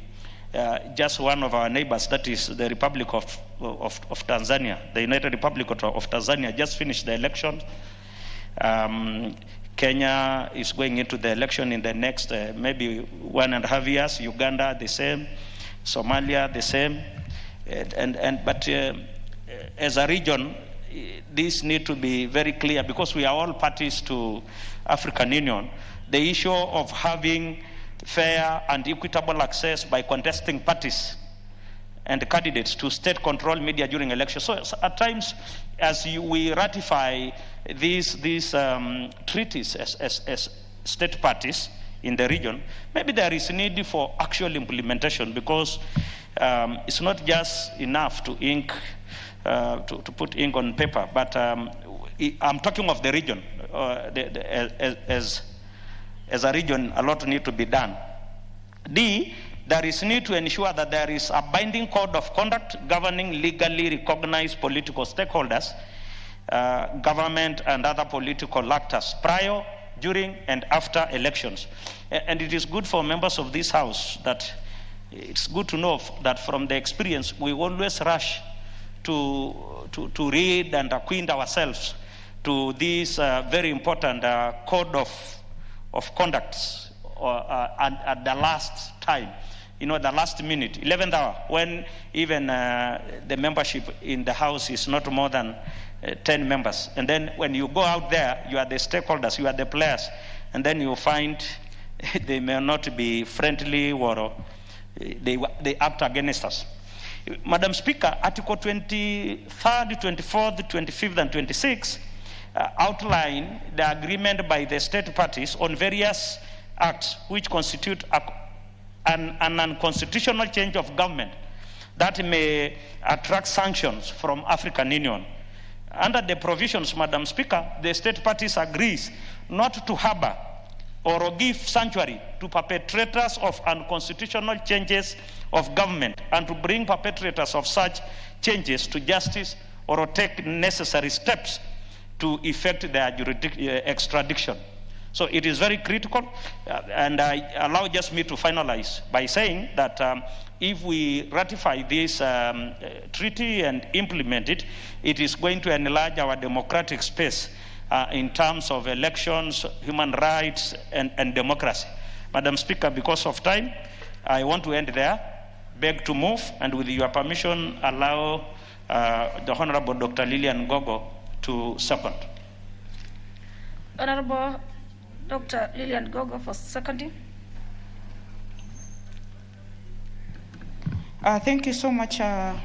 just one of our neighbors, that is the Republic of Tanzania, the United Republic of Tanzania, just finished the election. Kenya is going into the election in the next maybe 1.5 years. Uganda, the same. Somalia, the same. But as a region, this need to be very clear, because we are all parties to African Union. The issue of having fair and equitable access by contesting parties and candidates to state-controlled media during elections. So at times, as we ratify these treaties as state parties in the region, maybe there is a need for actual implementation, because it's not just enough to ink, to put ink on paper, but I'm talking of the region. As a region, a lot need to be done. D, there is need to ensure that there is a binding code of conduct governing legally recognized political stakeholders, government and other political actors prior, during and after elections. And it is good for members of this House that it's good to know that from the experience we always rush to read and acquaint ourselves to this very important code of conducts at the last time, the last minute, 11th hour, when even the membership in the House is not more than 10 members. And then when you go out there, you are the stakeholders, you are the players, and then you find they may not be friendly, or they act against us. Madam Speaker, Article 23rd, 24th, 25th, and 26th outline the agreement by the state parties on various acts which constitute an unconstitutional change of government that may attract sanctions from African Union. Under the provisions, Madam Speaker, the state parties agrees not to harbor or give sanctuary to perpetrators of unconstitutional changes of government, and to bring perpetrators of such changes to justice, or take necessary steps to effect their extradition. So it is very critical, and I allow just me to finalize by saying that if we ratify this treaty and implement it, it is going to enlarge our democratic space in terms of elections, human rights, and democracy. Madam Speaker, because of time, I want to end there. Beg to move, and with your permission, allow the Honorable Dr. Lillian Gogo to second. Honorable Dr. Lillian Gogo for seconding. Thank you so much,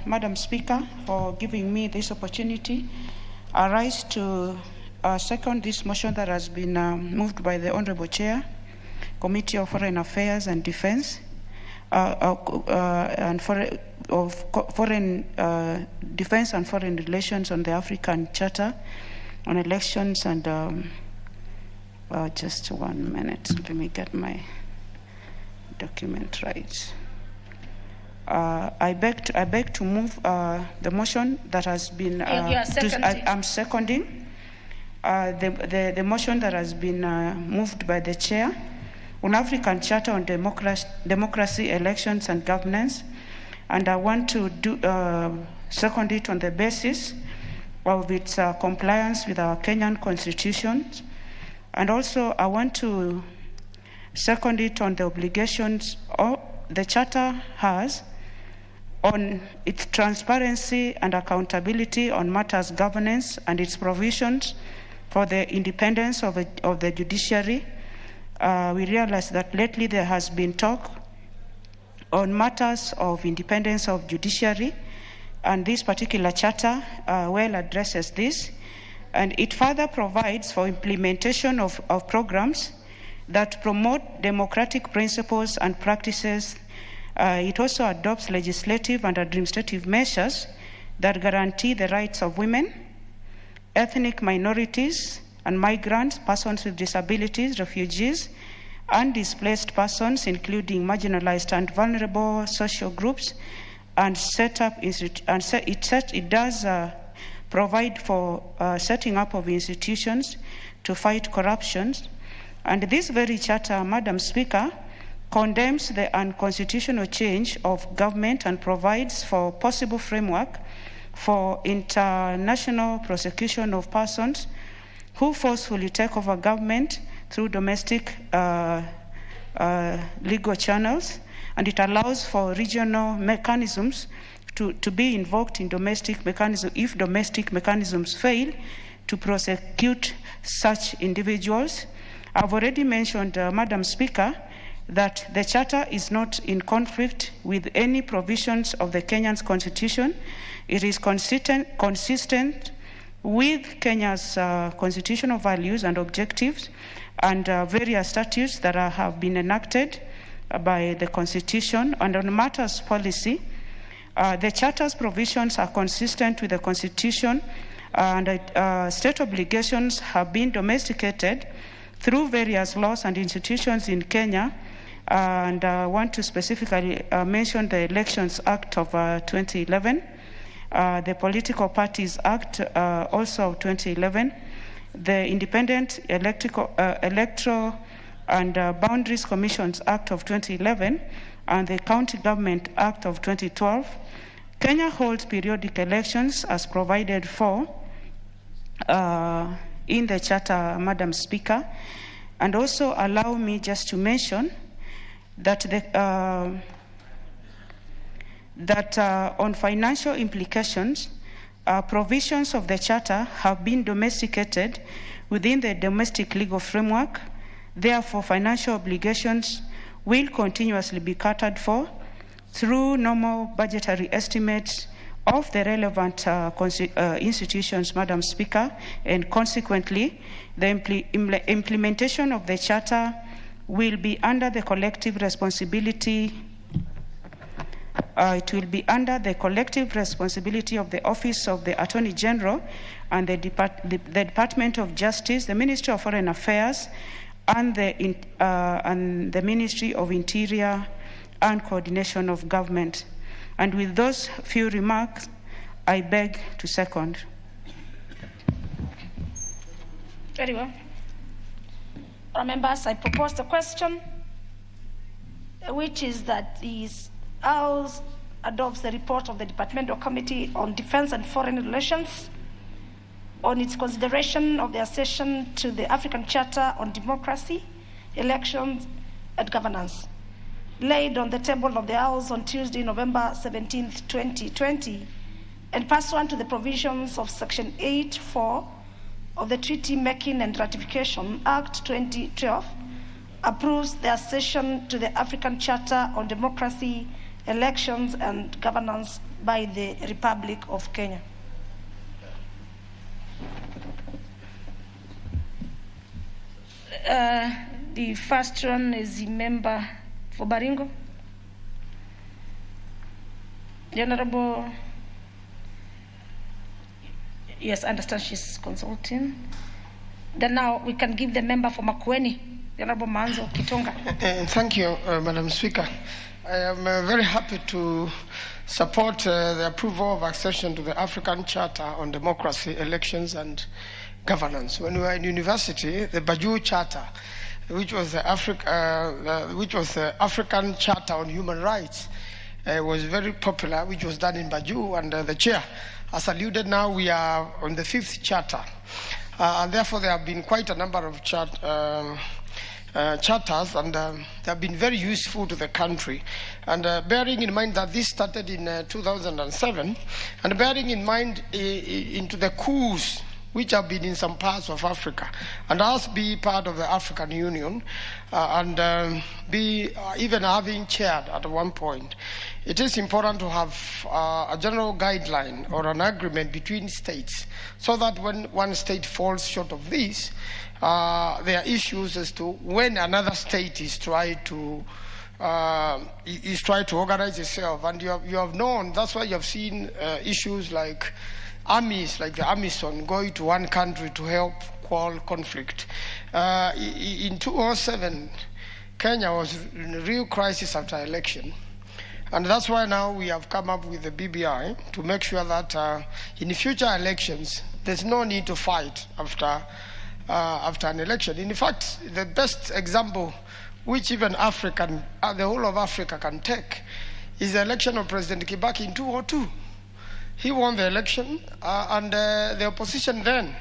Madam Speaker, for giving me this opportunity. I rise to second this motion that has been moved by the Honorable Chair, Committee of Foreign Affairs and Defense, and Foreign Defense and Foreign Relations on the African Charter on Elections. And just 1 minute, let me get my document right. I beg to move the motion that has been. I'm seconding the motion that has been moved by the Chair on African Charter on Democracy, Elections and Governance, and I want to second it on the basis of its compliance with our Kenyan Constitution, and also I want to second it on the obligations the Charter has on its transparency and accountability on matters governance, and its provisions for the independence of the judiciary, we realize that lately there has been talk on matters of independence of judiciary, and this particular charter well addresses this, and it further provides for implementation of programs that promote democratic principles and practices. It also adopts legislative and administrative measures that guarantee the rights of women, ethnic minorities and migrants, persons with disabilities, refugees, and displaced persons, including marginalized and vulnerable social groups, and it does provide for setting up of institutions to fight corruption. And this very charter, Madam Speaker, condemns the unconstitutional change of government and provides for possible framework for international prosecution of persons who forcefully take over government through domestic legal channels, and it allows for regional mechanisms to be invoked in domestic mechanisms if domestic mechanisms fail to prosecute such individuals. I've already mentioned, Madam Speaker, that the Charter is not in conflict with any provisions of the Kenyan Constitution. It is consistent with Kenya's constitutional values and objectives, and various statutes that have been enacted by the Constitution. And on matters policy, the Charter's provisions are consistent with the Constitution, and state obligations have been domesticated through various laws and institutions in Kenya. And I want to specifically mention the Elections Act of 2011, the Political Parties Act also of 2011, the Independent Electoral and Boundaries Commissions Act of 2011, and the County Government Act of 2012. Kenya holds periodic elections as provided for in the Charter, Madam Speaker. And also allow me just to mention that on financial implications, provisions of the Charter have been domesticated within the domestic legal framework. Therefore, financial obligations will continuously be catered for through normal budgetary estimates of the relevant institutions, Madam Speaker, and consequently, the implementation of the Charter will be under the collective responsibility. It will be under the collective responsibility of the Office of the Attorney General and the Department of Justice, the Ministry of Foreign Affairs, and the Ministry of Interior and Coordination of Government. And with those few remarks, I beg to second. Very well. Members, I propose the question, which is that the House adopts the report of the Departmental Committee on Defense and Foreign Relations on its consideration of the accession to the African Charter on Democracy, Elections, and Governance, laid on the table of the House on Tuesday, November 17, 2020, and pursuant to the provisions of Section 8(4) of the Treaty Making and Ratification Act 2012, approves the accession to the African Charter on Democracy, Elections, and Governance by the Republic of Kenya. The first one is the member for Baringo. The Honorable, yes, I understand she's consulting. Then now we can give the member for Makueni, the Honorable Manzo Kitonga. Thank you, Madam Speaker. I am very happy to support the approval of accession to the African Charter on Democracy, Elections, and Governance. When we were in university, the Bajau Charter, which was the African Charter on Human Rights, was very popular, which was done in Bajau, and the chair has alluded. Now we are on the 5th charter, and therefore there have been quite a number of charters, and they have been very useful to the country. And bearing in mind that this started in 2007, and bearing in mind into the coups which have been in some parts of Africa, and us be part of the African Union, and be even having chaired at one point, it is important to have a general guideline or an agreement between states, so that when one state falls short of this, there are issues as to when another state is trying to organize itself. And you have known, that's why you have seen issues like armies, like the Amazon, going to one country to help quell conflict. In 2007, Kenya was in a real crisis after election. And that's why now we have come up with the BBI to make sure that in future elections, there's no need to fight after an election. In fact, the best example which even African, the whole of Africa can take, is the election of President Kibaki in 2002. He won the election, and the opposition then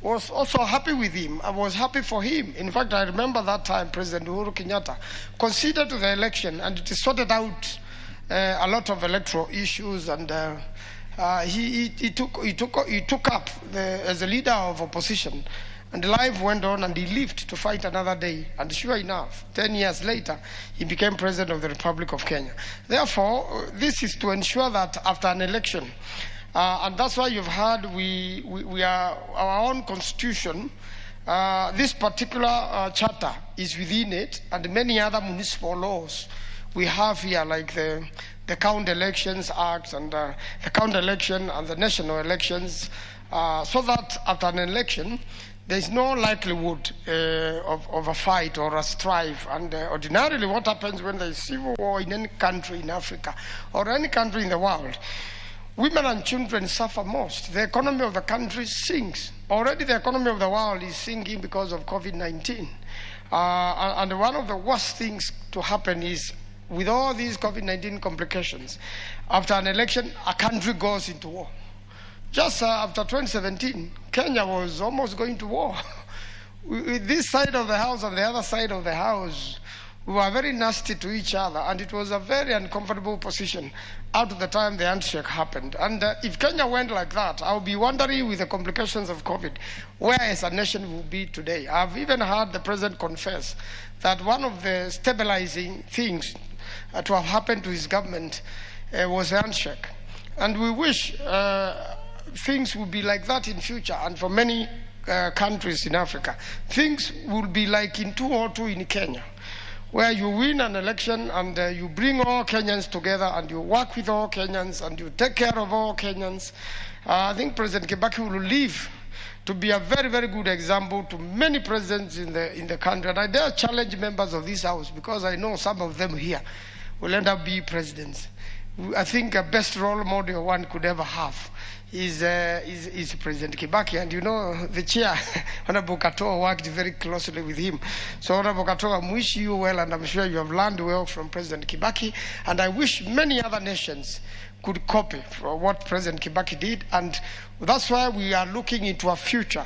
was also happy with him. I was happy for him. In fact, I remember that time President Uhuru Kenyatta conceded to the election, and it sorted out a lot of electoral issues, and he took up as a leader of opposition. And life went on, and he lived to fight another day. And sure enough, 10 years later, he became president of the Republic of Kenya. Therefore, this is to ensure that after an election, and that's why you've heard we are our own constitution. This particular charter is within it, and many other municipal laws we have here, like the County Elections Act and the county election and the national elections, so that after an election, there's no likelihood of a fight or a strife. And ordinarily what happens when there's civil war in any country in Africa or any country in the world, women and children suffer most. The economy of the country sinks. Already the economy of the world is sinking because of COVID-19. And one of the worst things to happen is, with all these COVID-19 complications, after an election, a country goes into war. Just after 2017, Kenya was almost going to war. With this side of the house and the other side of the house, we were very nasty to each other, and it was a very uncomfortable position up to the time the handshake happened. And if Kenya went like that, I'll be wondering, with the complications of COVID, where as a nation will be today. I've even heard the president confess that one of the stabilizing things to have happened to his government was a handshake. And we wish things will be like that in future, and for many countries in Africa. Things will be like in 2002 in Kenya, where you win an election and you bring all Kenyans together and you work with all Kenyans and you take care of all Kenyans. I think President Kibaki will live to be a very, very good example to many presidents in the country. And I dare challenge members of this house, because I know some of them here will end up being presidents. I think a best role model one could ever have is President Kibaki. And you know, the chair, Honorable Kato, worked very closely with him. So Honorable Kato, I wish you well, and I'm sure you have learned well from President Kibaki. And I wish many other nations could copy from what President Kibaki did. And that's why we are looking into a future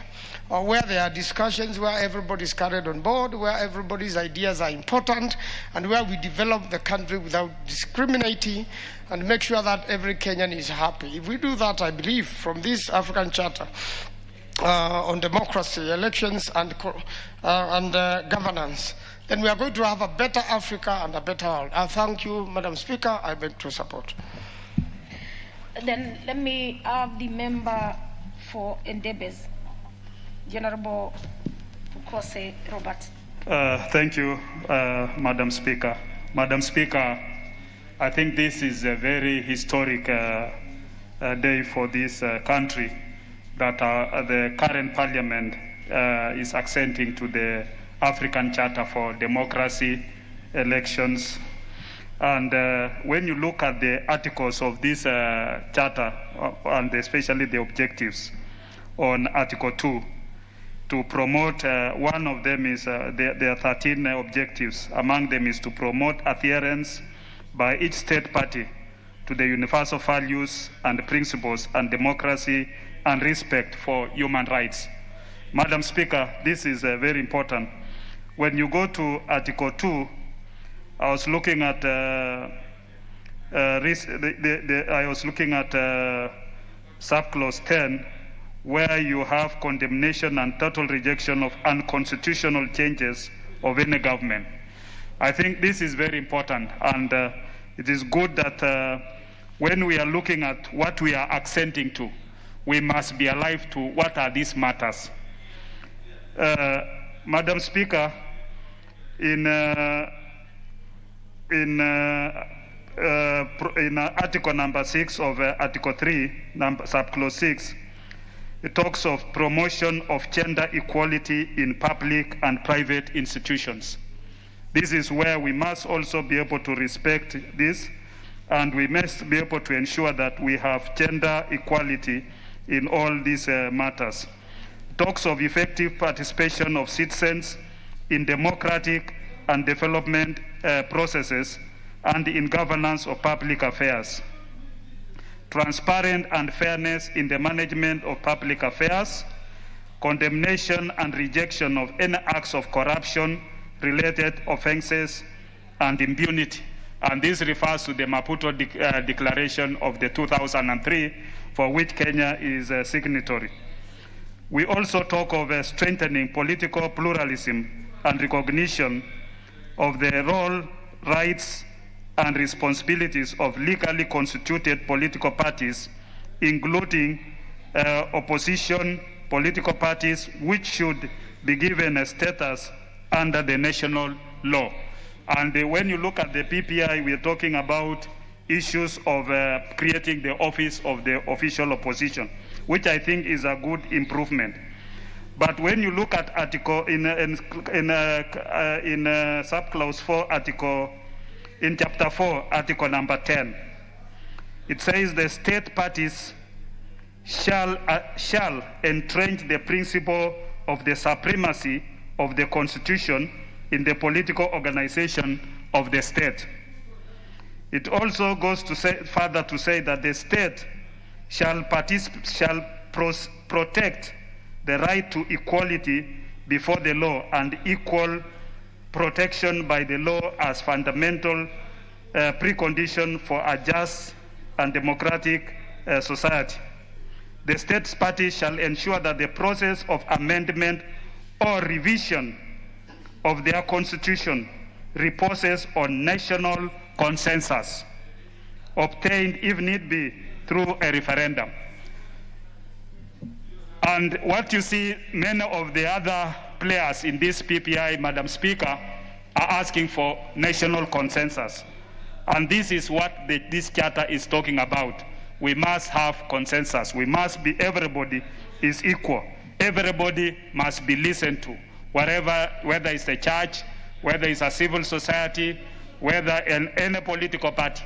where there are discussions, where everybody's carried on board, where everybody's ideas are important, and where we develop the country without discriminating and make sure that every Kenyan is happy. If we do that, I believe, from this African Charter on democracy, elections, and governance, then we are going to have a better Africa and a better world. I thank you, Madam Speaker. I beg to support. Then let me have the member for Endebes, Honorable Ukose Robert. Thank you, Madam Speaker. Madam Speaker, I think this is a very historic day for this country, that the current parliament is accenting to the African Charter for Democracy, Elections. And when you look at the articles of this charter, and especially the objectives on Article 2, to promote, one of them is, there are 13 objectives. Among them is to promote adherence by each state party to the universal values and principles and democracy and respect for human rights. Madam Speaker, this is very important. When you go to Article 2, I was looking at subclause 10, where you have condemnation and total rejection of unconstitutional changes of any government. I think this is very important, and it is good that when we are looking at what we are accenting to, we must be alive to what are these matters. Madam Speaker, in Article number 6 of Article 3, subclause 6, it talks of promotion of gender equality in public and private institutions. This is where we must also be able to respect this, and we must be able to ensure that we have gender equality in all these matters. Talks of effective participation of citizens in democratic and development processes and in governance of public affairs. Transparent and fairness in the management of public affairs. Condemnation and rejection of any acts of corruption, related offenses, and impunity. And this refers to the Maputo Declaration of the 2003, for which Kenya is a signatory. We also talk of strengthening political pluralism and recognition of the role, rights, and responsibilities of legally constituted political parties, including opposition political parties, which should be given a status under the national law. And when you look at the PPI, we are talking about issues of creating the office of the official opposition, which I think is a good improvement. But when you look at article in subclause 4 article, in chapter 4, article number 10, it says the state parties shall entrench the principle of the supremacy of the Constitution in the political organization of the state. It also goes to say, further to say that the state shall protect the right to equality before the law and equal protection by the law as fundamental precondition for a just and democratic society. The state parties shall ensure that the process of amendment or revision of their constitution reposes on national consensus, obtained, if need be, through a referendum. And what you see, many of the other players in this PPI, Madam Speaker, are asking for national consensus. And this is what this charter is talking about. We must have consensus. We must be, everybody is equal. Everybody must be listened to, whether it's a church, whether it's a civil society, whether in any political party.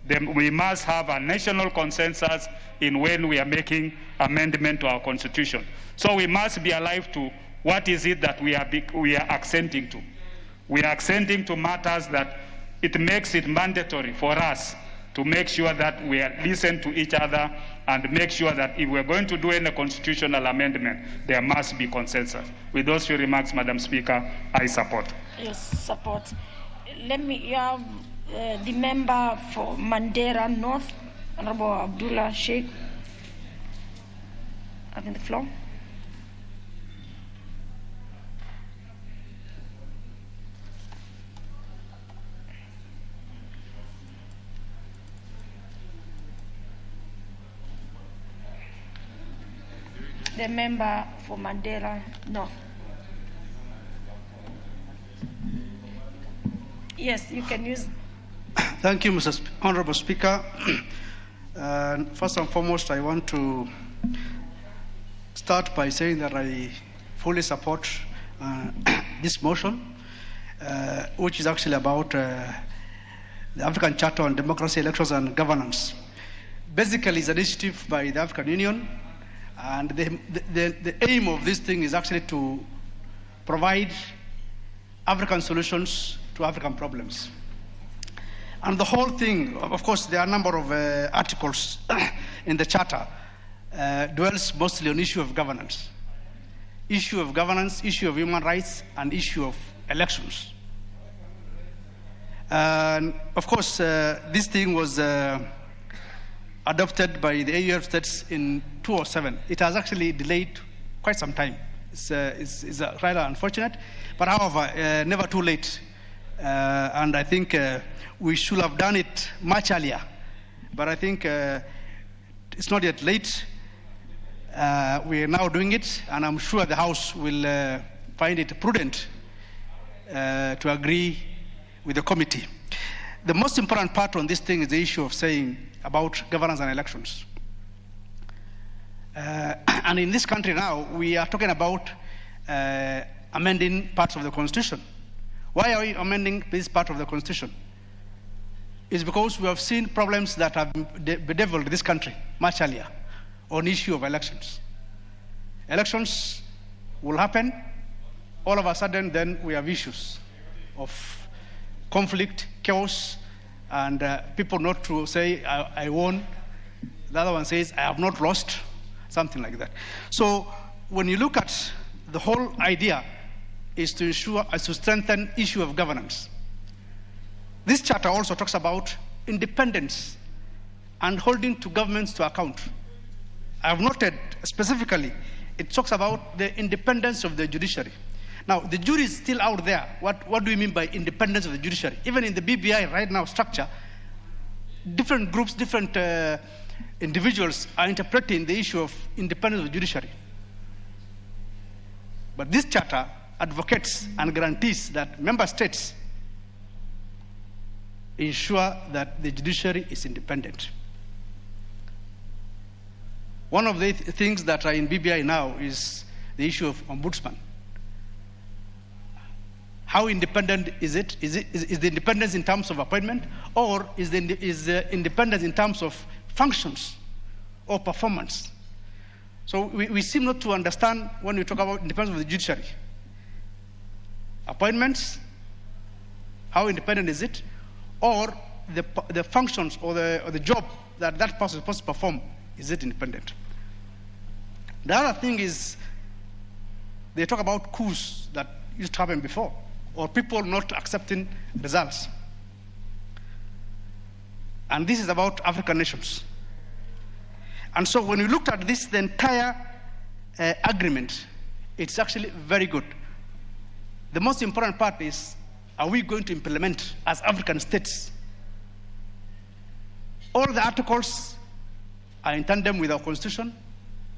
Then we must have a national consensus in when we are making amendment to our constitution. So we must be alive to what is it that we are accenting to. We are accenting to matters that it makes it mandatory for us to make sure that we listen to each other and make sure that if we're going to do any constitutional amendment, there must be consensus. With those few remarks, Madam Speaker, I support. Yes, support. Let me have the member for Mandera North, Honorable Abdullah Sheikh, having the floor. The member for Mandera North. Yes, you can use. Thank you, Mr. Honorable Speaker. First and foremost, I want to start by saying that I fully support this motion, which is actually about the African Charter on Democracy, Elections and Governance. Basically, it's an initiative by the African Union, and the aim of this thing is actually to provide African solutions to African problems. And the whole thing, of course, there are a number of articles in the Charter, dwells mostly on issue of governance. Issue of governance, issue of human rights, and issue of elections. And of course, this thing was adopted by the AUF states in 2007. It has actually delayed quite some time. It's rather unfortunate, but however, never too late. And I think we should have done it much earlier. But I think it's not yet late. We are now doing it, and I'm sure the House will find it prudent to agree with the committee. The most important part on this thing is the issue of saying about governance and elections. And in this country now, we are talking about amending parts of the Constitution. Why are we amending this part of the Constitution? It's because we have seen problems that have bedeviled this country much earlier on the issue of elections. Elections will happen, all of a sudden then we have issues of conflict, chaos, and people not to say, I won. The other one says, I have not lost, something like that. So when you look at the whole idea is to ensure, to strengthen issue of governance. This charter also talks about independence and holding to governments to account. I have noted specifically, it talks about the independence of the judiciary. Now, the jury is still out there. What do we mean by independence of the judiciary? Even in the BBI right now structure, different groups, different individuals are interpreting the issue of independence of the judiciary. But this charter advocates and guarantees that member states ensure that the judiciary is independent. One of the things that are in BBI now is the issue of ombudsman. How independent is it? Is the independence in terms of appointment, or is the independence in terms of functions or performance? So we seem not to understand when we talk about independence of the judiciary. Appointments, how independent is it? Or the functions or the job that person is supposed to perform, is it independent? The other thing is, they talk about coups that used to happen before, or people not accepting results. And this is about African nations. And so when we looked at this, the entire agreement, it's actually very good. The most important part is, are we going to implement as African states? All the articles are in tandem with our constitution,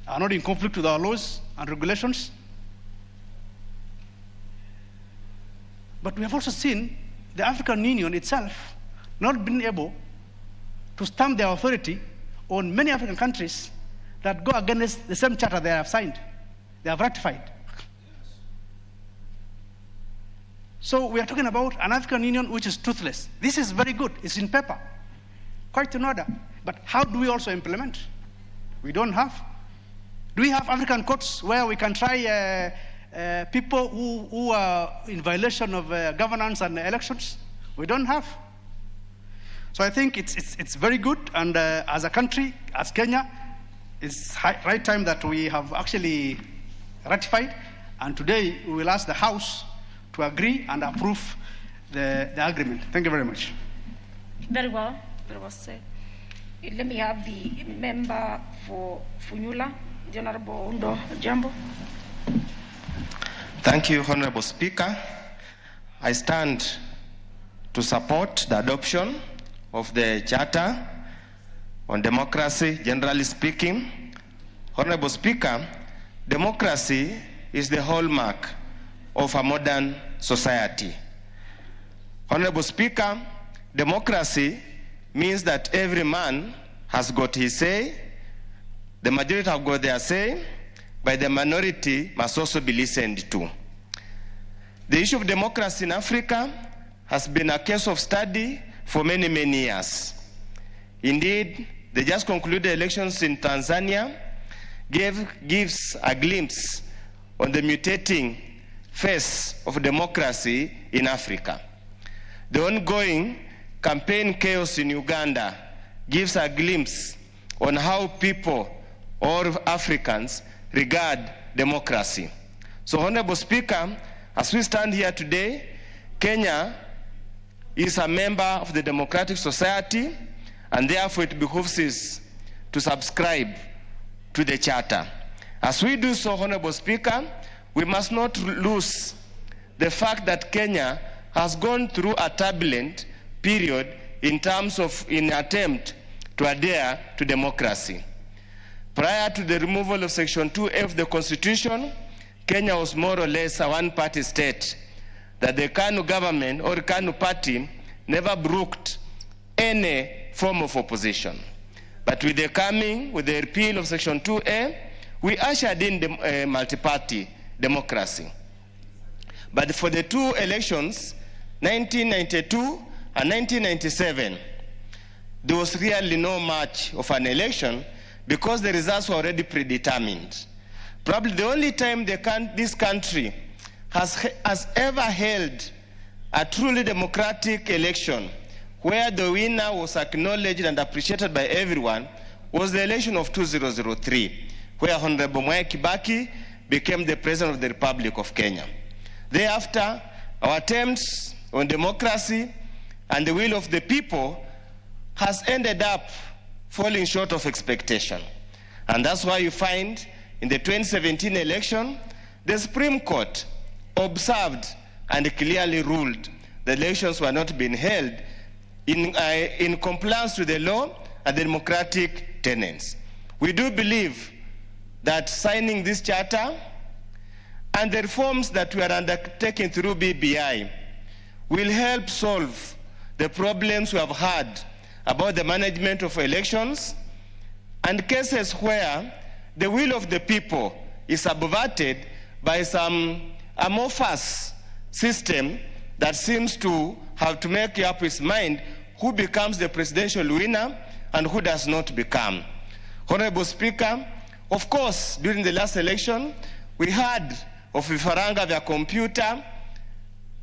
are not in conflict with our laws and regulations. But we have also seen the African Union itself not being able to stamp their authority on many African countries that go against the same charter they have signed, they have ratified. So we are talking about an African Union which is toothless. This is very good, it's in paper, quite in order. But how do we also implement? We don't have. Do we have African courts where we can try people who are in violation of governance and elections? We don't have. So I think it's very good, and as a country, as Kenya, it's right time that we have actually ratified, and today we will ask the House to agree and approve the agreement. Thank you very much. Very well. That was said. Let me have the member for Funyula, the Honorable Undo Jambo. Thank you, Honorable Speaker. I stand to support the adoption of the Charter on democracy, generally speaking. Honorable Speaker, democracy is the hallmark of a modern society. Honorable Speaker, democracy means that every man has got his say, the majority have got their say, but the minority must also be listened to. The issue of democracy in Africa has been a case of study for many, many years. Indeed, the just concluded elections in Tanzania gives a glimpse on the mutating face of democracy in Africa. The ongoing campaign chaos in Uganda gives a glimpse on how people, or Africans, regard democracy. So, Honorable Speaker, as we stand here today, Kenya is a member of the Democratic Society, and therefore it behooves to subscribe to the Charter. As we do so, Honorable Speaker, we must not lose the fact that Kenya has gone through a turbulent period in terms of an attempt to adhere to democracy. Prior to the removal of Section 2A of the Constitution, Kenya was more or less a one-party state, that the KANU government or KANU party never brooked any form of opposition. But with the repeal of Section 2A, we ushered in multi-party democracy. But for the two elections, 1992 and 1997, there was really no much of an election because the results were already predetermined. Probably the only time this country has ever held a truly democratic election where the winner was acknowledged and appreciated by everyone was the election of 2003, where Honorable Mwai Kibaki became the President of the Republic of Kenya. Thereafter, our attempts on democracy and the will of the people has ended up falling short of expectation. And that's why you find in the 2017 election, the Supreme Court observed and clearly ruled the elections were not being held in compliance with the law and the democratic tenets. We do believe that signing this charter and the reforms that we are undertaking through BBI will help solve the problems we have had about the management of elections and cases where the will of the people is subverted by some amorphous system that seems to have to make up its mind who becomes the presidential winner and who does not become. Honorable Speaker, of course, during the last election, we heard of vifaranga vya computer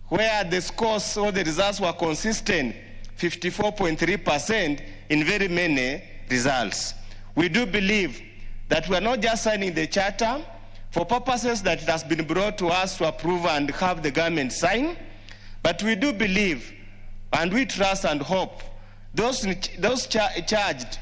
where the scores or the results were consistent, 54.3% in very many results. We do believe that we are not just signing the charter for purposes that it has been brought to us to approve and have the government sign, but we do believe and we trust and hope those charged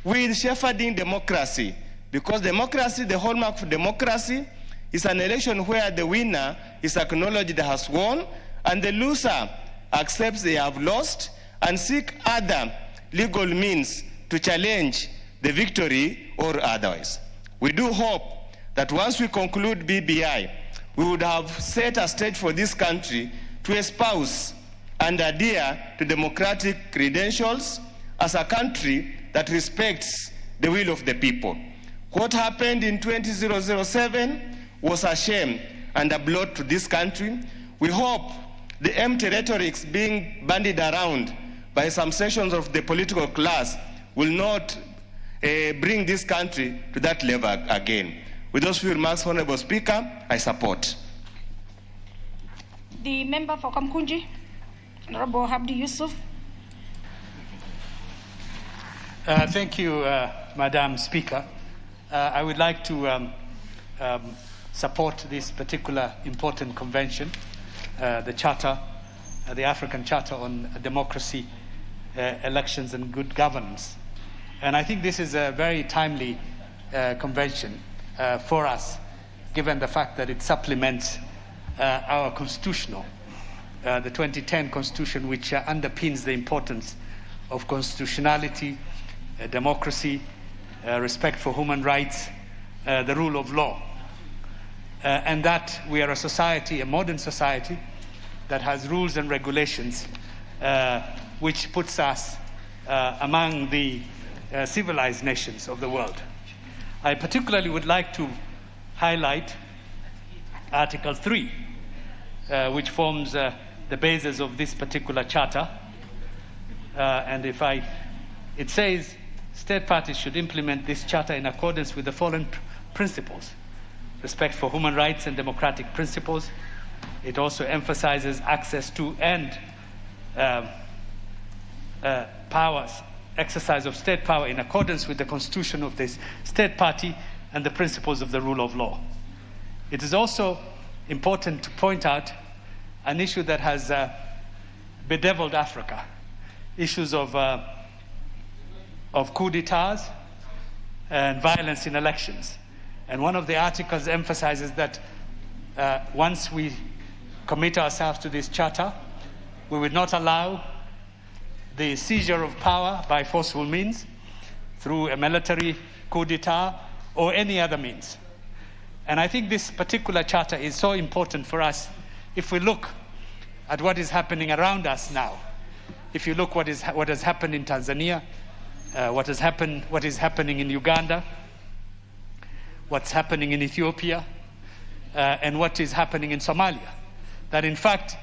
with shepherding democracy, because democracy, the hallmark of democracy, is an election where the winner is acknowledged has won and the loser accepts they have lost and seek other legal means to challenge the victory or otherwise. We do hope that once we conclude BBI, we would have set a stage for this country to espouse and adhere to democratic credentials as a country that respects the will of the people. What happened in 2007 was a shame and a blow to this country. We hope the empty rhetorics being bandied around by some sections of the political class will not bring this country to that level again. With those few remarks, Honorable Speaker, I support. The member for Kamkunji, Honorable Abdi Yusuf. Thank you, Madam Speaker. I would like to support this particular important convention, the Charter, the African Charter on Democracy, Elections and Good Governance. And I think this is a very timely convention for us, given the fact that it supplements our constitutional, the 2010 Constitution, which underpins the importance of constitutionality, democracy, respect for human rights, the rule of law. And that we are a society, a modern society, that has rules and regulations which puts us among the civilized nations of the world. I particularly would like to highlight Article 3, which forms the basis of this particular charter. And it says, state parties should implement this charter in accordance with the following principles: respect for human rights and democratic principles. It also emphasizes access to and powers, exercise of state power in accordance with the constitution of this state party and the principles of the rule of law. It is also important to point out an issue that has bedeviled Africa, issues of coup d'etats, and violence in elections. And one of the articles emphasizes that once we commit ourselves to this charter, we will not allow the seizure of power by forceful means, through a military coup d'etat or any other means. And I think this particular charter is so important for us if we look at what is happening around us now. If you look what has happened in Tanzania, what is happening in Uganda, what's happening in Ethiopia, and what is happening in Somalia, that in fact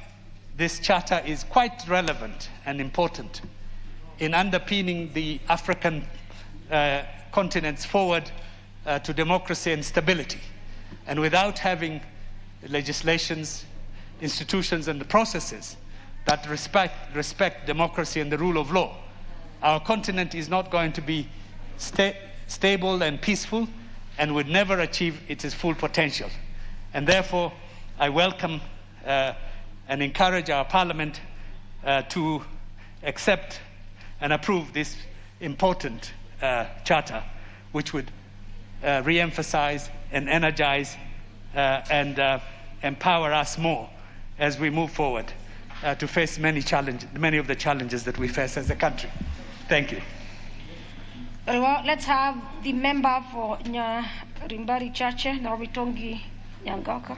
this charter is quite relevant and important in underpinning the African continent's forward to democracy and stability. And without having legislations, institutions, and the processes that respect democracy and the rule of law, our continent is not going to be stable and peaceful and would never achieve its full potential. And therefore, I welcome and encourage our Parliament to accept and approve this important charter, which would re-emphasize and energize and empower us more as we move forward to face many of the challenges that we face as a country. Thank you. Very well, let's have the member for Rimbari Chache, Narobitongi Nyangaka.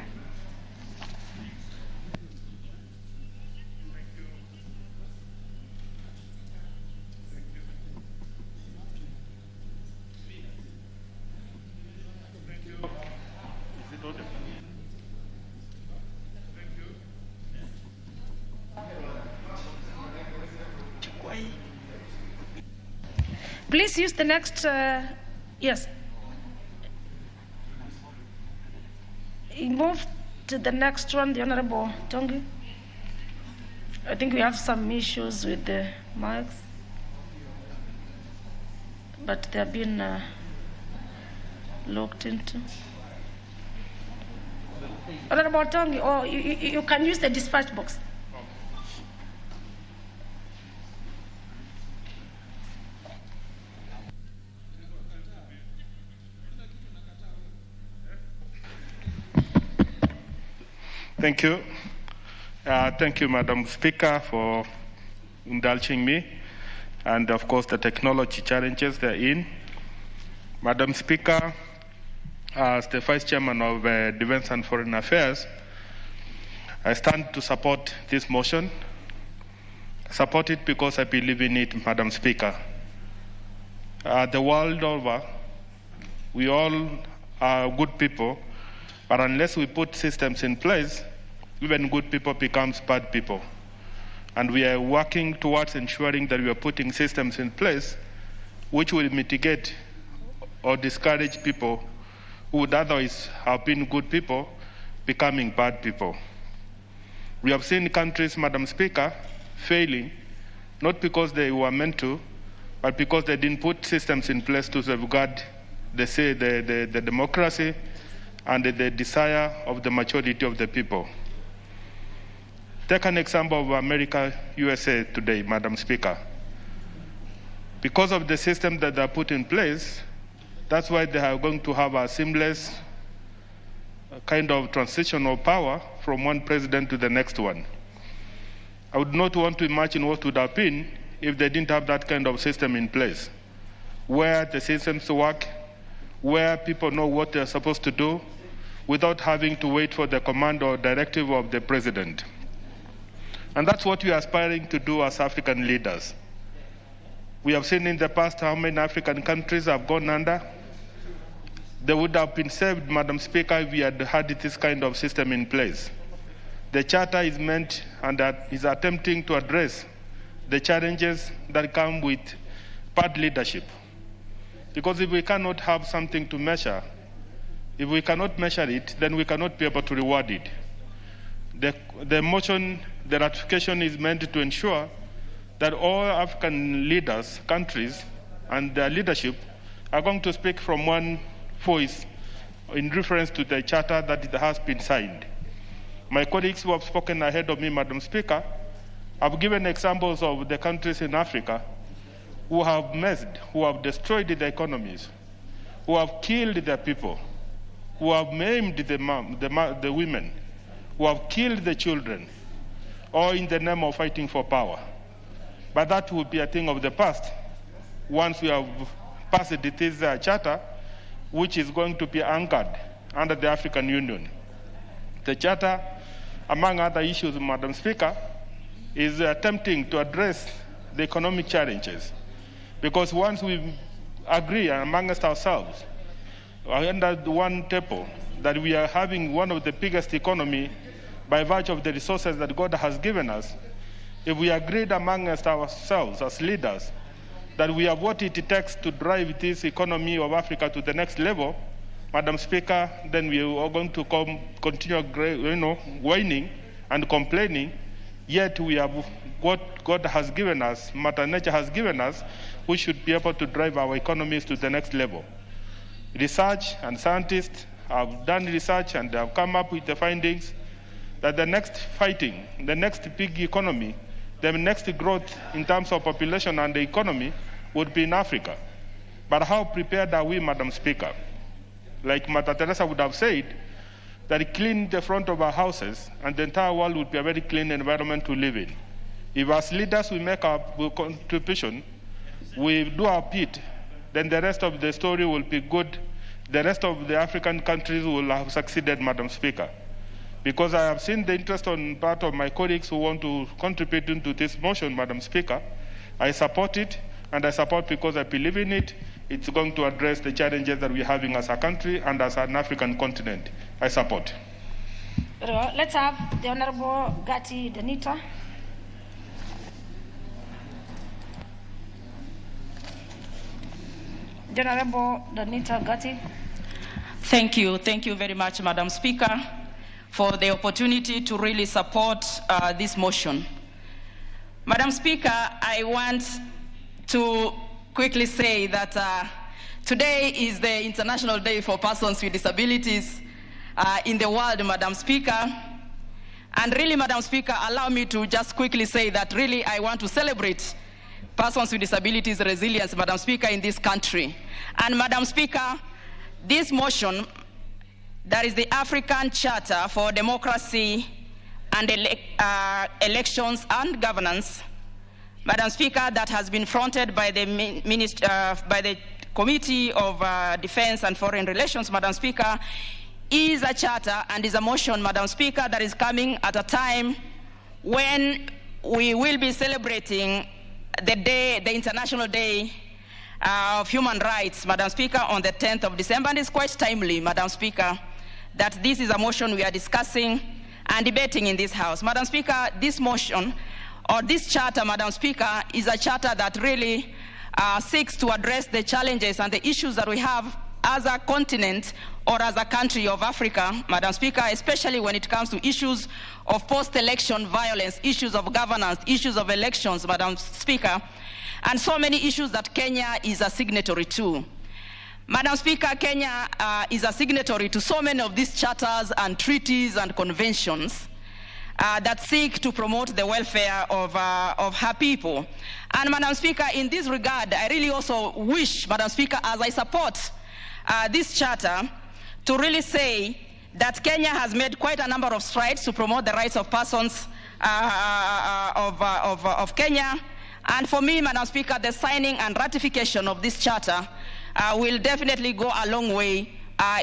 Please use the next, yes. Move to the next one, the Honorable Tongi. I think we have some issues with the mics, but they have been looked into. Honorable Tongi, or you can use the dispatch box. Thank you. Thank you, Madam Speaker, for indulging me, and of course the technology challenges they're in. Madam Speaker, as the Vice Chairman of Defense and Foreign Affairs, I stand to support this motion. Support it because I believe in it, Madam Speaker. The world over, we all are good people, but unless we put systems in place, even good people becomes bad people. And we are working towards ensuring that we are putting systems in place which will mitigate or discourage people who would otherwise have been good people becoming bad people. We have seen countries, Madam Speaker, failing, not because they were meant to, but because they didn't put systems in place to safeguard the democracy and the desire of the majority of the people. Take an example of America, USA today, Madam Speaker. Because of the system that they are put in place, that's why they are going to have a seamless kind of transition of power from one president to the next one. I would not want to imagine what would have been if they didn't have that kind of system in place, where the systems work, where people know what they're supposed to do, without having to wait for the command or directive of the president. And that's what we are aspiring to do as African leaders. We have seen in the past how many African countries have gone under. They would have been saved, Madam Speaker, if we had had this kind of system in place. The Charter is meant and is attempting to address the challenges that come with bad leadership. Because if we cannot have something to measure, if we cannot measure it, then we cannot be able to reward it. The motion, the ratification is meant to ensure that all African leaders, countries, and their leadership are going to speak from one voice in reference to the charter that has been signed. My colleagues who have spoken ahead of me, Madam Speaker, have given examples of the countries in Africa who have messed, who have destroyed the economies, who have killed their people, who have maimed the women, who have killed the children, all in the name of fighting for power. But that will be a thing of the past once we have passed this charter, which is going to be anchored under the African Union. The charter, among other issues, Madam Speaker, is attempting to address the economic challenges. Because once we agree amongst ourselves, under one table, that we are having one of the biggest economy by virtue of the resources that God has given us, if we agreed amongst ourselves as leaders that we have what it takes to drive this economy of Africa to the next level, Madam Speaker, then we are going to continue whining and complaining, yet we have what God has given us, Mother Nature has given us, we should be able to drive our economies to the next level. Research and scientists have done research and have come up with the findings that the next fighting, the next big economy, the next growth in terms of population and the economy would be in Africa. But how prepared are we, Madam Speaker? Like Mother Teresa would have said, that clean the front of our houses and the entire world would be a very clean environment to live in. If as leaders we make our contribution, we do our bit, then the rest of the story will be good. The rest of the African countries will have succeeded, Madam Speaker. Because I have seen the interest on part of my colleagues who want to contribute into this motion, Madam Speaker. I support it, and I support because I believe in it. It's going to address the challenges that we're having as a country and as an African continent. I support. Very well. Let's have the Honorable Gatti Danita. The Honorable Danita Gatti. Thank you very much, Madam Speaker, for the opportunity to really support this motion. Madam Speaker, I want to quickly say that today is the International Day for Persons with Disabilities in the world, Madam Speaker. And really, Madam Speaker, allow me to just quickly say that really I want to celebrate persons with disabilities resilience, Madam Speaker, in this country. And Madam Speaker, this motion, that is the African Charter for Democracy and Elections and Governance, Madam Speaker, that has been fronted by the by the Committee of Defense and Foreign Relations, Madam Speaker, is a charter and is a motion, Madam Speaker, that is coming at a time when we will be celebrating the day, the International Day of Human Rights, Madam Speaker, on the 10th of December. And it's quite timely, Madam Speaker, that this is a motion we are discussing and debating in this House. Madam Speaker, this motion, or this charter, Madam Speaker, is a charter that really seeks to address the challenges and the issues that we have as a continent or as a country of Africa, Madam Speaker, especially when it comes to issues of post-election violence, issues of governance, issues of elections, Madam Speaker, and so many issues that Kenya is a signatory to. Madam Speaker, Kenya is a signatory to so many of these charters and treaties and conventions that seek to promote the welfare of her people. And Madam Speaker, in this regard, I really also wish, Madam Speaker, as I support this charter, to really say that Kenya has made quite a number of strides to promote the rights of persons of Kenya. And for me, Madam Speaker, the signing and ratification of this charter will definitely go a long way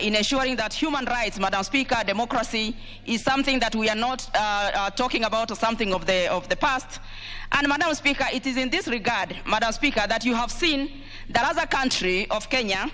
in ensuring that human rights, Madam Speaker, democracy is something that we are not talking about or something of the past. And Madam Speaker, it is in this regard, Madam Speaker, that you have seen that as a country of Kenya,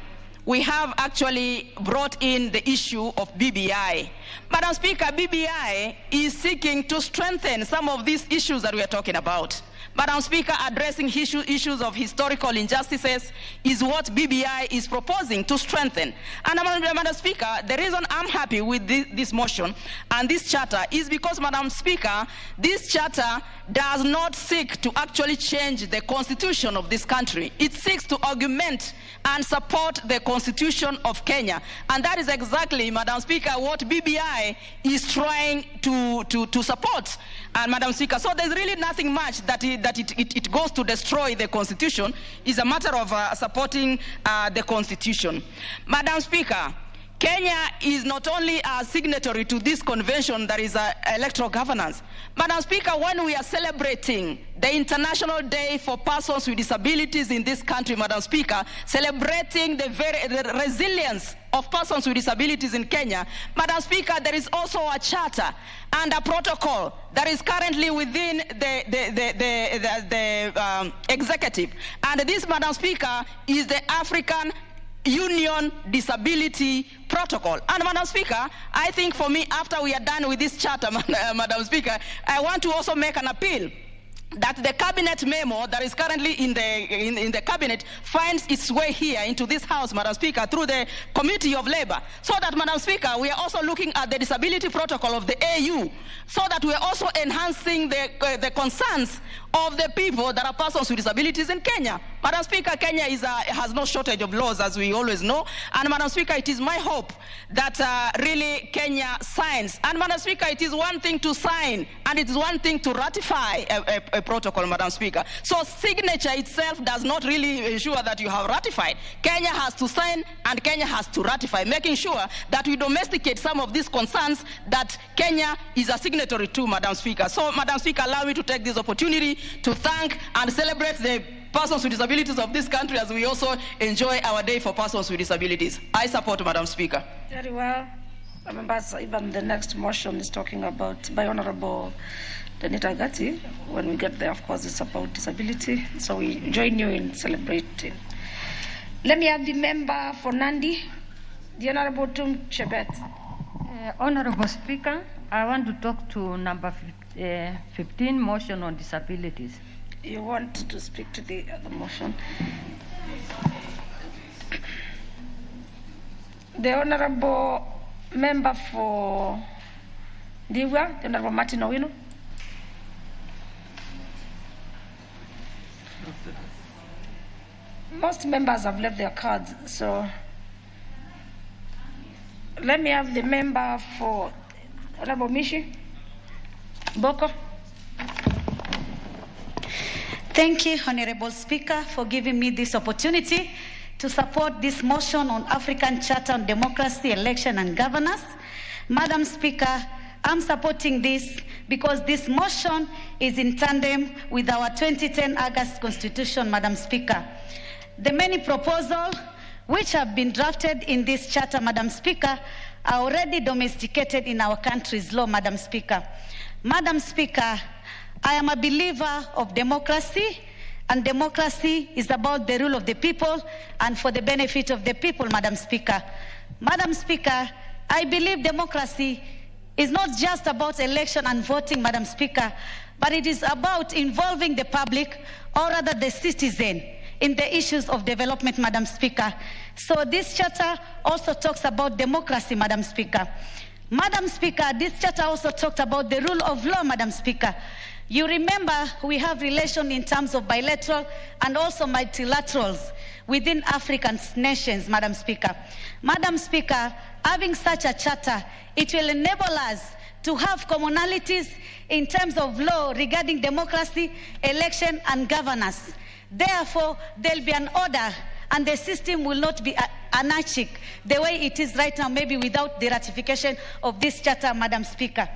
we have actually brought in the issue of BBI. Madam Speaker, BBI is seeking to strengthen some of these issues that we are talking about. Madam Speaker, addressing issues of historical injustices is what BBI is proposing to strengthen. And Madam Speaker, the reason I'm happy with this motion and this charter is because, Madam Speaker, this charter does not seek to actually change the constitution of this country. It seeks to augment and support the constitution of Kenya. And that is exactly, Madam Speaker, what BBI is trying to support. And Madam Speaker, so there's really nothing much that it goes to destroy the Constitution. It's a matter of supporting the Constitution. Madam Speaker, Kenya is not only a signatory to this convention that is electoral governance. Madam Speaker, when we are celebrating the International Day for Persons with Disabilities in this country, Madam Speaker, celebrating the resilience of persons with disabilities in Kenya, Madam Speaker, there is also a charter and a protocol that is currently within the executive. And this, Madam Speaker, is the African Union Disability Protocol. And Madam Speaker, I think for me, after we are done with this charter, Madam Speaker, I want to also make an appeal that the cabinet memo that is currently in the cabinet finds its way here into this house, Madam Speaker, through the Committee of Labor, so that, Madam Speaker, we are also looking at the disability protocol of the AU, so that we are also enhancing the concerns of the people that are persons with disabilities in Kenya. Madam Speaker, Kenya has no shortage of laws, as we always know. And Madam Speaker, it is my hope that really Kenya signs. And Madam Speaker, it is one thing to sign, and it is one thing to ratify a protocol, Madam Speaker. So signature itself does not really ensure that you have ratified. Kenya has to sign, and Kenya has to ratify, making sure that we domesticate some of these concerns that Kenya is a signatory to, Madam Speaker. So, Madam Speaker, allow me to take this opportunity to thank and celebrate the persons with disabilities of this country as we also enjoy our day for persons with disabilities. I support, Madam Speaker. Very well. Members, even the next motion is talking about by Honorable Denita Gatti. When we get there, of course, it's about disability. So we join you in celebrating. Let me have the member for Nandi, the Honorable Tum Chebet. Honorable Speaker, I want to talk to number 15, motion on disabilities. You want to speak to the other motion? The Honorable Member for Diwa, the Honorable Martin Owino. Most members have left their cards, so let me have the member for Honorable Mishi Boko. Thank you, Honorable Speaker, for giving me this opportunity to support this motion on African Charter on Democracy, Election and Governance. Madam Speaker, I'm supporting this because this motion is in tandem with our 2010 August Constitution, Madam Speaker. The many proposals which have been drafted in this charter, Madam Speaker, are already domesticated in our country's law, Madam Speaker. Madam Speaker, I am a believer of democracy, and democracy is about the rule of the people and for the benefit of the people, Madam Speaker. Madam Speaker, I believe democracy is not just about election and voting, Madam Speaker, but it is about involving the public, or rather the citizen, in the issues of development, Madam Speaker. So this charter also talks about democracy, Madam Speaker. Madam Speaker, this charter also talked about the rule of law, Madam Speaker. You remember we have relations in terms of bilateral and also multilaterals within African nations, Madam Speaker. Madam Speaker, having such a charter, it will enable us to have commonalities in terms of law regarding democracy, election, and governance. Therefore, there'll be an order, and the system will not be anarchic the way it is right now, maybe without the ratification of this charter, Madam Speaker.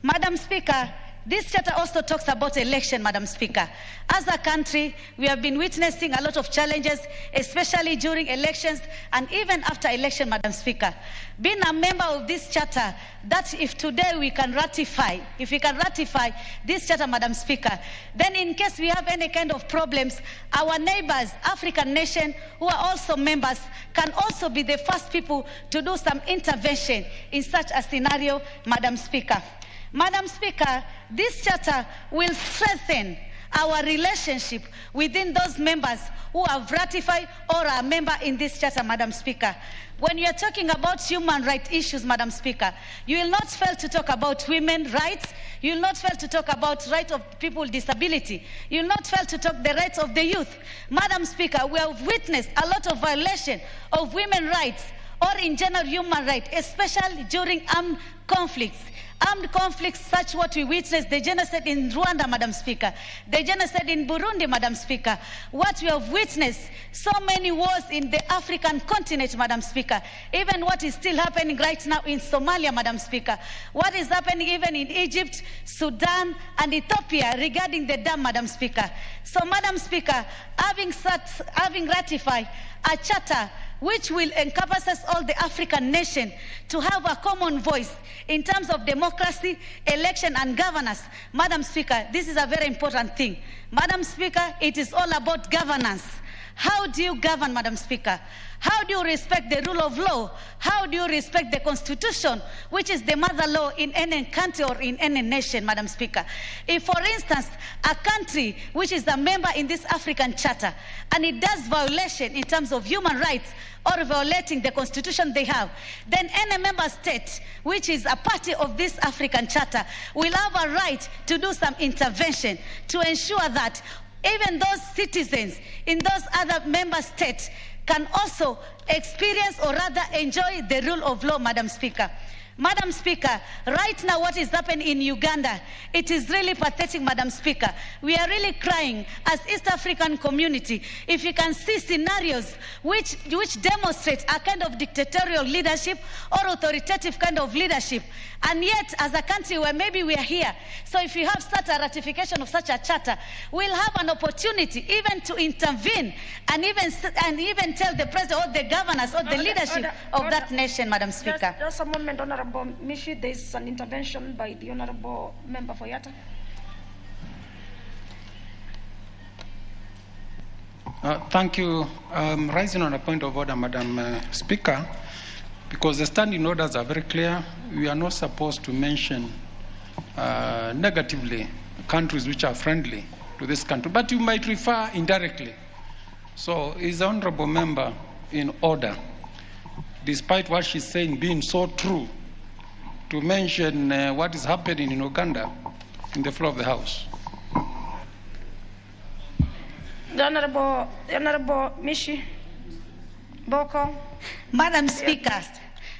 Madam Speaker, this charter also talks about election, Madam Speaker. As a country, we have been witnessing a lot of challenges, especially during elections and even after election, Madam Speaker. Being a member of this charter, that if today we can ratify, this charter, Madam Speaker, then in case we have any kind of problems, our neighbors, African nations, who are also members, can also be the first people to do some intervention in such a scenario, Madam Speaker. Madam Speaker, this charter will strengthen our relationship within those members who have ratified or are a member in this charter, Madam Speaker. When you are talking about human rights issues, Madam Speaker, you will not fail to talk about women's rights. You will not fail to talk about rights of people with disability. You will not fail to talk the rights of the youth. Madam Speaker, we have witnessed a lot of violation of women's rights or in general human rights, especially during armed conflicts. Armed conflicts such what we witnessed, the genocide in Rwanda, Madam Speaker, the genocide in Burundi, Madam Speaker, what we have witnessed, so many wars in the African continent, Madam Speaker, even what is still happening right now in Somalia, Madam Speaker, what is happening even in Egypt, Sudan, and Ethiopia regarding the dam, Madam Speaker. So, Madam Speaker, having ratified a charter which will encompass us all the African nation to have a common voice in terms of democracy, election, and governance. Madam Speaker, this is a very important thing. Madam Speaker, it is all about governance. How do you govern, Madam Speaker? How do you respect the rule of law? How do you respect the Constitution, which is the mother law in any country or in any nation, Madam Speaker? If, for instance, a country which is a member in this African Charter, and it does violation in terms of human rights or violating the Constitution they have, then any member state which is a party of this African Charter will have a right to do some intervention to ensure that even those citizens in those other member states can also experience or rather enjoy the rule of law, Madam Speaker. Madam Speaker, right now what is happening in Uganda, it is really pathetic, Madam Speaker. We are really crying as East African community. If you can see scenarios which demonstrate a kind of dictatorial leadership or authoritative kind of leadership, and yet as a country where maybe we are here, so if you have such a ratification of such a charter, we'll have an opportunity even to intervene and even tell the president or the governors or the leadership of that nation, Madam Speaker. Just a moment, Honorable Mishi, there is an intervention by the Honorable Member for Yatta. Thank you. Rising on a point of order, Madam Speaker, because the standing orders are very clear. We are not supposed to mention negatively countries which are friendly to this country, but you might refer indirectly. So is the Honorable Member in order, despite what she's saying being so true, to mention what is happening in Uganda in the floor of the House? The Honorable Mishi Boko. Madam Speaker,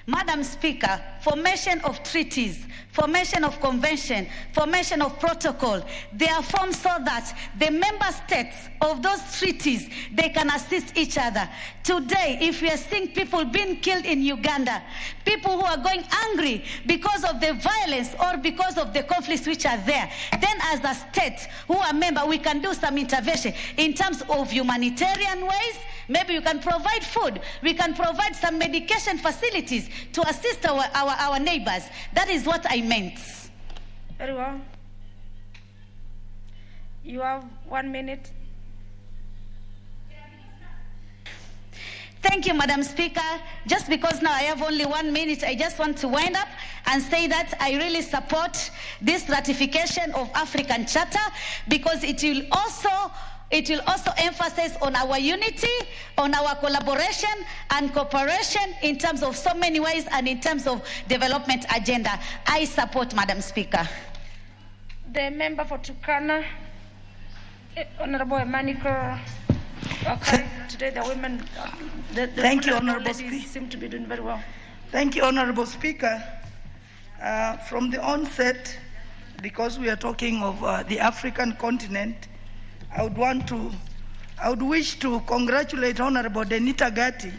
Madam Speaker, formation of treaties, formation of convention, formation of protocol, they are formed so that the member states of those treaties, they can assist each other. Today, if we are seeing people being killed in Uganda, people who are going angry because of the violence or because of the conflicts which are there, then as a state who are member, we can do some intervention in terms of humanitarian ways. Maybe you can provide food. We can provide some medication facilities to assist our neighbors. That is what I meant. Very well. You have 1 minute. Thank you, Madam Speaker. Just because now I have only 1 minute, I just want to wind up and say that I really support this ratification of African Charter because it will also emphasize on our unity, on our collaboration and cooperation in terms of so many ways and in terms of development agenda. I support, Madam Speaker. The member for Turkana, Honorable Emanuel. Okay, today the women, Thank you, Honorable Speaker. Seem to be doing very well. Thank you, Honorable Speaker. From the onset, because we are talking of the African continent, I would wish to congratulate Honorable Denita Gatti,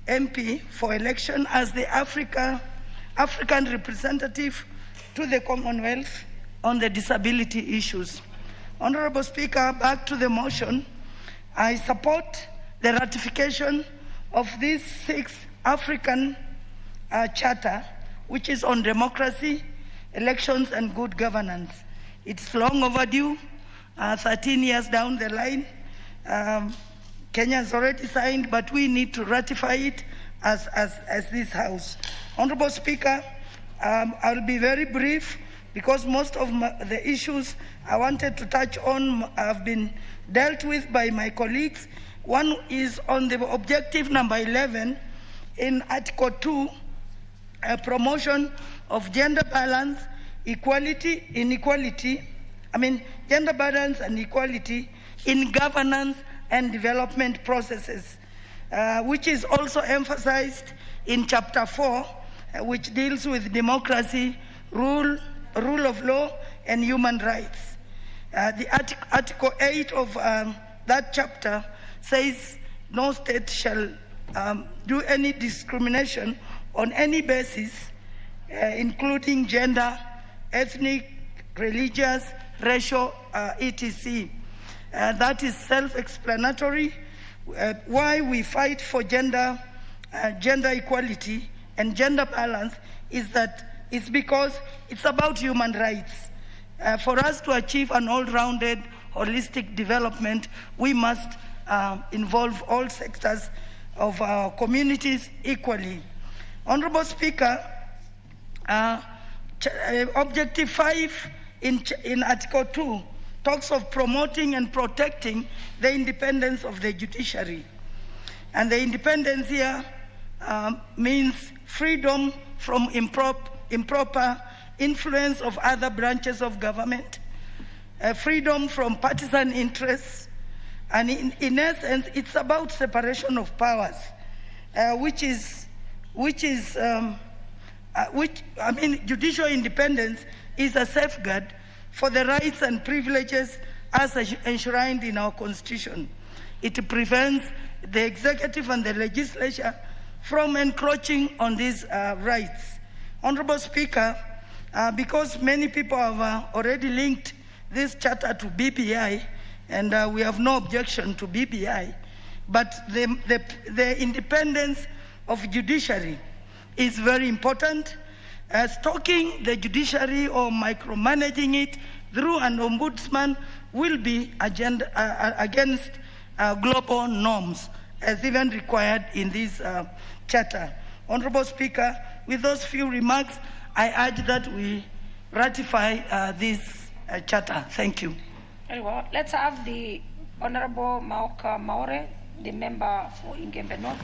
MP for election as the African representative to the Commonwealth on the disability issues. Honorable Speaker, back to the motion. I support the ratification of this 6th African Charter, which is on democracy, elections, and good governance. It's long overdue. 13 years down the line, Kenya has already signed, but we need to ratify it as this House. Honorable Speaker, I'll be very brief because most of the issues I wanted to touch on have been dealt with by my colleagues. One is on the objective number 11 in Article 2, promotion of gender balance, gender balance and equality in governance and development processes. which is also emphasized in Chapter 4, which deals with democracy, rule of law, and human rights. The Article 8 of that chapter says no state shall do any discrimination on any basis, including gender, ethnic, religious, racial, etc. That is self-explanatory. Why we fight for gender equality and gender balance is that it's because it's about human rights. For us to achieve an all-rounded, holistic development, we must involve all sectors of our communities equally. Honorable Speaker, Objective 5 in Article 2 talks of promoting and protecting the independence of the judiciary. And the independence here means freedom from improper influence of other branches of government, freedom from partisan interests, and in essence, it's about separation of powers, judicial independence is a safeguard for the rights and privileges as enshrined in our Constitution. It prevents the executive and the legislature from encroaching on these rights. Honorable Speaker, because many people have already linked this charter to BBI, and we have no objection to BBI, but the independence of judiciary is very important. Stalking the judiciary or micromanaging it through an ombudsman will be against global norms, as even required in this charter. Honorable Speaker, with those few remarks, I urge that we ratify this charter. Thank you. Very well. Let's have the Honorable Maoka Maore, the member for Ingembe North.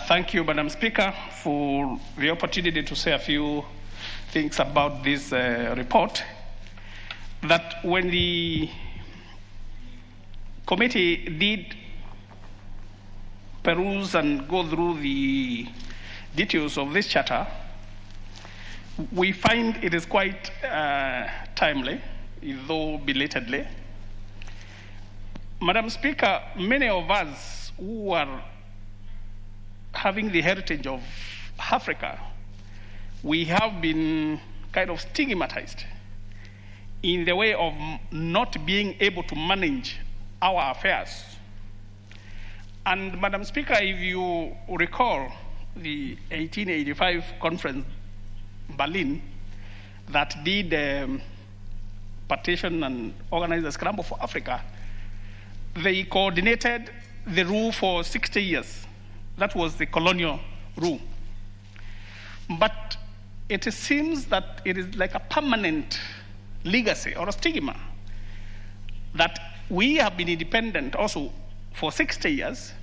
Thank you, Madam Speaker, for the opportunity to say a few things about this report. That when the committee did peruse and go through the details of this charter, we find it is quite timely, though belatedly. Madam Speaker, many of us who are having the heritage of Africa, we have been kind of stigmatized in the way of not being able to manage our affairs. And Madam Speaker, if you recall the 1885 conference, Berlin, that did partition and organize the scramble for Africa, they coordinated the rule for 60 years. That was the colonial rule. But it seems that it is like a permanent legacy or a stigma that we have been independent also for 60 years,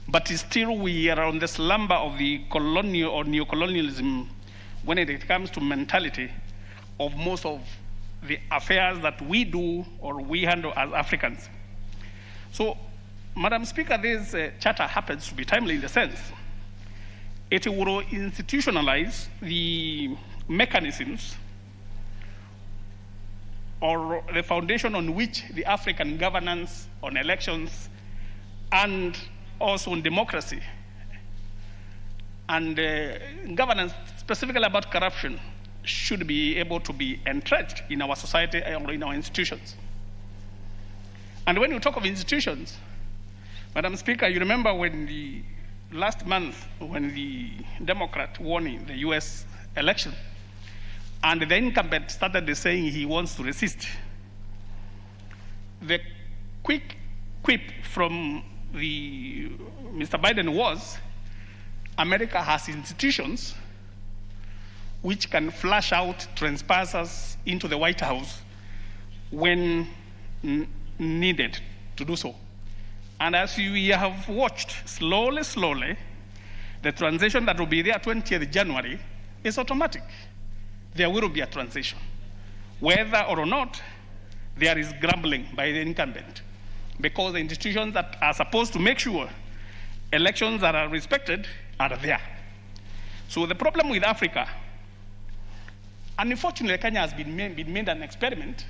but still we are on the slumber of the colonial or neocolonialism when it comes to mentality of most of the affairs that we do or we handle as Africans. So, Madam Speaker, this charter happens to be timely in the sense it will institutionalize the mechanisms or the foundation on which the African governance on elections and also on democracy and governance specifically about corruption should be able to be entrenched in our society or in our institutions. And when you talk of institutions, Madam Speaker, you remember when last month when the Democrat won in the US election and the incumbent started saying he wants to resist, the quick quip from Mr. Biden was, America has institutions which can flush out trespassers into the White House when needed to do so. And as we have watched slowly, the transition that will be there 20th January is automatic. There will be a transition. Whether or not there is grumbling by the incumbent, because the institutions that are supposed to make sure elections are respected are there. So the problem with Africa, and unfortunately Kenya has been made an experiment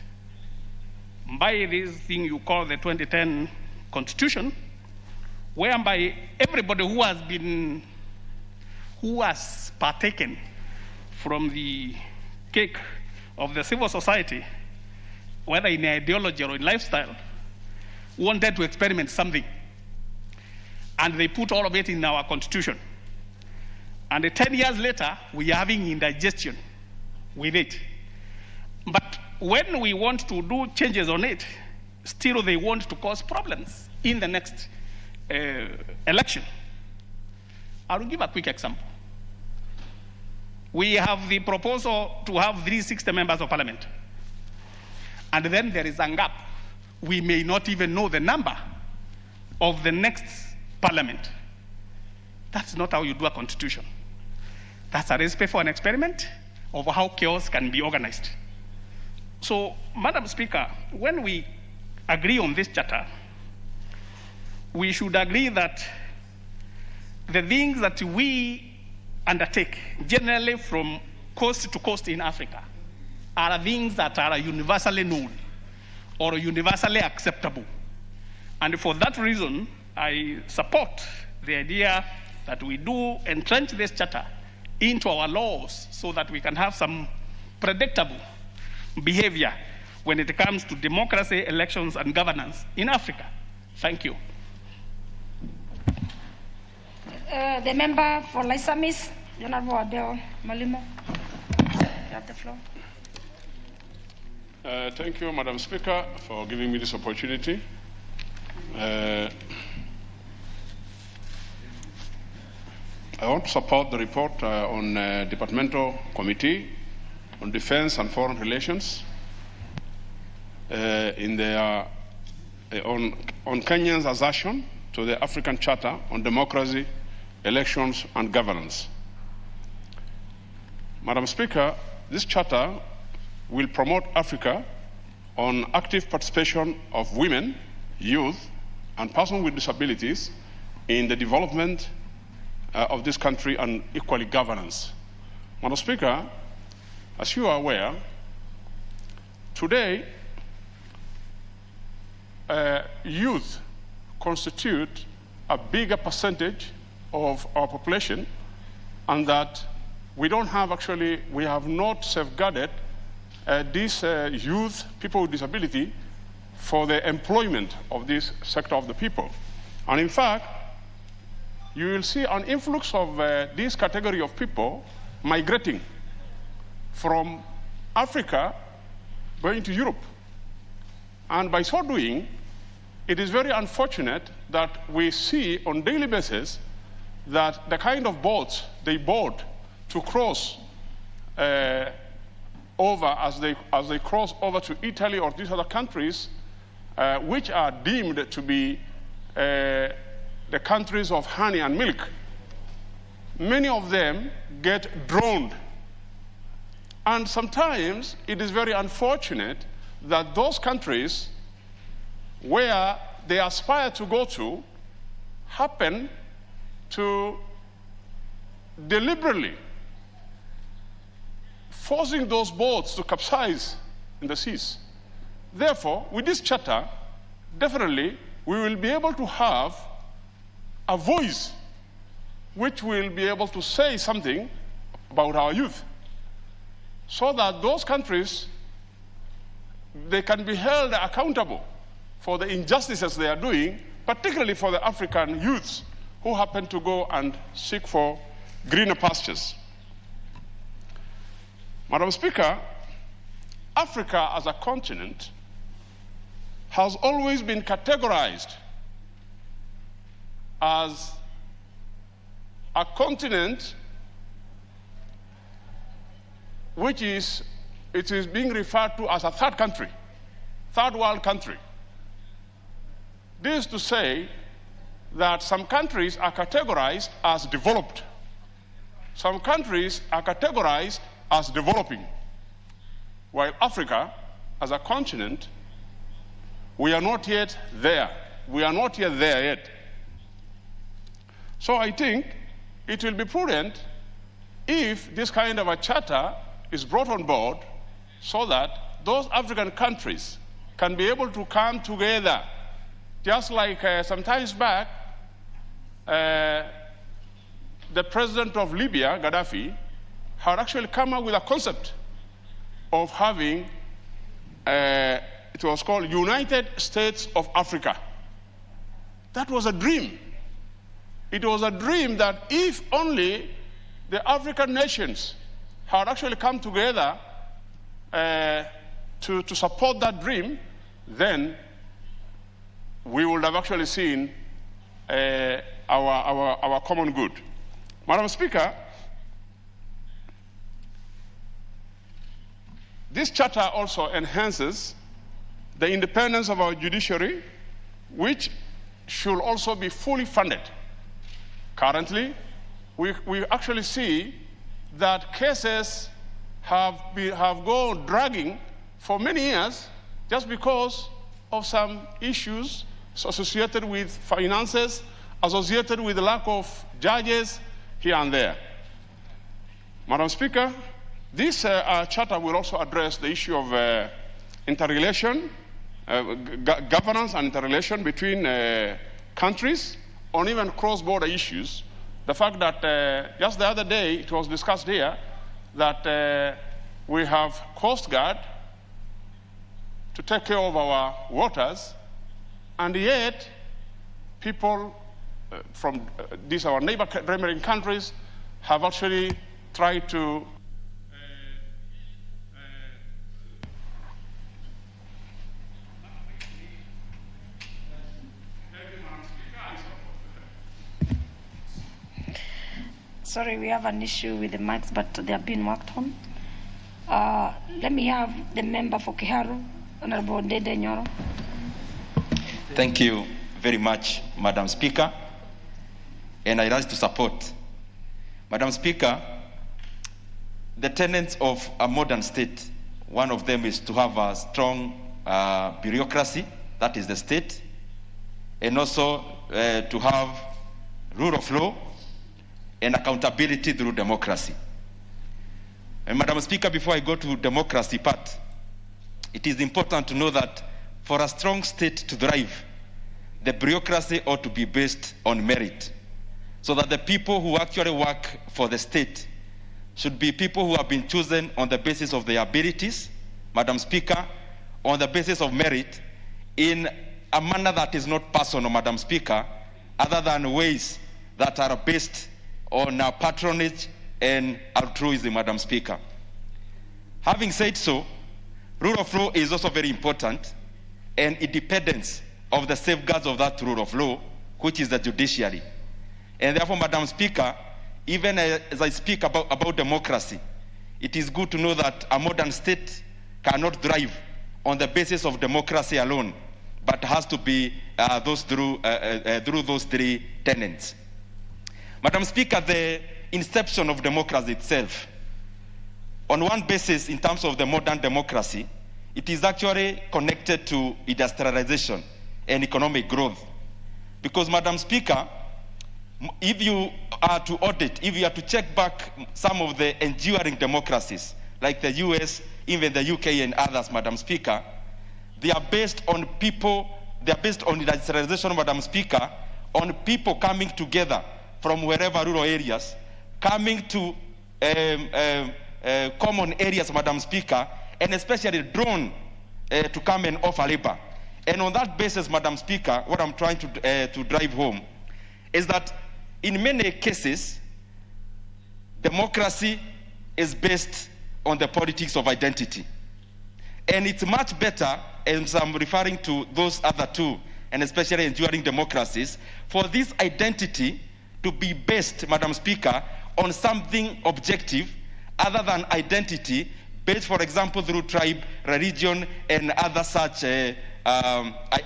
by this thing you call the 2010 Constitution, whereby everybody who has partaken from the cake of the civil society, whether in ideology or in lifestyle, wanted to experiment something. And they put all of it in our constitution. And 10 years later, we are having indigestion with it. But when we want to do changes on it, still they want to cause problems in the next election. I will give a quick example. We have the proposal to have 360 members of parliament. And then there is a gap. We may not even know the number of the next parliament. That's not how you do a constitution. That's a recipe for an experiment of how chaos can be organized. So, Madam Speaker, when we agree on this charter, we should agree that the things that we undertake, generally from coast to coast in Africa, are things that are universally known or universally acceptable. And for that reason, I support the idea that we do entrench this charter into our laws so that we can have some predictable behavior when it comes to democracy, elections, and governance in Africa. Thank you. The member for Laisamis, Honorable Adele Malimo. You have the floor. Thank you, Madam Speaker, for giving me this opportunity. I want to support the report on Departmental Committee on Defense and Foreign Relations on Kenya's accession to the African Charter on Democracy, Elections and Governance. Madam Speaker, this charter will promote Africa on active participation of women, youth, and persons with disabilities in the development of this country and equally governance. Madam Speaker, as you are aware, today youth constitute a bigger percentage of our population, and that we have not safeguarded these youth, people with disability, for the employment of this sector of the people. And in fact, you will see an influx of this category of people migrating from Africa going to Europe. And by so doing, it is very unfortunate that we see on a daily basis that the kind of boats they board to cross over as they cross over to Italy or these other countries, which are deemed to be the countries of honey and milk, many of them get drowned. And sometimes it is very unfortunate that those countries where they aspire to go to happen to deliberately forcing those boats to capsize in the seas. Therefore, with this charter, definitely we will be able to have a voice which will be able to say something about our youth, so that those countries, they can be held accountable for the injustices they are doing, particularly for the African youths who happen to go and seek for greener pastures. Madam Speaker, Africa as a continent has always been categorized as a continent which is being referred to as a third country, third world country. This is to say that some countries are categorized as developed. Some countries are categorized as developing, while Africa as a continent We are not yet there. We are not yet there yet. So I think it will be prudent if this kind of a charter is brought on board so that those African countries can be able to come together. Just like some times back, the president of Libya, Gaddafi, had actually come up with a concept of having, it was called United States of Africa. That was a dream. It was a dream that if only the African nations had actually come together to support that dream, then we would have actually seen our common good. Madam Speaker, this charter also enhances the independence of our judiciary, which should also be fully funded. Currently, we actually see that cases have gone dragging for many years just because of some issues associated with finances, associated with the lack of judges here and there. Madam Speaker, this charter will also address the issue of interrelation, governance and interrelation between countries on even cross-border issues. The fact that just the other day it was discussed here that we have Coast Guard to take care of our waters, and yet people from these our neighboring countries have actually tried to Sorry, we have an issue with the mics, but they have been worked on. Let me have the member for Kiharu, Honorable Dede Nyoro. Thank you very much, Madam Speaker, and I rise to support. Madam Speaker, the tenets of a modern state, one of them is to have a strong bureaucracy, that is the state, and also to have rule of law and accountability through democracy. And Madam Speaker, before I go to democracy part, it is important to know that for a strong state to thrive, the bureaucracy ought to be based on merit, so that the people who actually work for the state should be people who have been chosen on the basis of their abilities, Madam Speaker, on the basis of merit, in a manner that is not personal, Madam Speaker, other than ways that are based on patronage and altruism, Madam Speaker. Having said so, rule of law is also very important, and independence of the safeguards of that rule of law, which is the judiciary. And therefore, Madam Speaker, even as I speak about democracy, it is good to know that a modern state cannot thrive on the basis of democracy alone, but has to be through those three tenets. Madam Speaker, the inception of democracy itself, on one basis in terms of the modern democracy, it is actually connected to industrialization and economic growth. Because, Madam Speaker, if you are to audit, if you are to check back some of the enduring democracies, like the US, even the UK and others, Madam Speaker, they are based on people, they are based on industrialization, Madam Speaker, on people coming together from wherever rural areas, coming to common areas, Madam Speaker, and especially drawn to come and offer labor. And on that basis, Madam Speaker, what I'm trying to drive home is that in many cases, democracy is based on the politics of identity. And it's much better, as I'm referring to those other two, and especially enduring democracies, for this identity to be based, Madam Speaker, on something objective other than identity, based, for example, through tribe, religion, and other such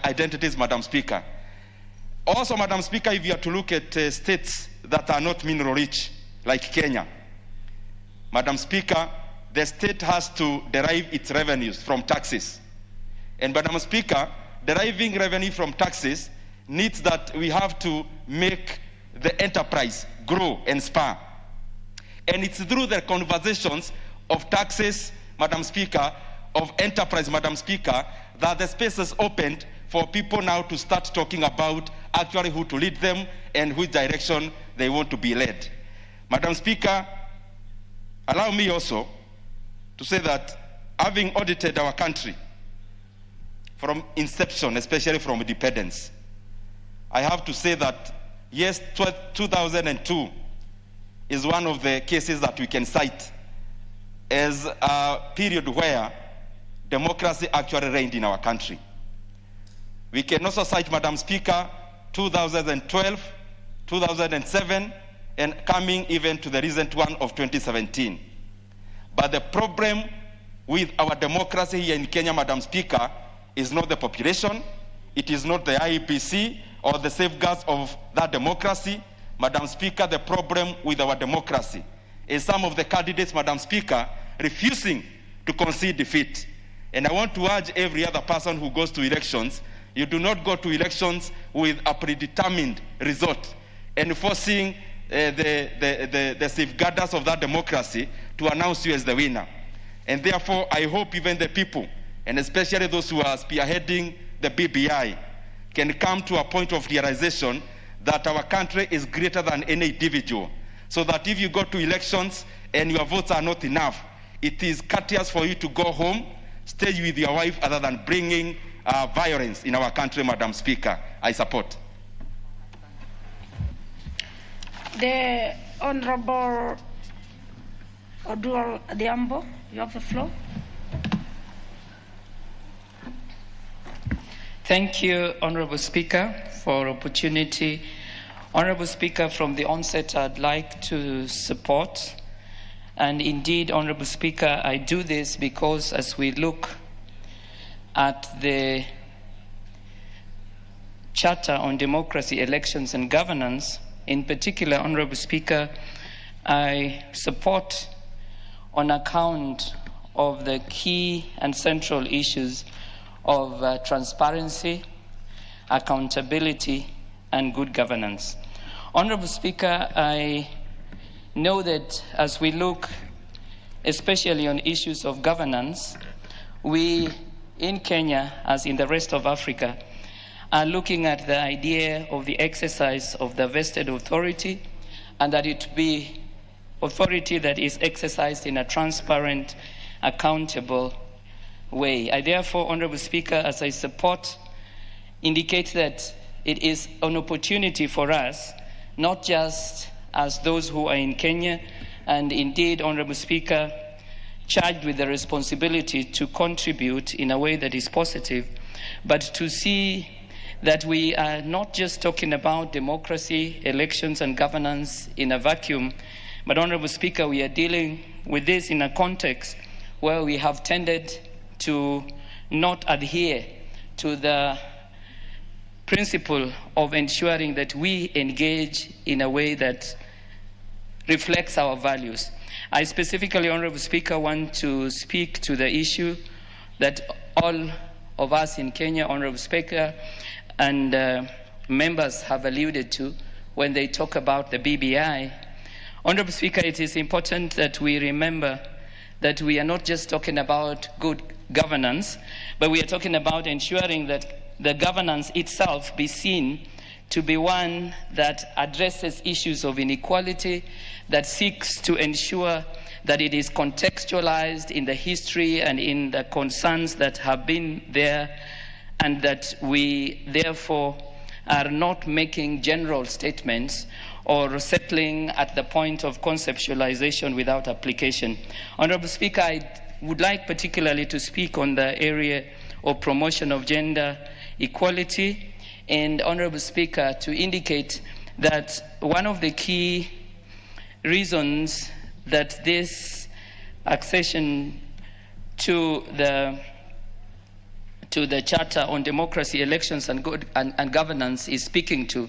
identities, Madam Speaker. Also, Madam Speaker, if you are to look at states that are not mineral rich, like Kenya, Madam Speaker, the state has to derive its revenues from taxes. And Madam Speaker, deriving revenue from taxes needs that we have to make the enterprise grow and spur. And it's through the conversations of taxes, Madam Speaker, of enterprise, Madam Speaker, that the space is opened for people now to start talking about actually who to lead them and which direction they want to be led. Madam Speaker, allow me also to say that having audited our country from inception, especially from independence, I have to say that, yes, 2002 is one of the cases that we can cite as a period where democracy actually reigned in our country. We can also cite, Madam Speaker, 2012, 2007, and coming even to the recent one of 2017. But the problem with our democracy here in Kenya, Madam Speaker, is not the population, it is not the IEBC or the safeguards of that democracy. Madam Speaker, the problem with our democracy is some of the candidates, Madam Speaker, refusing to concede defeat. And I want to urge every other person who goes to elections, you do not go to elections with a predetermined result and forcing the safeguarders of that democracy to announce you as the winner. And therefore, I hope even the people, and especially those who are spearheading the BBI, can come to a point of realization that our country is greater than any individual. So that if you go to elections and your votes are not enough, it is courteous for you to go home, stay with your wife, other than bringing violence in our country, Madam Speaker. I support. The Honorable Odual Adhiambo, you have the floor. Thank you, Honorable Speaker, for opportunity. Honorable Speaker, from the onset, I'd like to support. And indeed, Honorable Speaker, I do this because as we look at the Charter on Democracy, Elections and Governance, in particular, Honorable Speaker, I support on account of the key and central issues of transparency, accountability, and good governance. Honorable Speaker, I know that as we look especially on issues of governance, we in Kenya, as in the rest of Africa, are looking at the idea of the exercise of the vested authority, and that it be authority that is exercised in a transparent, accountable way. I therefore, Honorable Speaker, as I support, indicate that it is an opportunity for us, not just as those who are in Kenya, and indeed, Honorable Speaker, charged with the responsibility to contribute in a way that is positive, but to see that we are not just talking about democracy, elections, and governance in a vacuum, but, Honorable Speaker, we are dealing with this in a context where we have tended to not adhere to the principle of ensuring that we engage in a way that reflects our values. I specifically, Honorable Speaker, want to speak to the issue that all of us in Kenya, Honorable Speaker, and members have alluded to when they talk about the BBI. Honorable Speaker, it is important that we remember that we are not just talking about good governance, but we are talking about ensuring that the governance itself be seen to be one that addresses issues of inequality, that seeks to ensure that it is contextualized in the history and in the concerns that have been there, and that we therefore are not making general statements or settling at the point of conceptualization without application. Honorable Speaker, I would like particularly to speak on the area of promotion of gender equality, and, Honorable Speaker, to indicate that one of the key reasons that this accession to the Charter on Democracy, Elections and Governance is speaking to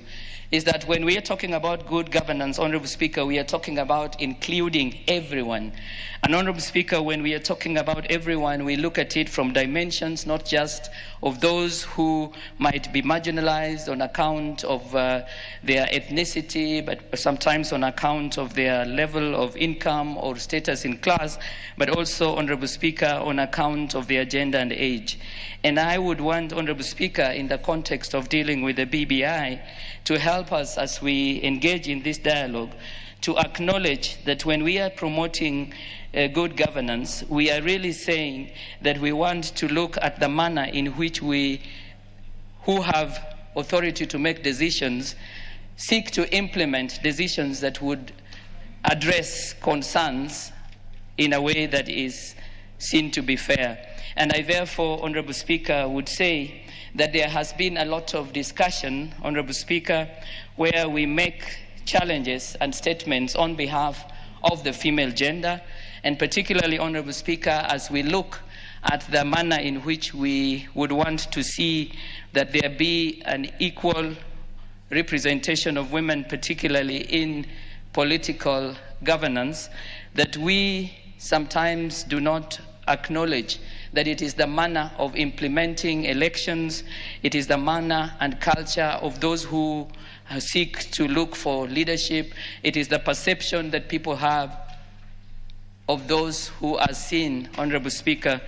is that when we are talking about good governance, Honorable Speaker, we are talking about including everyone. And Honorable Speaker, when we are talking about everyone, we look at it from dimensions not just of those who might be marginalized on account of their ethnicity, but sometimes on account of their level of income or status in class, but also, Honorable Speaker, on account of their gender and age. And I would want, Honorable Speaker, in the context of dealing with the BBI, to help us as we engage in this dialogue, to acknowledge that when we are promoting good governance, we are really saying that we want to look at the manner in which we, who have authority to make decisions, seek to implement decisions that would address concerns in a way that is seen to be fair. And I therefore, Honorable Speaker, would say that there has been a lot of discussion, Honorable Speaker, where we make challenges and statements on behalf of the female gender, and particularly, Honorable Speaker, as we look at the manner in which we would want to see that there be an equal representation of women, particularly in political governance, that we sometimes do not acknowledge that it is the manner of implementing elections, it is the manner and culture of those who seek to look for leadership, it is the perception that people have of those who are seen, Honorable Speaker,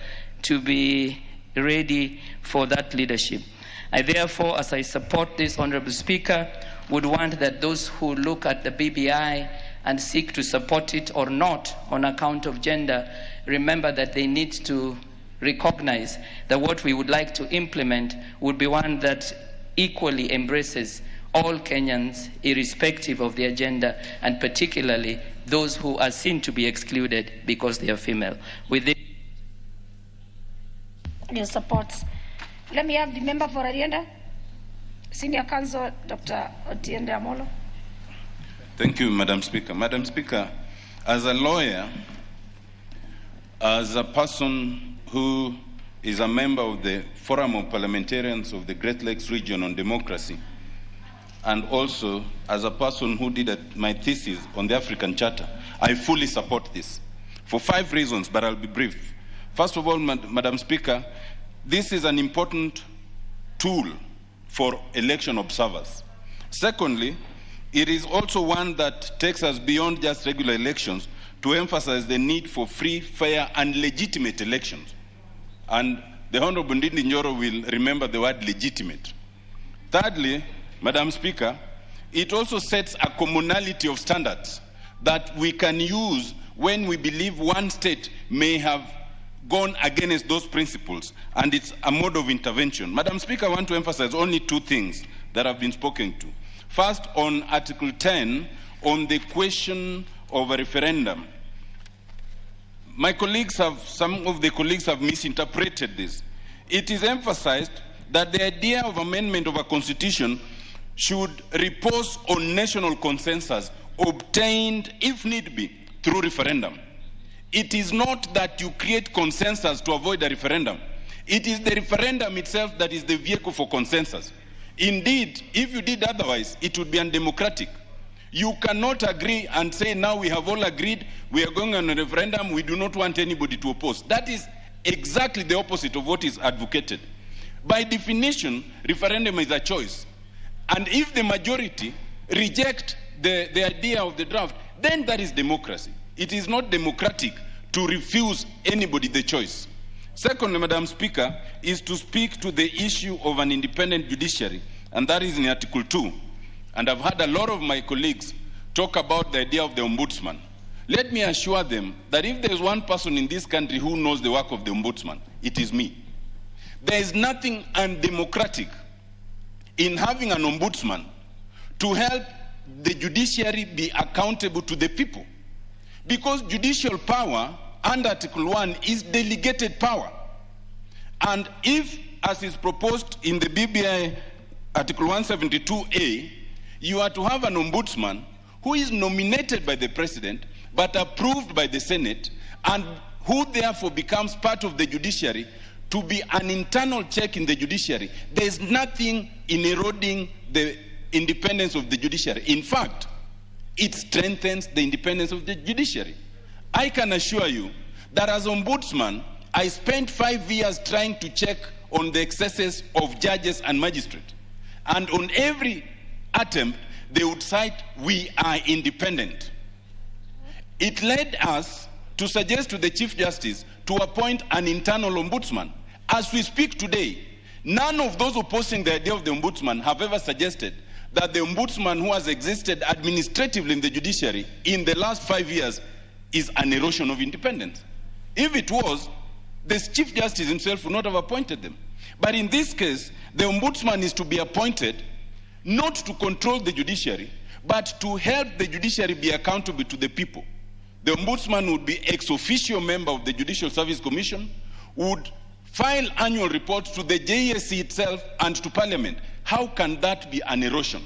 to be ready for that leadership. I therefore, as I support this, Honorable Speaker, would want that those who look at the BBI and seek to support it or not on account of gender, remember that they need to recognize that what we would like to implement would be one that equally embraces all Kenyans, irrespective of their gender, and particularly those who are seen to be excluded because they are female. With this, your support. Let me have the member for Arienda, Senior Counsel Dr. Otiende Amolo. Thank you, Madam Speaker. Madam Speaker, as a lawyer, as a person who is a member of the Forum of Parliamentarians of the Great Lakes region on democracy, and also as a person who did my thesis on the African Charter, I fully support this for 5 reasons, but I'll be brief. First of all, Madam Speaker, this is an important tool for election observers. Secondly, it is also one that takes us beyond just regular elections to emphasize the need for free, fair, and legitimate elections. And the Honorable Ndindi Nyoro will remember the word legitimate. Thirdly, Madam Speaker, it also sets a commonality of standards that we can use when we believe one state may have gone against those principles, and it's a mode of intervention. Madam Speaker, I want to emphasize only 2 things that have been spoken to. First, on Article 10, on the question of a referendum. Some of the colleagues have misinterpreted this. It is emphasized that the idea of amendment of a constitution should repose on national consensus obtained, if need be, through referendum. It is not that you create consensus to avoid a referendum. It is the referendum itself that is the vehicle for consensus. Indeed, if you did otherwise, it would be undemocratic. You cannot agree and say, now we have all agreed, we are going on a referendum, we do not want anybody to oppose. That is exactly the opposite of what is advocated. By definition, referendum is a choice. And if the majority reject the idea of the draft, then that is democracy. It is not democratic to refuse anybody the choice. Secondly, Madam Speaker, is to speak to the issue of an independent judiciary, and that is in Article 2. And I've had a lot of my colleagues talk about the idea of the ombudsman. Let me assure them that if there is one person in this country who knows the work of the ombudsman, it is me. There is nothing undemocratic in having an ombudsman to help the judiciary be accountable to the people. Because judicial power under Article 1 is delegated power. And if, as is proposed in the BBI Article 172A, you are to have an ombudsman who is nominated by the president but approved by the Senate, and who therefore becomes part of the judiciary to be an internal check in the judiciary, there is nothing in eroding the independence of the judiciary. In fact, it strengthens the independence of the judiciary. I can assure you that as ombudsman, I spent 5 years trying to check on the excesses of judges and magistrates. And on every attempt, they would cite, "We are independent." It led us to suggest to the Chief Justice to appoint an internal ombudsman. As we speak today, none of those opposing the idea of the ombudsman have ever suggested that the ombudsman who has existed administratively in the judiciary in the last 5 years is an erosion of independence. If it was, the Chief Justice himself would not have appointed them. But in this case, the ombudsman is to be appointed not to control the judiciary, but to help the judiciary be accountable to the people. The ombudsman would be ex officio member of the Judicial Service Commission, would file annual reports to the JSC itself and to Parliament. How can that be an erosion?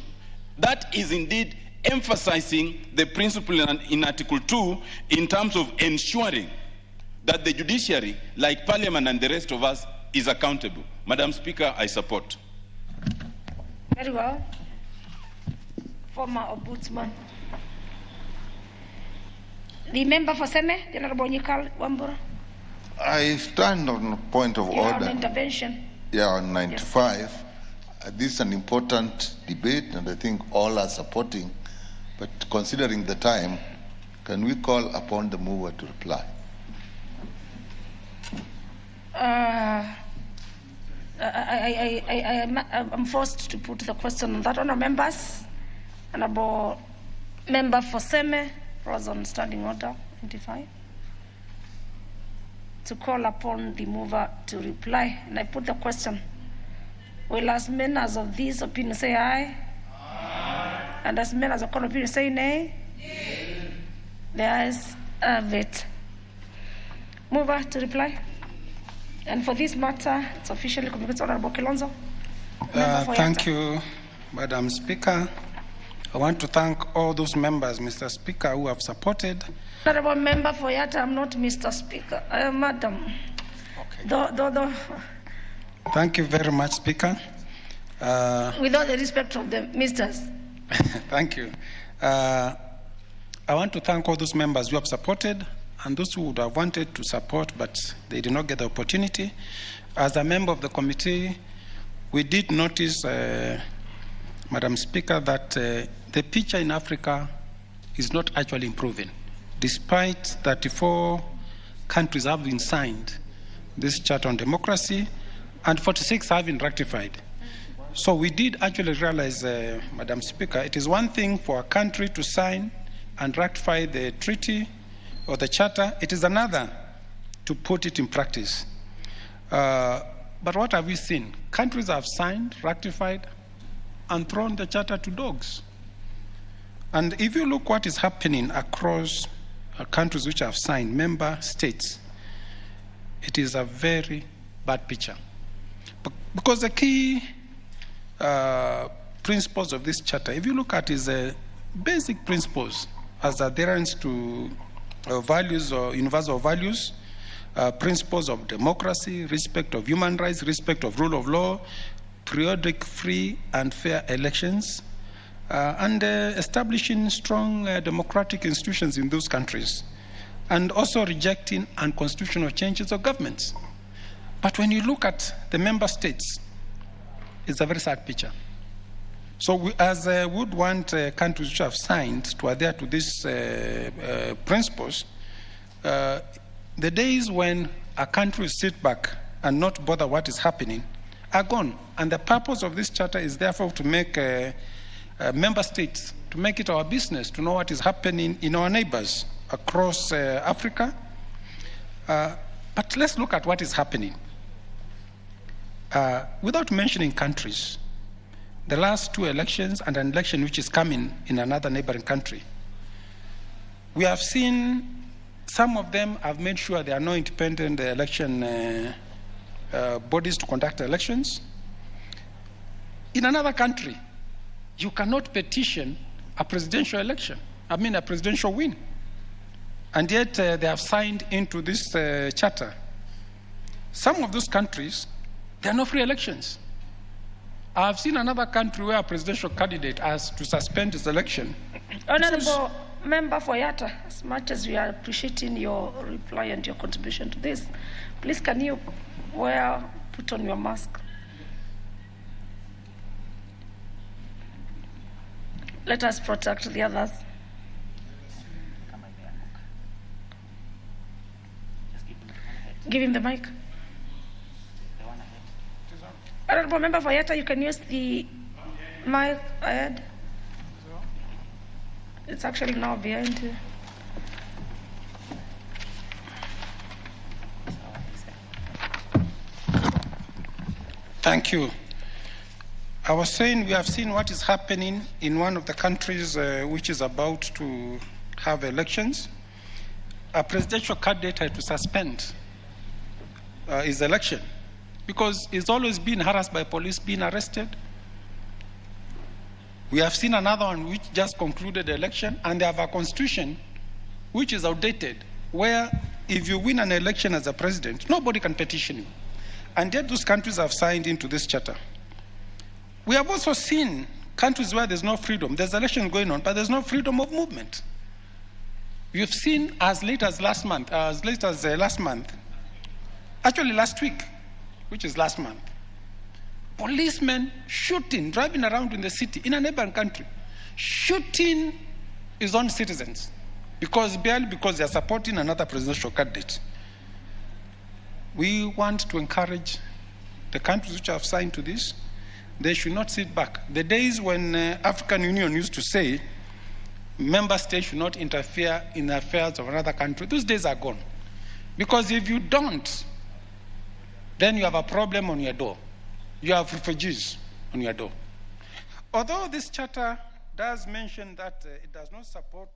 That is indeed emphasizing the principle in Article 2 in terms of ensuring that the judiciary, like Parliament and the rest of us, is accountable. Madam Speaker, I support. Very well. Former Ombudsman. The member for Seme, the Honorable Nikal Wambura. I stand on a point of You have order. an intervention. Yeah, on 95. Yes. This is an important debate, and I think all are supporting. But considering the time, can we call upon the mover to reply? I'm forced to put the question on that. Honourable members, Honourable member for Seme, was on standing order 25, to call upon the mover to reply. And I put the question, will as many as of these opinions say aye? Aye. And as many as of opinion say nay? Nay. The ayes have it. Mover to reply. And for this matter, it's officially communicated to Honorable Kilonzo. Thank you, Madam Speaker. I want to thank all those members, Mr. Speaker, who have supported. Honorable member for Yatta, I'm not Mr. Speaker. I am Madam. Okay. Thank you very much, Speaker. With all the respect of the ministers. Thank you. I want to thank all those members who have supported and those who would have wanted to support, but they did not get the opportunity. As a member of the committee, we did notice, Madam Speaker, that the picture in Africa is not actually improving. Despite 34 countries having signed this Charter on Democracy, and 46 have been ratified. So we did actually realize, Madam Speaker, it is one thing for a country to sign and ratify the treaty or the Charter. It is another to put it in practice. But what have we seen? Countries have signed, ratified, and thrown the Charter to dogs. And if you look what is happening across countries which have signed, member states, it is a very bad picture. Because the key principles of this Charter, if you look at is basic principles as adherence to values or universal values, principles of democracy, respect of human rights, respect of rule of law, periodic free and fair elections, and establishing strong democratic institutions in those countries, and also rejecting unconstitutional changes of governments. But when you look at the member states, it's a very sad picture. So we, as would want countries which have signed to adhere to these principles, the days when a country sit back and not bother what is happening are gone. And the purpose of this charter is therefore to make member states, to make it our business, to know what is happening in our neighbors across Africa. But let's look at what is happening. Without mentioning countries, the last two elections and an election which is coming in another neighboring country, we have seen some of them have made sure there are no independent election bodies to conduct elections. In another country, you cannot petition a presidential election, a presidential win. And yet they have signed into this charter. Some of those countries, there are no free elections. I've seen another country where a presidential candidate has to suspend his election. Honorable Member for Yatta, as much as we are appreciating your reply and your contribution to this, please can you put on your mask? Let us protect the others. Give him the mic. Honorable Member for Yatta, you can use the mic ahead. It's actually now behind you. Thank you. I was saying we have seen what is happening in one of the countries which is about to have elections. A presidential candidate had to suspend his election because he's always been harassed by police, being arrested. We have seen another one which just concluded the election, and they have a constitution which is outdated, where if you win an election as a president, nobody can petition you. And yet those countries have signed into this charter. We have also seen countries where there's no freedom. There's election going on, but there's no freedom of movement. You've seen as late as last month, actually last week, which is last month, policemen shooting, driving around in the city, in a neighboring country, shooting his own citizens, barely because they are supporting another presidential candidate. We want to encourage the countries which have signed to this. They should not sit back. The days when African Union used to say member states should not interfere in the affairs of another country, those days are gone. Because if you don't, then you have a problem on your door. You have refugees on your door. Although this charter does mention that it does not support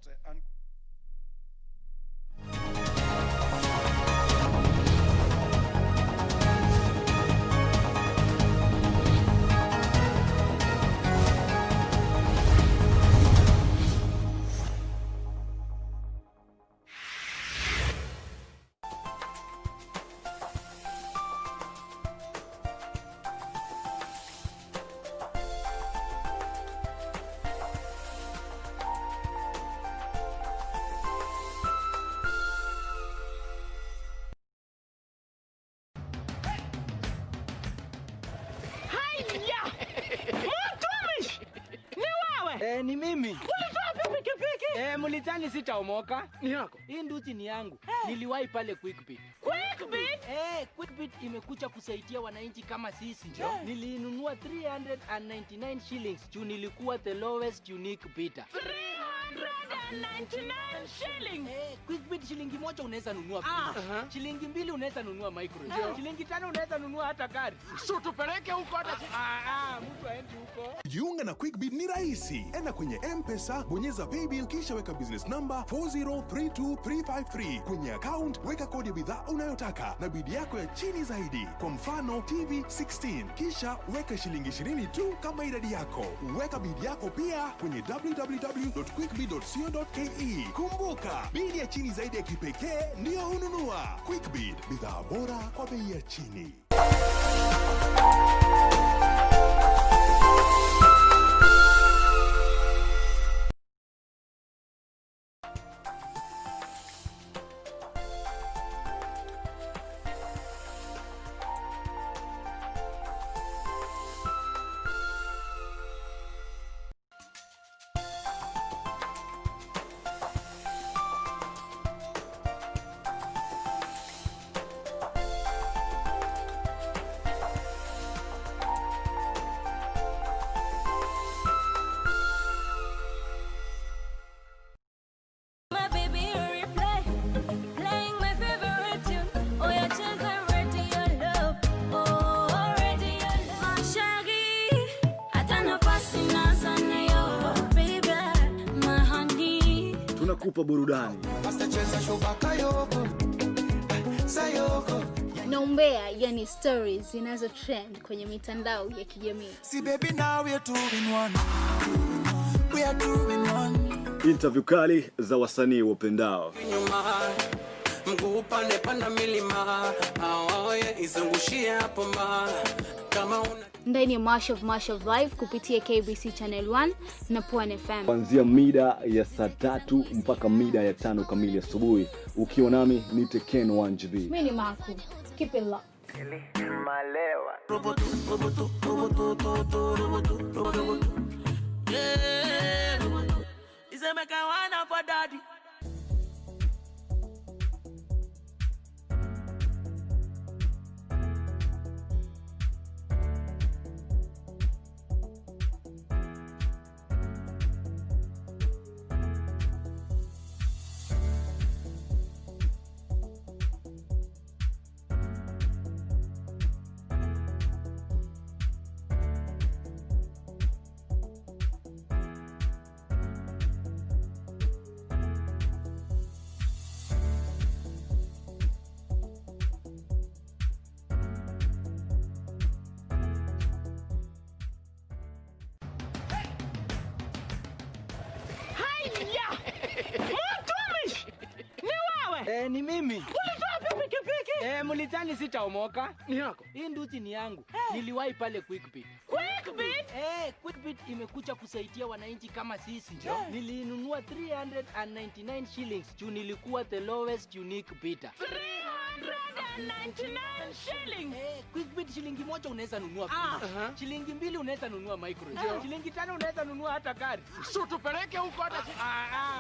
Ni mimi. Ulitoa pikipiki? Mlitani sitaomoka. Ni yako. Hii nduzi ni yangu. Niliwahi pale Quickbit. Quickbit? Quickbit imekuja kusaidia wananchi kama sisi. Nilinunua 399 shillings. Juu nilikuwa the lowest unique bidder. 399 shillings. Quickbit shilingi moja unaweza nunua pizza. Shilingi mbili unaweza nunua microwave. Shilingi tano unaweza nunua hata gari. So tupeleke huko hata mtu aende huko. Jiunga na Quickbit ni rahisi. Enda kwenye M-Pesa, bonyeza paybill kisha weka business number 4032353. Kwenye account weka kodi ya bidhaa unayotaka na bidi yako ya chini zaidi. Kwa mfano TV 16. Kisha weka shilingi 20 tu kama idadi yako. Weka bidi yako pia kwenye www.quickbit.co.ke. Kumbuka, bidi ya chini zaidi ya kipekee ndio hununua. Quickbit, bidhaa bora kwa bei ya chini. Tunakupa burudani. Na umbea, yani stories zinazo trend kwenye mitandao ya kijamii. See baby now we are two in one. We are two in one. Interview kali za wasanii wapendao. mguu pande panda milima, aoye izungushie hapo ma kama una ndani ya March of Life kupitia KBC Channel 1 na Pwani FM. Kuanzia mida ya saa 3 mpaka mida ya 5 kamili asubuhi. Ukiwa nami ni Teken 1GB. Mimi ni Marco. Keep it locked. Malewa. Isemeka wana for daddy. Ni mimi. Ulitoa pikipiki? Mlitani sitaomoka. Ni yako. Hii nduzi ni yangu. Niliwahi pale Quickbit. Quickbit? Quickbit imekuja kusaidia wananchi kama sisi. Nilinunua 399 shillings. Juu nilikuwa the lowest unique bidder. 399 shillings. Quickbit shilingi moja unaweza nunua shilingi 2 unaweza nunua micro. Shilingi 5 unaweza nunua hata gari. Sio tupeleke huko hata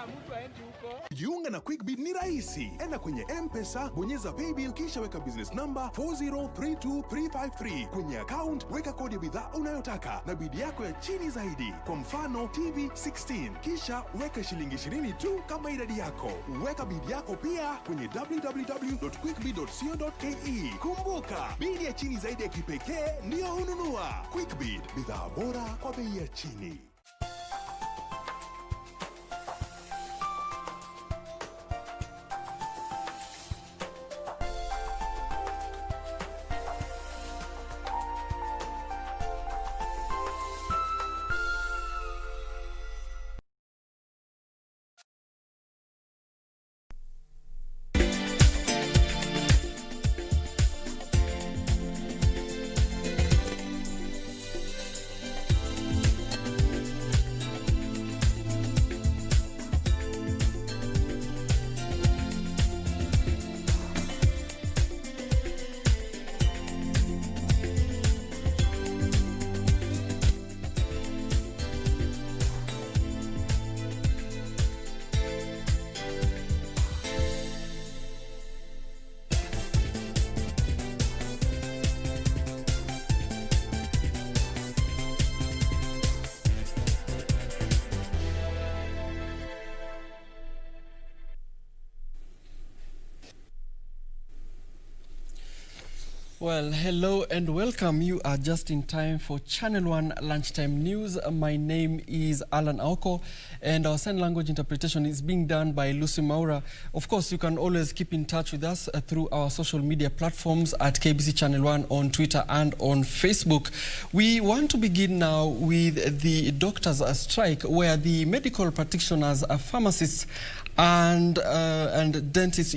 mtu aende huko. Jiunga na Quickbit ni rahisi. Enda kwenye M-Pesa, bonyeza paybill kisha weka business number 4032353. Kwenye account weka kodi ya bidhaa unayotaka na bidi yako ya chini zaidi. Kwa mfano TV 16. Kisha weka shilingi 20 tu kama idadi yako. Weka bidi yako pia kwenye www.quickbit.co.ke. Kumbuka, bidi ya chini zaidi ya kipekee ndio hununua. Quickbit, bidhaa bora kwa bei ya chini. Well, hello and welcome. You are just in time for Channel 1 Lunchtime News. My name is Alan Aoko and our sign language interpretation is being done by Lucy Maura. Of course, you can always keep in touch with us through our social media platforms at KBC Channel 1 on Twitter and on Facebook. We want to begin now with the doctors' strike, where the medical practitioners, pharmacists and dentists